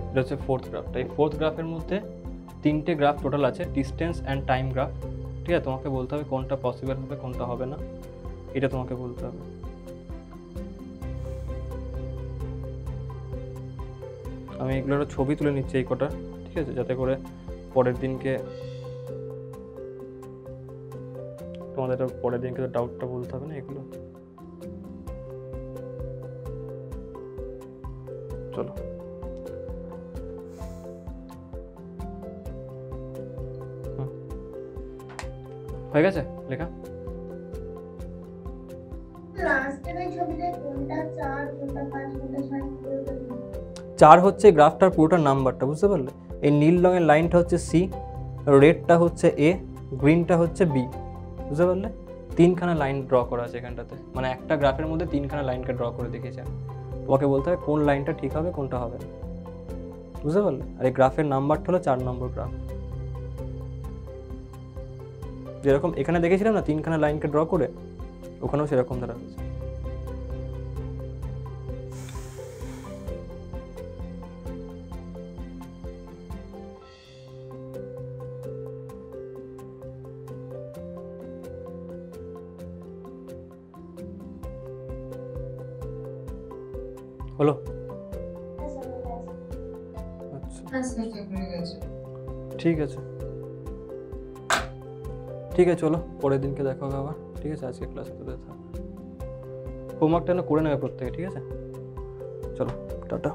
এটা হচ্ছে ফোর্থ গ্রাফটা। এই ফোর্থ গ্রাফের মধ্যে 3টে গ্রাফ টোটাল আছে, ডিস্টেন্স অ্যান্ড টাইম গ্রাফ, ঠিক আছে? তোমাকে বলতে হবে কোনটা পসিবল হবে কোনটা হবে না, এটা তোমাকে বলতে হবে। আমি এগুলোর ছবি তুলে নিচ্ছি এই কটা, ঠিক আছে? যাতে করে পরের দিনকে তোমাদের এটা পরের দিনকে তো ডাউটটা বলতে হবে না এগুলো। চলো হয়ে গেছে লেখা? লাস্টের ওই ছবিতে কোনটা 4 কোনটা 5 কোনটা 6 চার হচ্ছে গ্রাফটার পুরোটার নাম্বারটা, বুঝতে পারলে? এই নীল রঙের লাইনটা হচ্ছে সি, রেডটা হচ্ছে এ, গ্রিনটা হচ্ছে বি, বুঝতে পারলে? 3খানা লাইন ড্র করা আছে এখানটাতে, মানে একটা গ্রাফের মধ্যে 3খানা লাইনকে ড্র করে দেখিয়েছে। তোমাকে বলতে হবে কোন লাইনটা ঠিক হবে কোনটা হবে না, বুঝতে পারলে? আর এই গ্রাফের নাম্বারটা হলো 4 নম্বর গ্রাফ। যেরকম এখানে দেখেছিলাম না 3খানা লাইনকে ড্র করে, ওখানেও সেরকম ধরা হয়েছে। হলো? আচ্ছা হ্যাঁ স্যার। ঠিক হয়ে গেছে। ঠিক আছে, ঠিক আছে, চলো পরের দিনকে দেখা হবে আবার, ঠিক আছে? আজকে ক্লাস হতে থাক, হোমওয়ার্কটা না করে নেবে প্রত্যেকে, ঠিক আছে? চলো টাটা।